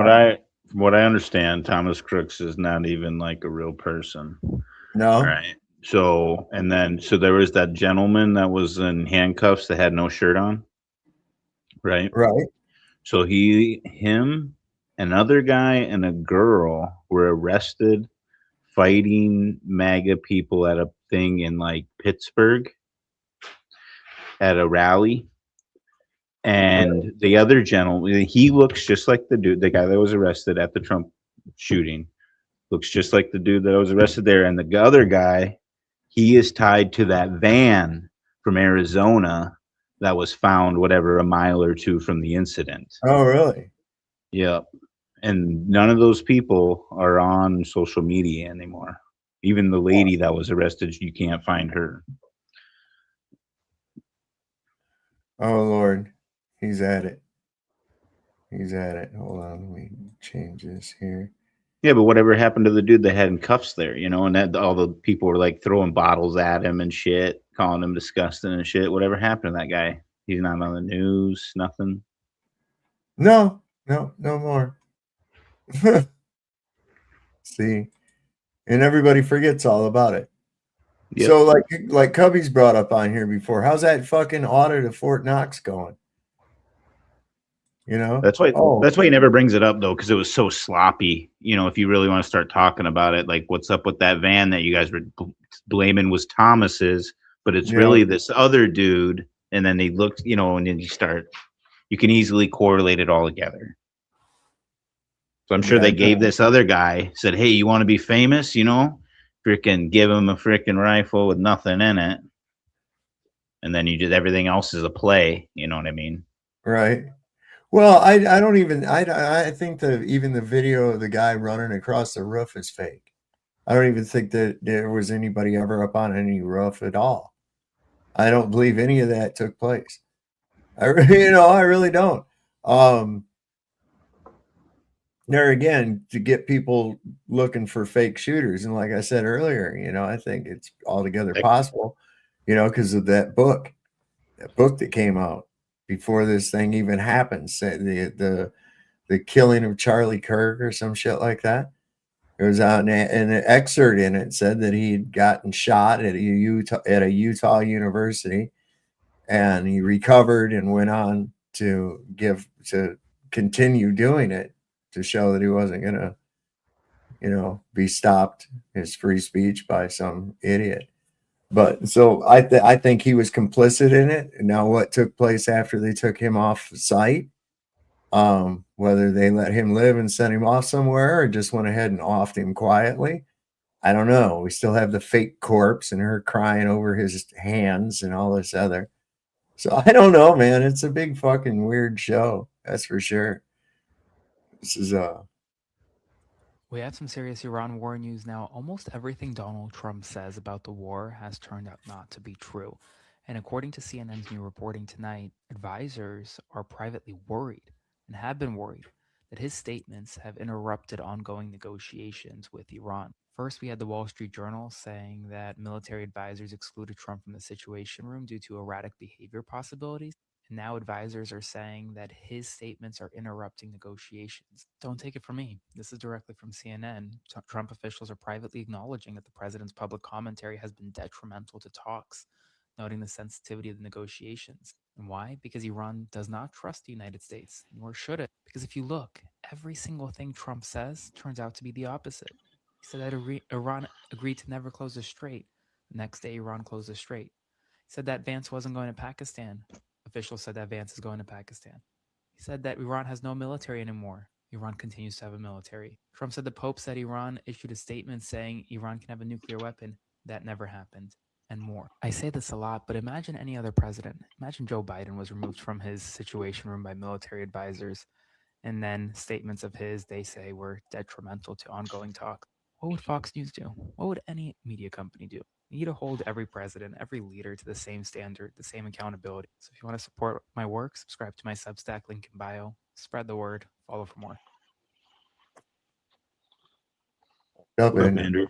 what I understand, Thomas Crooks is not even like a real person. No. Right. So there was that gentleman that was in handcuffs that had no shirt on. Right. Right. So him, another guy, and a girl were arrested fighting MAGA people at a thing in like Pittsburgh at a rally. And the other gentleman, he looks just like the guy that was arrested at the Trump shooting, looks just like the dude that was arrested there. And the other guy, he is tied to that van from Arizona that was found, whatever, a mile or two from the incident. Oh, really? Yep. And none of those people are on social media anymore. Even the lady that was arrested, you can't find her. Oh, Lord. He's at it. He's at it. Hold on. Let me change this here. Yeah, but whatever happened to the dude that had in cuffs there, you know, and that all the people were like throwing bottles at him and shit, calling him disgusting and shit. Whatever happened to that guy? He's not on the news, nothing. No more. See, and everybody forgets all about it. Yep. So like Cubby's brought up on here before, how's that fucking audit of Fort Knox going? You know, That's why he never brings it up though, because it was so sloppy. You know, if you really want to start talking about it, like what's up with that van that you guys were blaming was Thomas's, but it's really this other dude. And then they looked, you know, and then you can easily correlate it all together. So I'm sure they gave this other guy, said, hey, you want to be famous? You know, freaking give him a freaking rifle with nothing in it. And then you did everything else is a play. You know what I mean? Right. Well, I don't even, I think even the video of the guy running across the roof is fake. I don't even think that there was anybody ever up on any roof at all. I don't believe any of that took place. I really don't. There again, to get people looking for fake shooters, and like I said earlier, I think it's altogether possible, because of that book that came out before this thing even happened, the killing of Charlie Kirk or some shit like that. There was an excerpt in it said that he'd gotten shot at a Utah university, and he recovered and went on to continue doing it to show that he wasn't gonna, be stopped his free speech by some idiot. But so I think he was complicit in it. And now what took place after they took him off site, whether they let him live and sent him off somewhere or just went ahead and offed him quietly, I don't know. We still have the fake corpse and her crying over his hands and all this other. So I don't know, man. It's a big fucking weird show. That's for sure. This is We have some serious Iran war news now. Almost everything Donald Trump says about the war has turned out not to be true. And according to CNN's new reporting tonight, advisors are privately worried and have been worried that his statements have interrupted ongoing negotiations with Iran. First, we had the Wall Street Journal saying that military advisors excluded Trump from the Situation Room due to erratic behavior possibilities. And now advisors are saying that his statements are interrupting negotiations. Don't take it from me. This is directly from CNN. Trump officials are privately acknowledging that the president's public commentary has been detrimental to talks, noting the sensitivity of the negotiations. And why? Because Iran does not trust the United States, nor should it. Because if you look, every single thing Trump says turns out to be the opposite. He said that Iran agreed to never close the strait. The next day, Iran closed the strait. He said that Vance wasn't going to Pakistan. Officials said that Vance is going to Pakistan. He said that Iran has no military anymore. Iran continues to have a military. Trump said the Pope said Iran issued a statement saying Iran can have a nuclear weapon. That never happened. And more. I say this a lot, but imagine any other president. Imagine Joe Biden was removed from his Situation Room by military advisors, and then statements of his, they say, were detrimental to ongoing talk. What would Fox News do? What would any media company do? You need to hold every president, every leader to the same standard, the same accountability. So if you want to support my work, subscribe to my Substack, link in bio. Spread the word. Follow for more. up, Andrew.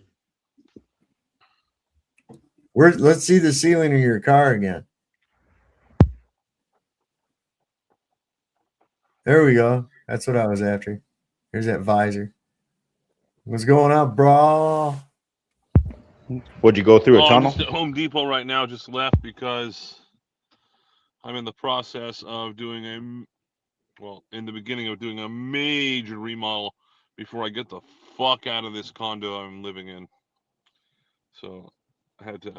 Let's see the ceiling of your car again. There we go. That's what I was after. Here's that visor. What's going on, bro? Would you go through a I'm tunnel? just at Home Depot right now, just left because I'm in the process of doing in the beginning of doing a major remodel before I get the fuck out of this condo I'm living in. So I had to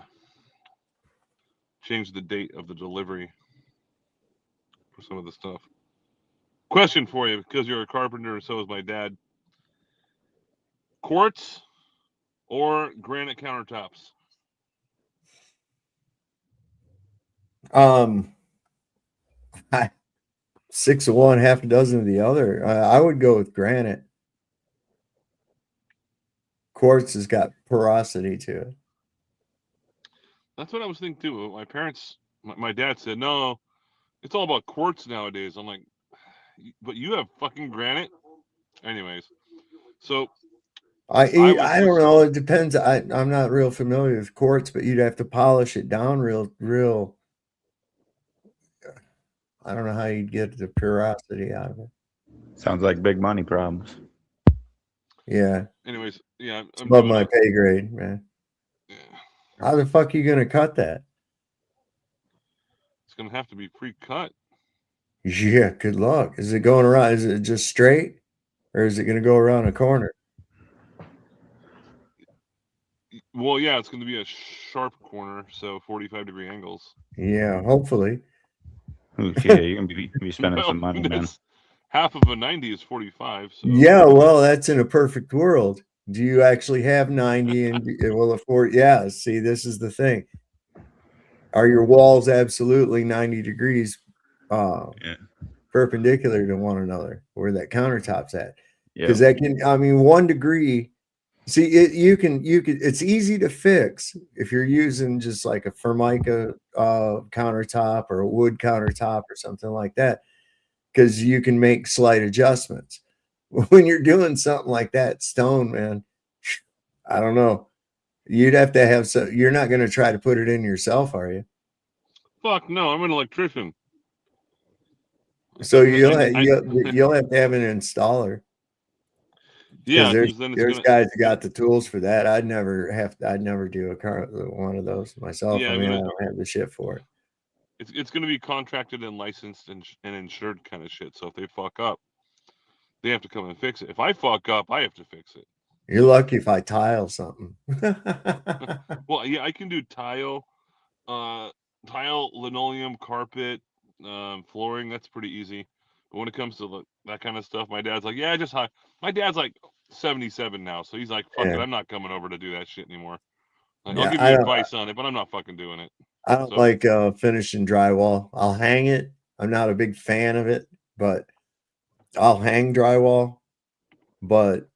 change the date of the delivery for some of the stuff. Question for you, because you're a carpenter and so is my dad. Quartz or granite countertops? 6 of one, half a dozen of the other. I would go with granite. Quartz has got porosity to it. That's what I was thinking too. My parents, my dad said, no, it's all about quartz nowadays. I'm like, but you have fucking granite? Anyways, so I don't know. It depends. I'm not real familiar with quartz, but you'd have to polish it down real. I don't know how you'd get the porosity out of it. Sounds like big money problems. Yeah. Anyways, yeah, It's I'm above doing my it. pay grade, man. How the fuck are you gonna cut that? It's gonna have to be pre-cut. Yeah, good luck. Is it going around? Is it just straight, or is it gonna go around a corner? Well, yeah, it's gonna be a sharp corner, so 45-degree angles. Yeah, hopefully. Oof, yeah, you're gonna be spending Well, some money, man. half of a 90 is 45. So Yeah, well, that's in a perfect world. Do you actually have 90 and it will afford? Yeah, see, this is the thing. Are your walls absolutely 90 degrees Yeah. perpendicular to one another where that countertop's at? Because Yep. that can, I mean, 1 degree. See, you can, it's easy to fix if you're using just like a Formica countertop or a wood countertop or something like that, because you can make slight adjustments. When you're doing something like that, stone, man, I don't know. You'd have to have some. You're not going to try to put it in yourself, are you? fuck no, I'm an electrician. So And you'll I- you'll have to have an installer. Yeah, Because because then it's there's gonna. guys that got the tools for that. I'd never do a car one of those myself. Yeah, I I'm mean, I gonna. don't have the shit for it. It's gonna be contracted and licensed and insured kind of shit. So if they fuck up, they have to come and fix it. If I fuck up, I have to fix it. You're lucky if I tile something. Well, yeah, I can do tile, linoleum, carpet, flooring. That's pretty easy. But when it comes to that kind of stuff, my dad's like, yeah, just hire. My dad's like 77 now, so he's like, fuck it, Yeah. I'm not coming over to do that shit anymore. Like, I'll Yeah, give you advice on it, but I'm not fucking doing it. I don't So- like finishing drywall. I'll hang it. I'm not a big fan of it, but I'll hang drywall. But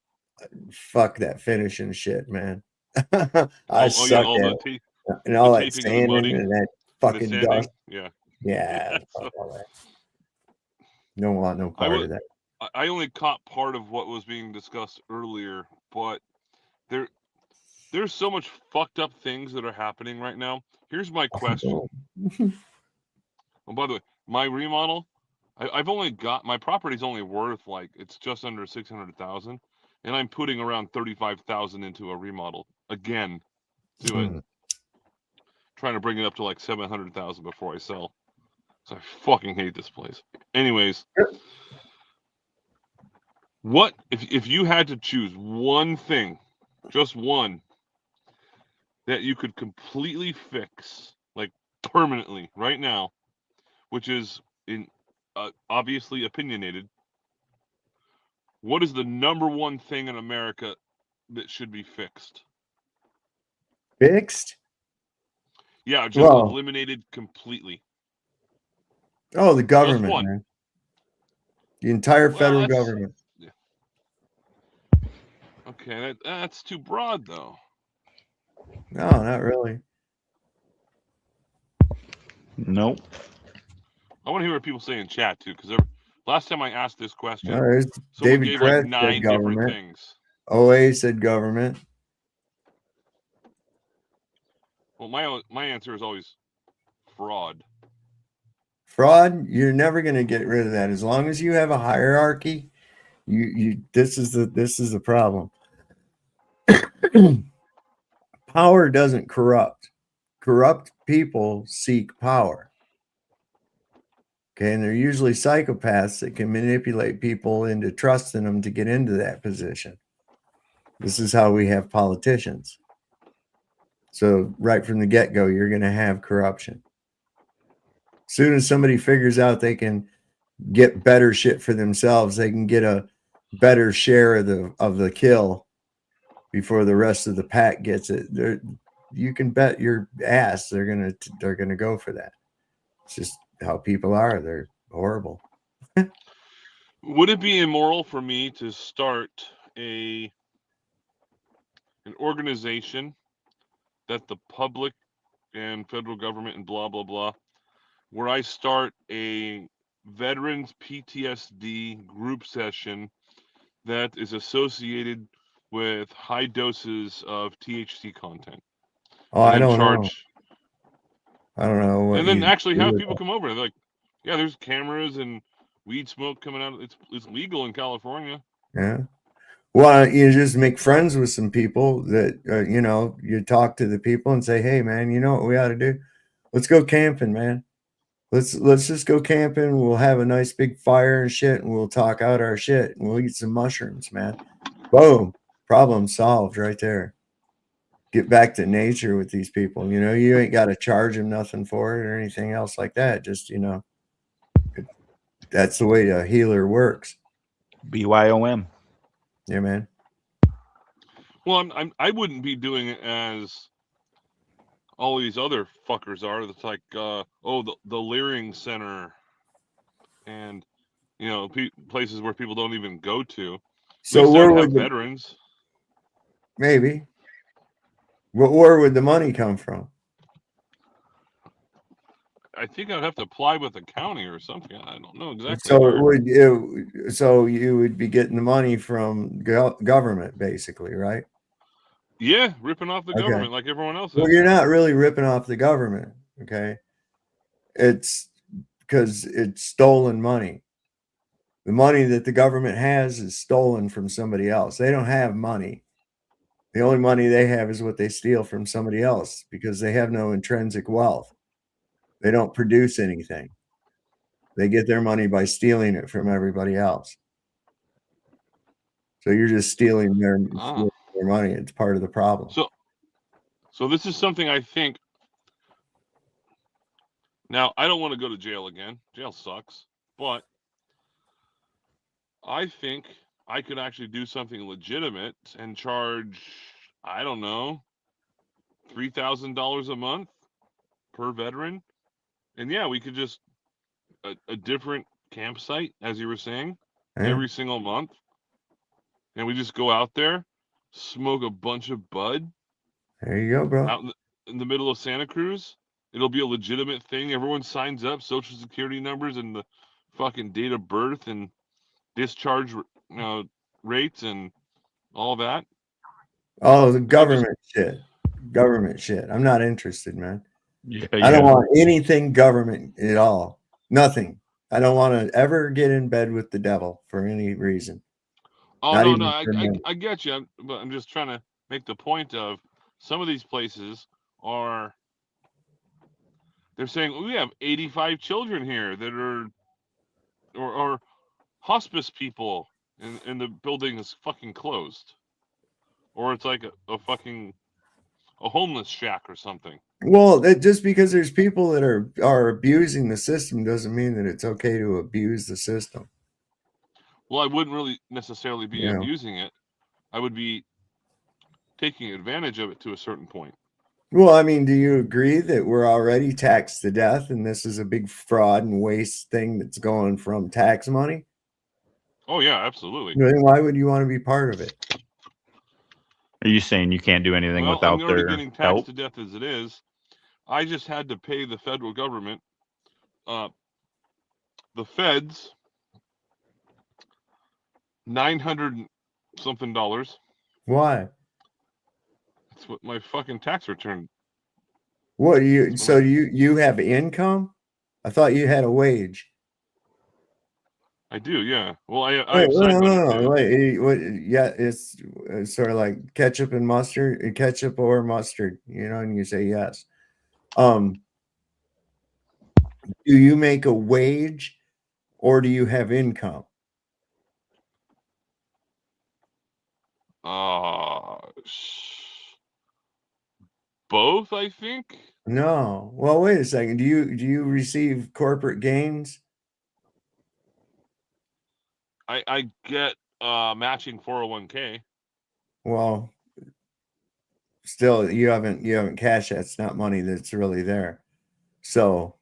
fuck that finishing shit, man. I Oh yeah, suck all at the it. And all that taping and the sanding mudding and that and the fucking sanding. dust. Yeah. Yeah, fuck all that. Don't want no part of that. I only caught part of what was being discussed earlier, but there's so much fucked up things that are happening right now. Here's my question. Oh, by the way, my remodel, I've only got my property's only worth like it's just under 600,000, and I'm putting around 35,000 into a remodel again to it, trying to bring it up to like 700,000 before I sell. So I fucking hate this place. Anyways, what if you had to choose one thing, just one, that you could completely fix, like permanently, right now, which is in obviously opinionated. What is the number one thing in America that should be fixed? Fixed? Yeah, just Well, eliminated completely. oh, the Just government, one. man. The entire Well, federal that's- government. Okay, that's too broad, though. No, not really. Nope. I want to hear what people say in chat too, because last time I asked this question, No, there's someone David gave Kress like said 9 different government. things. OA said government. Well, my answer is always fraud. Fraud, you're never going to get rid of that. As long as you have a hierarchy, this is the problem. Power doesn't corrupt. Corrupt people seek power. Okay, and they're usually psychopaths that can manipulate people into trusting them to get into that position. This is how we have politicians. So right from the get-go, you're going to have corruption. As soon as somebody figures out they can get better shit for themselves, they can get a better share of the kill before the rest of the pack gets it. You can bet your ass they're gonna go for that. It's just how people are. They're horrible. Would it be immoral for me to start an organization that the public and federal government and blah blah blah, where I start a veterans PTSD group session that is associated with high doses of THC content? Oh, and I then don't know. charge, I don't know what and then you actually do have with people that. come over. They're like, yeah, there's cameras and weed smoke coming out. It's legal in California. Yeah. Why don't you just make friends with some people that, you know, you talk to the people and say, hey, man, you know what we ought to do? Let's go camping, man. Let's just go camping. We'll have a nice big fire and shit, and we'll talk out our shit, and we'll eat some mushrooms, man. Boom. Problem solved right there. Get back to nature with these people. You know, you ain't got to charge them nothing for it or anything else like that. Just, you know, that's the way a healer works. BYOM. Yeah, man. Well, I wouldn't be doing it as all these other fuckers are. That's like, the Leering Center, and you know, places where people don't even go to. At So least where I'd would have veterans. Maybe. Where would the money come from? I think I'd have to apply with the county or something. I don't know exactly. So where. so you would be getting the money from government, basically, right? Yeah, ripping off the Okay. government like everyone else is. Well, you're not really ripping off the government, okay? It's because it's stolen money. The money that the government has is stolen from somebody else. They don't have money. The only money they have is what they steal from somebody else because they have no intrinsic wealth. They don't produce anything. They get their money by stealing it from everybody else. So you're just stealing their money. It's part of the problem. So this is something I think. Now, I don't want to go to jail again. Jail sucks. But I think I could actually do something legitimate and charge, I don't know, $3,000 a month per veteran. And yeah, we could just a different campsite, as you were saying, every single month. And we just go out there, smoke a bunch of bud. There you go, bro. Out in the middle of Santa Cruz. It'll be a legitimate thing. Everyone signs up, social security numbers and the fucking date of birth and discharge rates and all that. Oh, the government shit. Government shit. I'm not interested, man. Yeah, I don't want anything government at all. Nothing. I don't want to ever get in bed with the devil for any reason. Oh, Not no, even no, for a minute. I get you. But I'm just trying to make the point of some of these places are, they're saying, we have 85 children here that are, or hospice people, and the building is fucking closed. Or it's like a fucking a homeless shack or something. Well, just because there's people that are abusing the system doesn't mean that it's okay to abuse the system. Well, I wouldn't really necessarily be Yeah. abusing it. I would be taking advantage of it to a certain point. Well, I mean, do you agree that we're already taxed to death and this is a big fraud and waste thing that's going from tax money? Oh, yeah, absolutely. Then why would you want to be part of it? Are you saying you can't do anything Well, without I'm already their getting taxed help? to death as it is. I just had to pay the federal government, the feds, $900 something. Why? That's what my fucking tax return. What you have income? I thought you had a wage. I do, yeah. Well, I Wait, have side money too. Wait, yeah, it's sort of like ketchup and mustard, ketchup or mustard, you know, and you say yes. Do you make a wage or do you have income? Both, I think. No. Well, wait a second. Do you receive corporate gains? I get matching 401k. Well, still you haven't cashed that. It's not money that's really there. So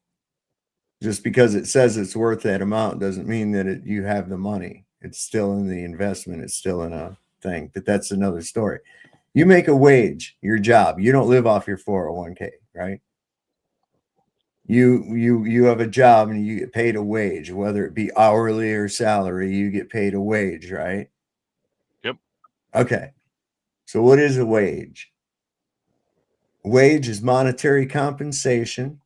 just because it says it's worth that amount doesn't mean that you have the money. It's still in the investment. It's still in a thing, but that's another story. You make a wage, your job. You don't live off your 401k, right? You have a job and you get paid a wage, whether it be hourly or salary, you get paid a wage, right? Yep. Okay. So what is a wage? Wage is monetary compensation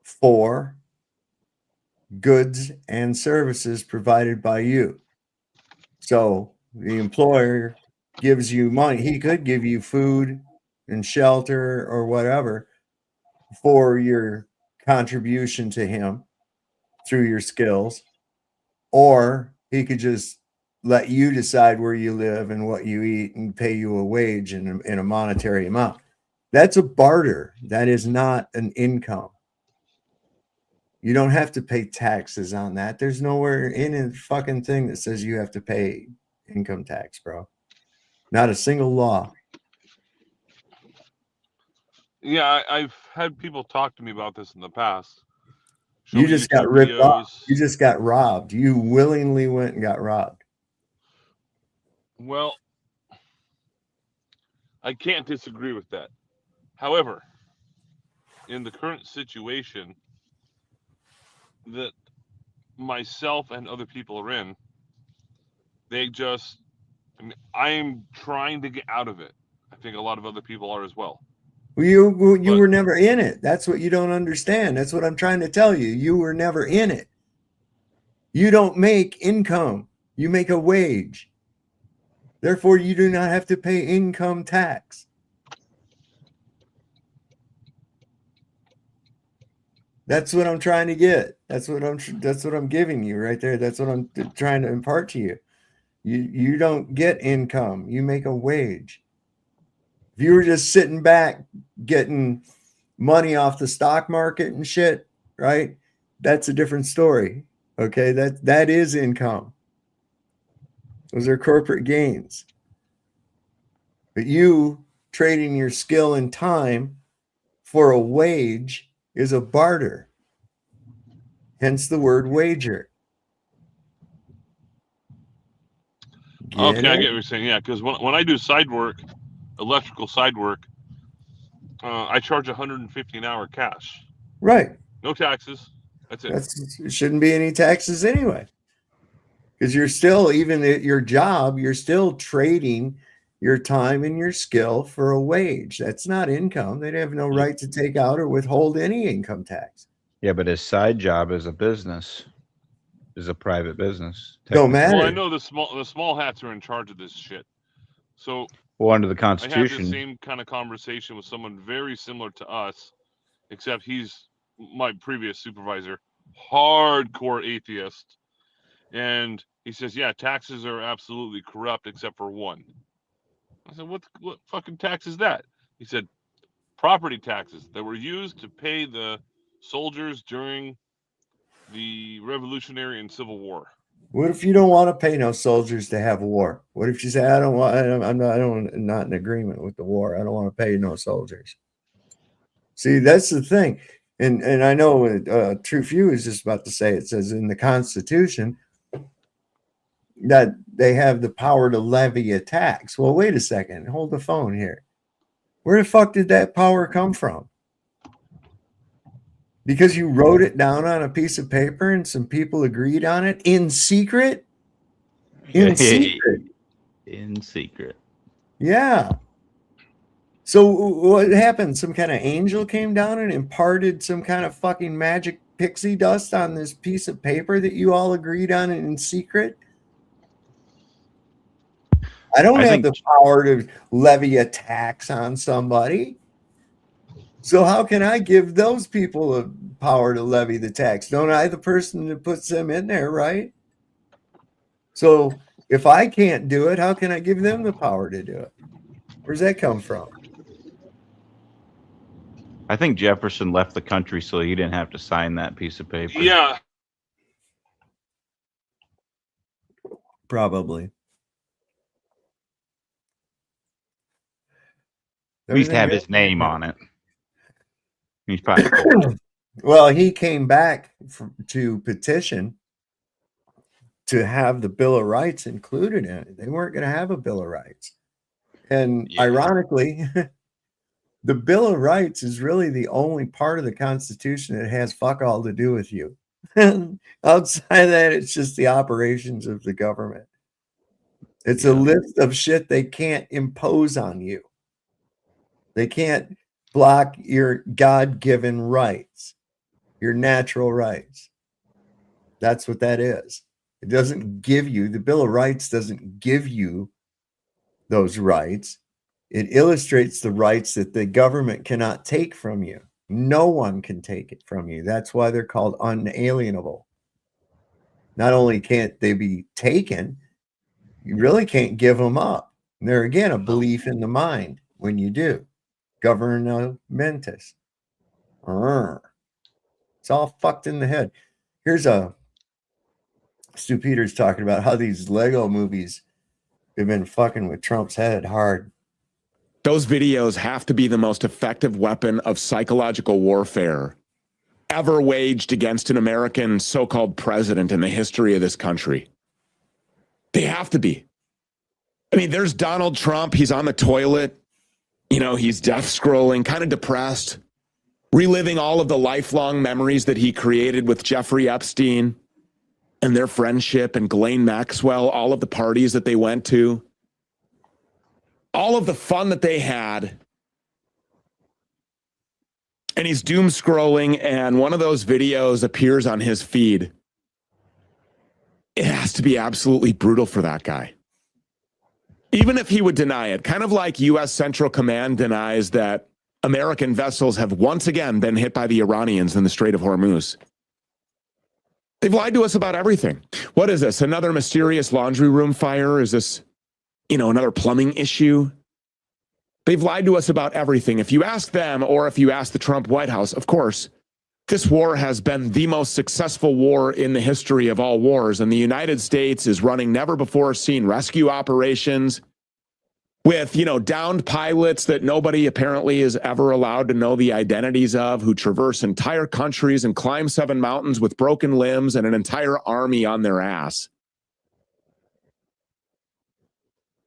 for goods and services provided by you. So The employer gives you money. He could give you food and shelter or whatever for your contribution to him through your skills, or he could just let you decide where you live and what you eat and pay you a wage in a monetary amount. That's a barter. That is not an income. You don't have to pay taxes on that. There's nowhere in a fucking thing that says you have to pay income tax, bro. Not a single law. Yeah, I've had people talk to me about this in the past. Show You me just got YouTube ripped off. videos. You just got robbed. You willingly went and got robbed. Well, I can't disagree with that. However, in the current situation that myself and other people are in, they just, I mean, I'm trying to get out of it. I think a lot of other people are as well. You were never in it. That's what you don't understand. That's what I'm trying to tell you. You were never in it. You don't make income. You make a wage. Therefore, you do not have to pay income tax. That's what I'm trying to get. That's what I'm giving you right there. That's what I'm trying to impart to you. You don't get income. You make a wage. If you were just sitting back getting money off the stock market and shit, right? That's a different story. Okay, that is income. Those are corporate gains. But you trading your skill and time for a wage is a barter. Hence the word wager. Okay, I get what you're saying. Yeah, because when I do side work, electrical side work, I charge $150 an hour cash. Right. No taxes. That's it. It shouldn't be any taxes anyway. Because you're still, even at your job, you're still trading your time and your skill for a wage. That's not income. They'd have no right to take out or withhold any income tax. Yeah, but his side job is a business, is a private business. Don't matter. Well, I know the small hats are in charge of this shit. So Well, under the I have the Constitution, same kind of conversation with someone very similar to us, except he's my previous supervisor, hardcore atheist. And he says, yeah, taxes are absolutely corrupt except for one. I said, what fucking tax is that? He said, property taxes that were used to pay the soldiers during the Revolutionary and Civil War. What if you don't want to pay no soldiers to have war? What if you say, I'm not in agreement with the war. I don't want to pay no soldiers. See, that's the thing. And I know True Few is just about to say, it says in the Constitution that they have the power to levy a tax. Well, wait a second. Hold the phone here. Where the fuck did that power come from? Because you wrote it down on a piece of paper and some people agreed on it in secret? In secret. in secret. Yeah. So what happened? Some kind of angel came down and imparted some kind of fucking magic pixie dust on this piece of paper that you all agreed on in secret? I don't have the power to levy a tax on somebody. So how can I give those people the power to levy the tax? Don't I the person that puts them in there, right? So if I can't do it, how can I give them the power to do it? Where's that come from? I think Jefferson left the country so he didn't have to sign that piece of paper. Yeah. Probably. At least have his name on it. He's probably well, he came back to petition to have the Bill of Rights included in it. They weren't going to have a Bill of Rights. And ironically, the Bill of Rights is really the only part of the Constitution that has fuck all to do with you. Outside of that, it's just the operations of the government. It's a list of shit they can't impose on you. They can't block your God-given rights, your natural rights. That's what that is. It doesn't give you, the Bill of Rights doesn't give you those rights. It illustrates the rights that the government cannot take from you. No one can take it from you. That's why they're called unalienable. Not only can't they be taken, you really can't give them up. And they're again a belief in the mind when you do. Governmentis. It's all fucked in the head. Here's a Stu Peters talking about how these Lego movies have been fucking with Trump's head hard. Those videos have to be the most effective weapon of psychological warfare ever waged against an American so-called president in the history of this country. They have to be. I mean, there's Donald Trump. He's on the toilet. You know, he's death scrolling, kind of depressed, reliving all of the lifelong memories that he created with Jeffrey Epstein and their friendship, and Ghislaine Maxwell, all of the parties that they went to, all of the fun that they had. And he's doom scrolling, and one of those videos appears on his feed. It has to be absolutely brutal for that guy. Even if he would deny it, kind of like U.S. Central Command denies that American vessels have once again been hit by the Iranians in the Strait of Hormuz. They've lied to us about everything. What is this? Another mysterious laundry room fire? Is this, another plumbing issue? They've lied to us about everything. If you ask them, or if you ask the Trump White House, of course, this war has been the most successful war in the history of all wars, and the United States is running never-before-seen rescue operations with, downed pilots that nobody apparently is ever allowed to know the identities of, who traverse entire countries and climb 7 mountains with broken limbs and an entire army on their ass.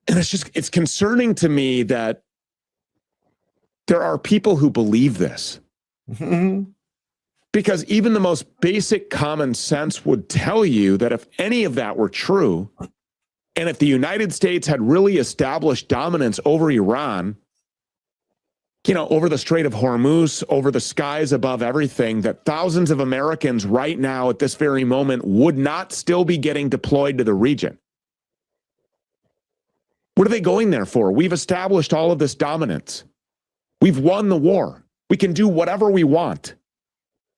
And it's concerning to me that there are people who believe this. Because even the most basic common sense would tell you that if any of that were true, and if the United States had really established dominance over Iran, over the Strait of Hormuz, over the skies above everything, that thousands of Americans right now at this very moment would not still be getting deployed to the region. What are they going there for? We've established all of this dominance. We've won the war. We can do whatever we want.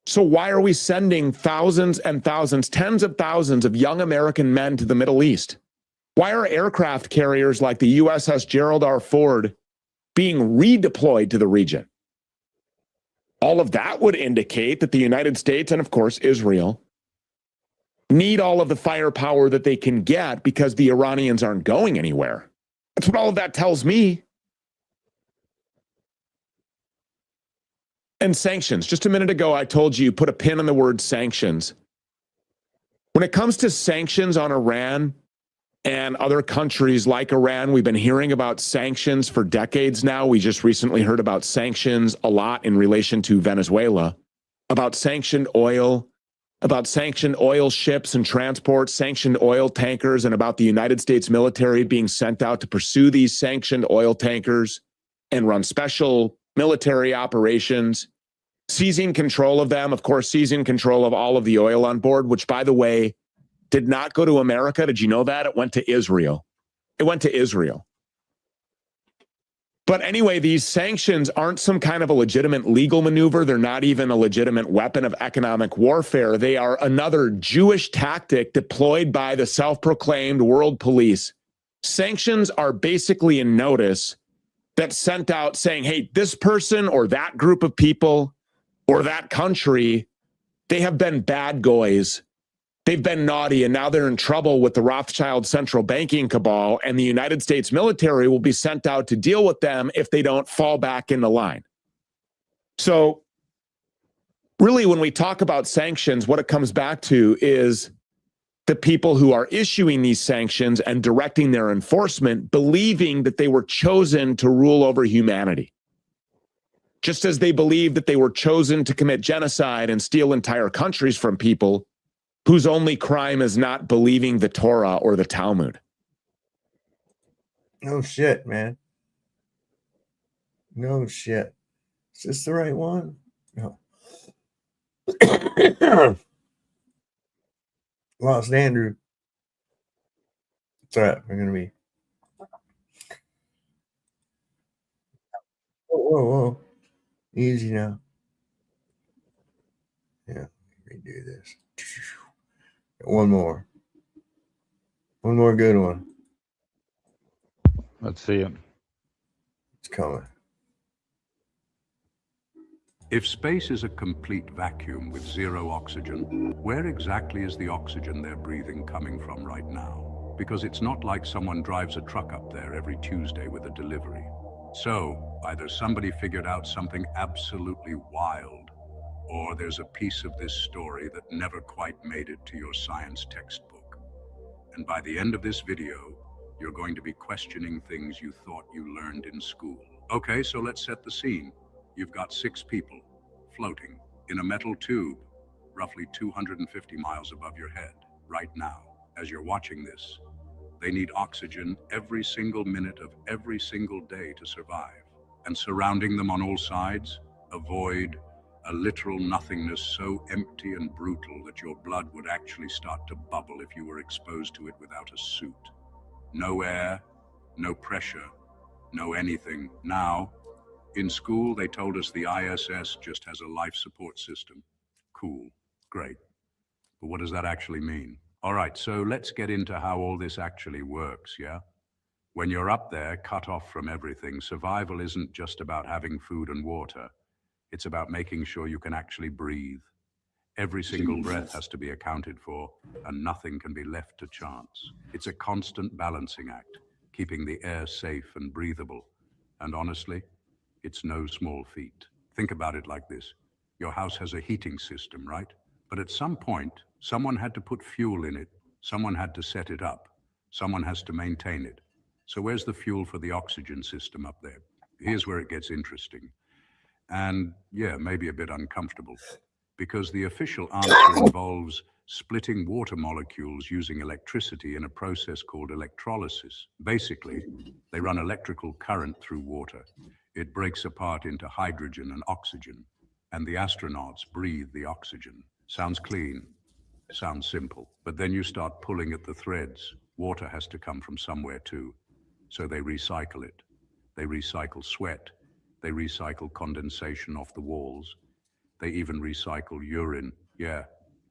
So why are we sending thousands and thousands, tens of thousands of young American men to the Middle East? Why are aircraft carriers like the USS Gerald R. Ford being redeployed to the region? All of that would indicate that the United States and, of course, Israel need all of the firepower that they can get because the Iranians aren't going anywhere. That's what all of that tells me. And sanctions. Just a minute ago, I told you, put a pin on the word sanctions. When it comes to sanctions on Iran and other countries like Iran, we've been hearing about sanctions for decades now. We just recently heard about sanctions a lot in relation to Venezuela, about sanctioned oil ships and transports, sanctioned oil tankers, and about the United States military being sent out to pursue these sanctioned oil tankers and run special military operations, seizing control of them, of course, seizing control of all of the oil on board, which, by the way, did not go to America. Did you know that? It went to Israel. It went to Israel. But anyway, these sanctions aren't some kind of a legitimate legal maneuver. They're not even a legitimate weapon of economic warfare. They are another Jewish tactic deployed by the self-proclaimed world police. Sanctions are basically a notice that's sent out saying, hey, this person or that group of people or that country, they have been bad guys. They've been naughty, and now they're in trouble with the Rothschild central banking cabal, and the United States military will be sent out to deal with them if they don't fall back in the line. So really, when we talk about sanctions, what it comes back to is the people who are issuing these sanctions and directing their enforcement, believing that they were chosen to rule over humanity. Just as they believe that they were chosen to commit genocide and steal entire countries from people whose only crime is not believing the Torah or the Talmud. No shit, man. No shit. Is this the right one? No. Lost Andrew. It's all right. We're going to be. Whoa. Easy now. Yeah, redo this. One more. One more good one. Let's see it. It's coming. If space is a complete vacuum with zero oxygen, where exactly is the oxygen they're breathing coming from right now? Because it's not like someone drives a truck up there every Tuesday with a delivery. So, either somebody figured out something absolutely wild, or there's a piece of this story that never quite made it to your science textbook. And by the end of this video, you're going to be questioning things you thought you learned in school. Okay, so let's set the scene. You've got 6 people floating in a metal tube, roughly 250 miles above your head. Right now, as you're watching this, they need oxygen every single minute of every single day to survive. And surrounding them on all sides, a void, a literal nothingness so empty and brutal that your blood would actually start to bubble if you were exposed to it without a suit. No air, no pressure, no anything. Now, in school, they told us the ISS just has a life support system. Cool, great. But what does that actually mean? All right, so let's get into how all this actually works, yeah? When you're up there, cut off from everything, survival isn't just about having food and water. It's about making sure you can actually breathe. Every single breath has to be accounted for, and nothing can be left to chance. It's a constant balancing act, keeping the air safe and breathable. And honestly, it's no small feat. Think about it like this. Your house has a heating system, right? But at some point, someone had to put fuel in it. Someone had to set it up. Someone has to maintain it. So where's the fuel for the oxygen system up there? Here's where it gets interesting. And yeah, maybe a bit uncomfortable. Because the official answer involves splitting water molecules using electricity in a process called electrolysis. Basically, they run electrical current through water. It breaks apart into hydrogen and oxygen, and the astronauts breathe the oxygen. Sounds clean, sounds simple, but then you start pulling at the threads. Water has to come from somewhere too, so they recycle it. They recycle sweat, they recycle condensation off the walls, they even recycle urine, yeah,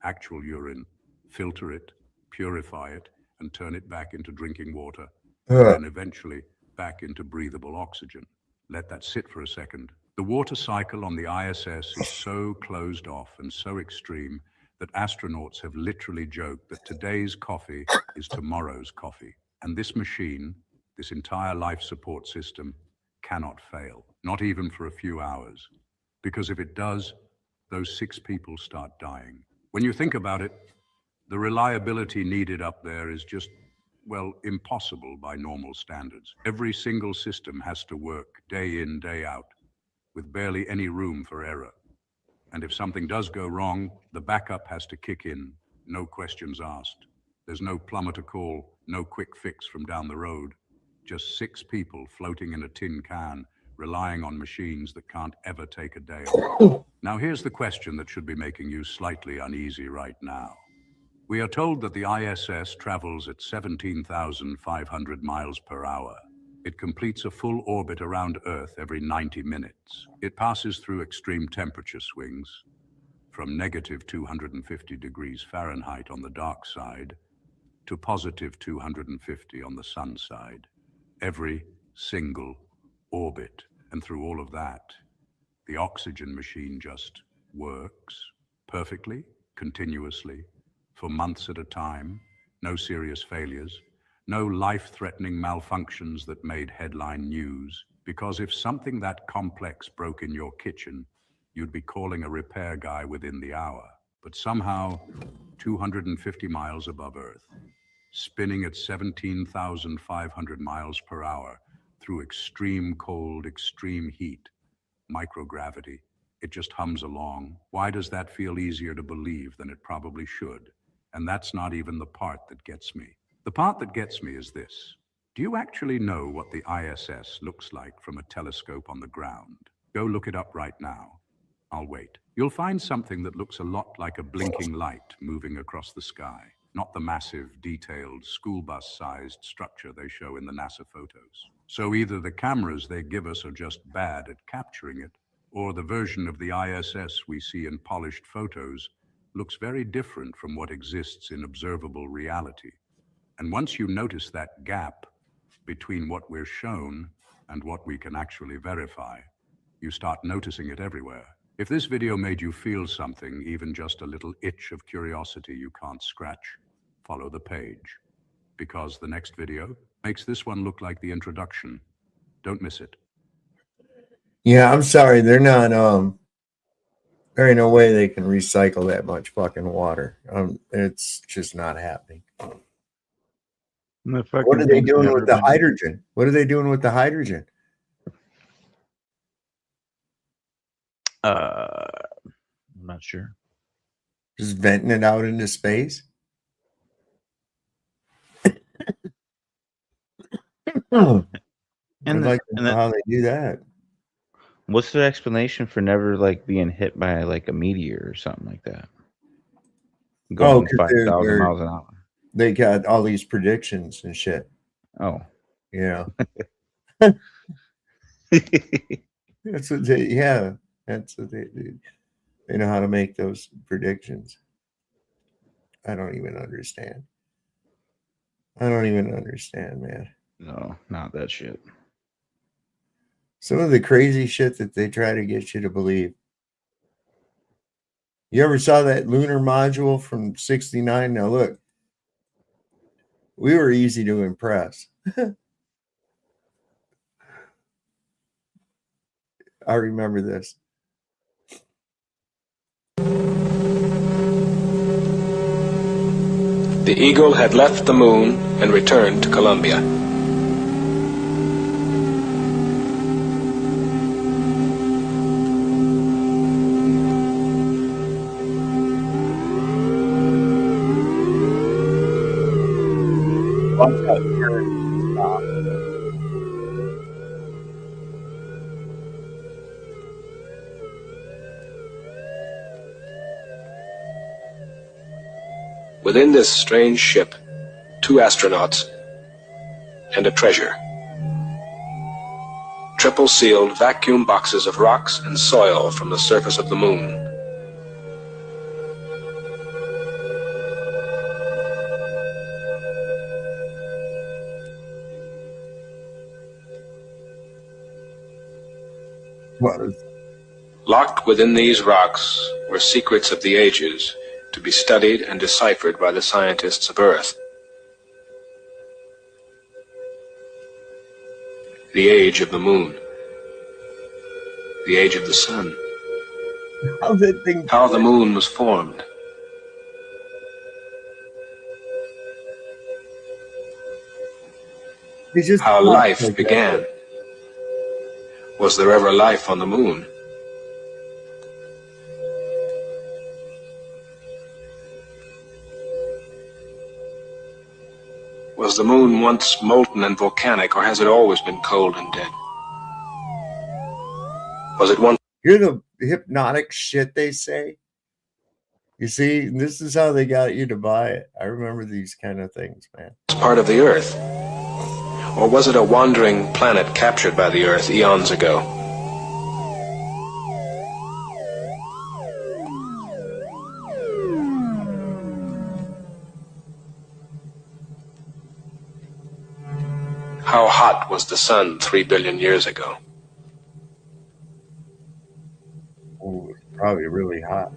actual urine, filter it, purify it, and turn it back into drinking water, and then eventually back into breathable oxygen. Let that sit for a second. The water cycle on the ISS is so closed off and so extreme that astronauts have literally joked that today's coffee is tomorrow's coffee. And this machine, this entire life support system, cannot fail, not even for a few hours. Because if it does, those 6 people start dying. When you think about it, the reliability needed up there is just, well, impossible by normal standards. Every single system has to work day in, day out, with barely any room for error. And if something does go wrong, the backup has to kick in, no questions asked. There's no plumber to call, no quick fix from down the road. Just 6 people floating in a tin can, relying on machines that can't ever take a day off. Now here's the question that should be making you slightly uneasy right now. We are told that the ISS travels at 17,500 miles per hour. It completes a full orbit around Earth every 90 minutes. It passes through extreme temperature swings, from negative 250 degrees Fahrenheit on the dark side to positive 250 on the sun side. Every single orbit. And through all of that, the oxygen machine just works perfectly, continuously, for months at a time, no serious failures, no life-threatening malfunctions that made headline news. Because if something that complex broke in your kitchen, you'd be calling a repair guy within the hour. But somehow, 250 miles above Earth, spinning at 17,500 miles per hour through extreme cold, extreme heat, microgravity, it just hums along. Why does that feel easier to believe than it probably should? And that's not even the part that gets me. The part that gets me is this. Do you actually know what the ISS looks like from a telescope on the ground? Go look it up right now. I'll wait. You'll find something that looks a lot like a blinking light moving across the sky. not the massive, detailed, school bus-sized structure they show in the NASA photos. So either the cameras they give us are just bad at capturing it, or the version of the ISS we see in polished photos looks very different from what exists in observable reality. And once you notice that gap between what we're shown and what we can actually verify, you start noticing it everywhere. If this video made you feel something, even just a little itch of curiosity you can't scratch, follow the page. Because the next video makes this one look like the introduction. Don't miss it. Yeah, I'm sorry. They're not, there ain't no way they can recycle that much fucking water. It's just not happening. What are they doing with the hydrogen? What are they doing with the hydrogen? I'm not sure. Just venting it out into space? I'd like to know how they do that. What's their explanation for never like being hit by like a meteor or something like that? Going 5,000 miles an hour. They got all these predictions and shit. Oh, yeah. That's what they. Yeah, that's what they do. They know how to make those predictions. I don't even understand. I don't even understand, man. No, not that shit. Some of the crazy shit that they try to get you to believe. You ever saw that lunar module from '69? Now look, we were easy to impress. I remember this. The Eagle had left the moon and returned to Columbia. Within this strange ship, 2 astronauts and a treasure. Triple-sealed vacuum boxes of rocks and soil from the surface of the moon. Locked within these rocks were secrets of the ages, to be studied and deciphered by the scientists of Earth. The age of the moon. The age of the sun. How the moon was formed. How life began. Was there ever life on the moon? Was the moon once molten and volcanic, or has it always been cold and dead? Was it once... Hear the hypnotic shit they say? You see, this is how they got you to buy it. I remember these kind of things, man. part of the Earth? Or was it a wandering planet captured by the Earth eons ago? How hot was the sun 3 billion years ago? Oh, it's probably really hot.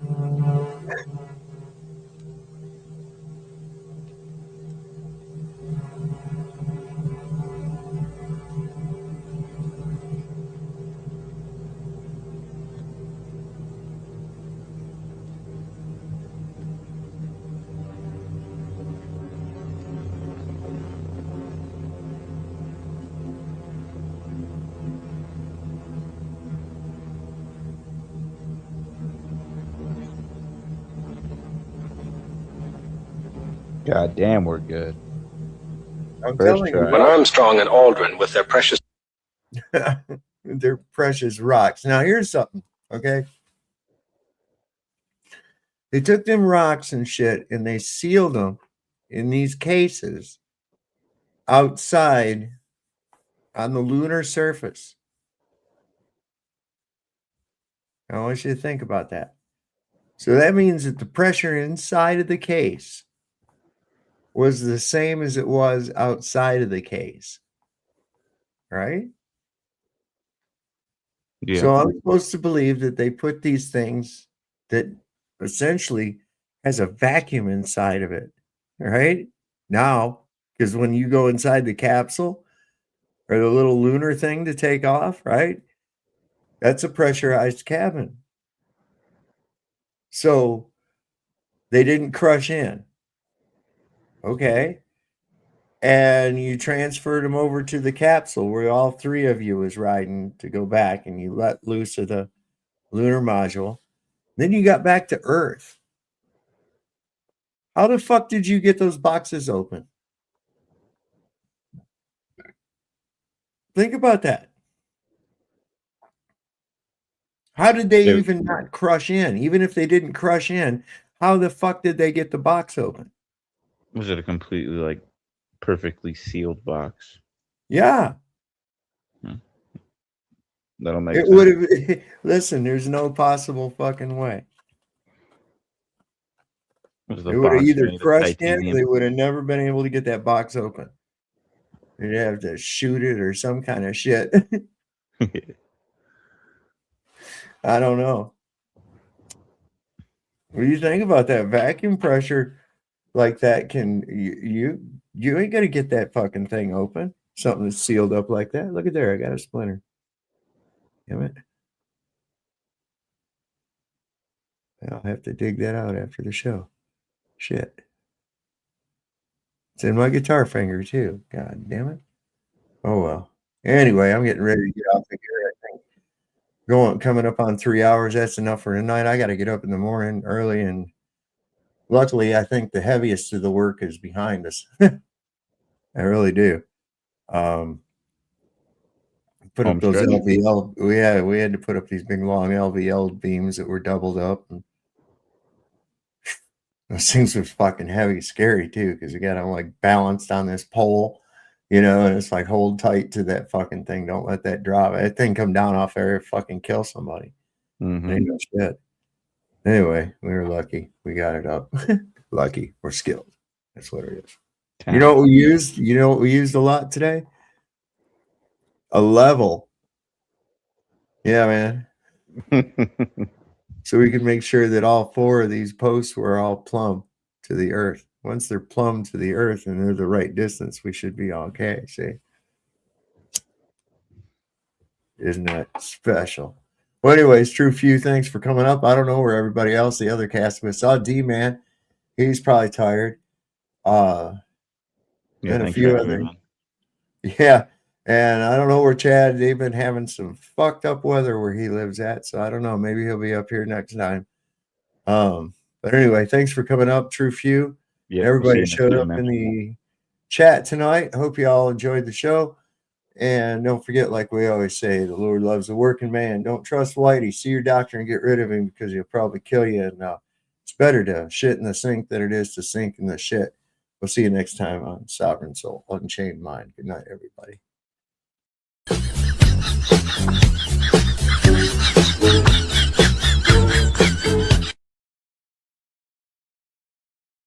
God damn, we're good. I'm First telling you. try. When Armstrong and Aldrin, with their precious... They're precious rocks. Now, here's something, okay? They took them rocks and shit, and they sealed them in these cases outside on the lunar surface. I want you to think about that. So that means that the pressure inside of the case was the same as it was outside of the case, right? Yeah. So I'm supposed to believe that they put these things that essentially has a vacuum inside of it, right? Now, because when you go inside the capsule or the little lunar thing to take off, right? That's a pressurized cabin. So they didn't crush in. Okay. And you transferred them over to the capsule where all three of you was riding to go back, and you let loose of the lunar module. Then you got back to Earth. How the fuck did you get those boxes open? Think about that. How did they even not crush in? Even if they didn't crush in, how the fuck did they get the box open? Was it a completely like perfectly sealed box? Yeah. That'll make It sense. would have. Listen, there's no possible fucking way. Was the They would have box either made of crushed in, or titanium? they would have never been able to get that box open. They'd have to shoot it or some kind of shit. I don't know. What do you think about that? Vacuum pressure like that can you ain't gonna get that fucking thing open. Something that's sealed up like that. Look at there, I got a splinter. Damn it. I'll have to dig that out after the show. Shit. It's in my guitar finger too. God damn it. Oh well. Anyway, I'm getting ready to get off of here. I think coming up on 3 hours. That's enough for tonight. I got to get up in the morning early, and luckily, I think the heaviest of the work is behind us. I really do. Put up those LVL. We had to put up these big long LVL beams that were doubled up. And those things were fucking heavy, scary too, because you got them like balanced on this pole, and it's like hold tight to that fucking thing. Don't let that drop. That thing come down off there, fucking kill somebody. Mm-hmm. Ain't no shit. Anyway, we were lucky. We got it up. Lucky. We're skilled. That's what it is. You know what we used? You know what we used a lot today? A level. Yeah, man. So we can make sure that all four of these posts were all plumb to the earth. Once they're plumb to the earth and they're the right distance, we should be okay. See? Isn't that special? Well, anyways, True Few, thanks for coming up. I don't know where everybody else, the other cast was. Saw D-Man. He's probably tired. And a few other. Yeah. And I don't know where Chad, they've been having some fucked up weather where he lives at. So I don't know. Maybe he'll be up here next time. But anyway, thanks for coming up, True Few. Yeah, everybody showed up in the chat tonight. Hope you all enjoyed the show. And don't forget, like we always say, the Lord loves the working man. Don't trust Whitey. See your doctor and get rid of him, because he'll probably kill you. And it's better to shit in the sink than it is to sink in the shit. We'll see you next time on Sovereign Soul, Unchained Mind. Good night, everybody.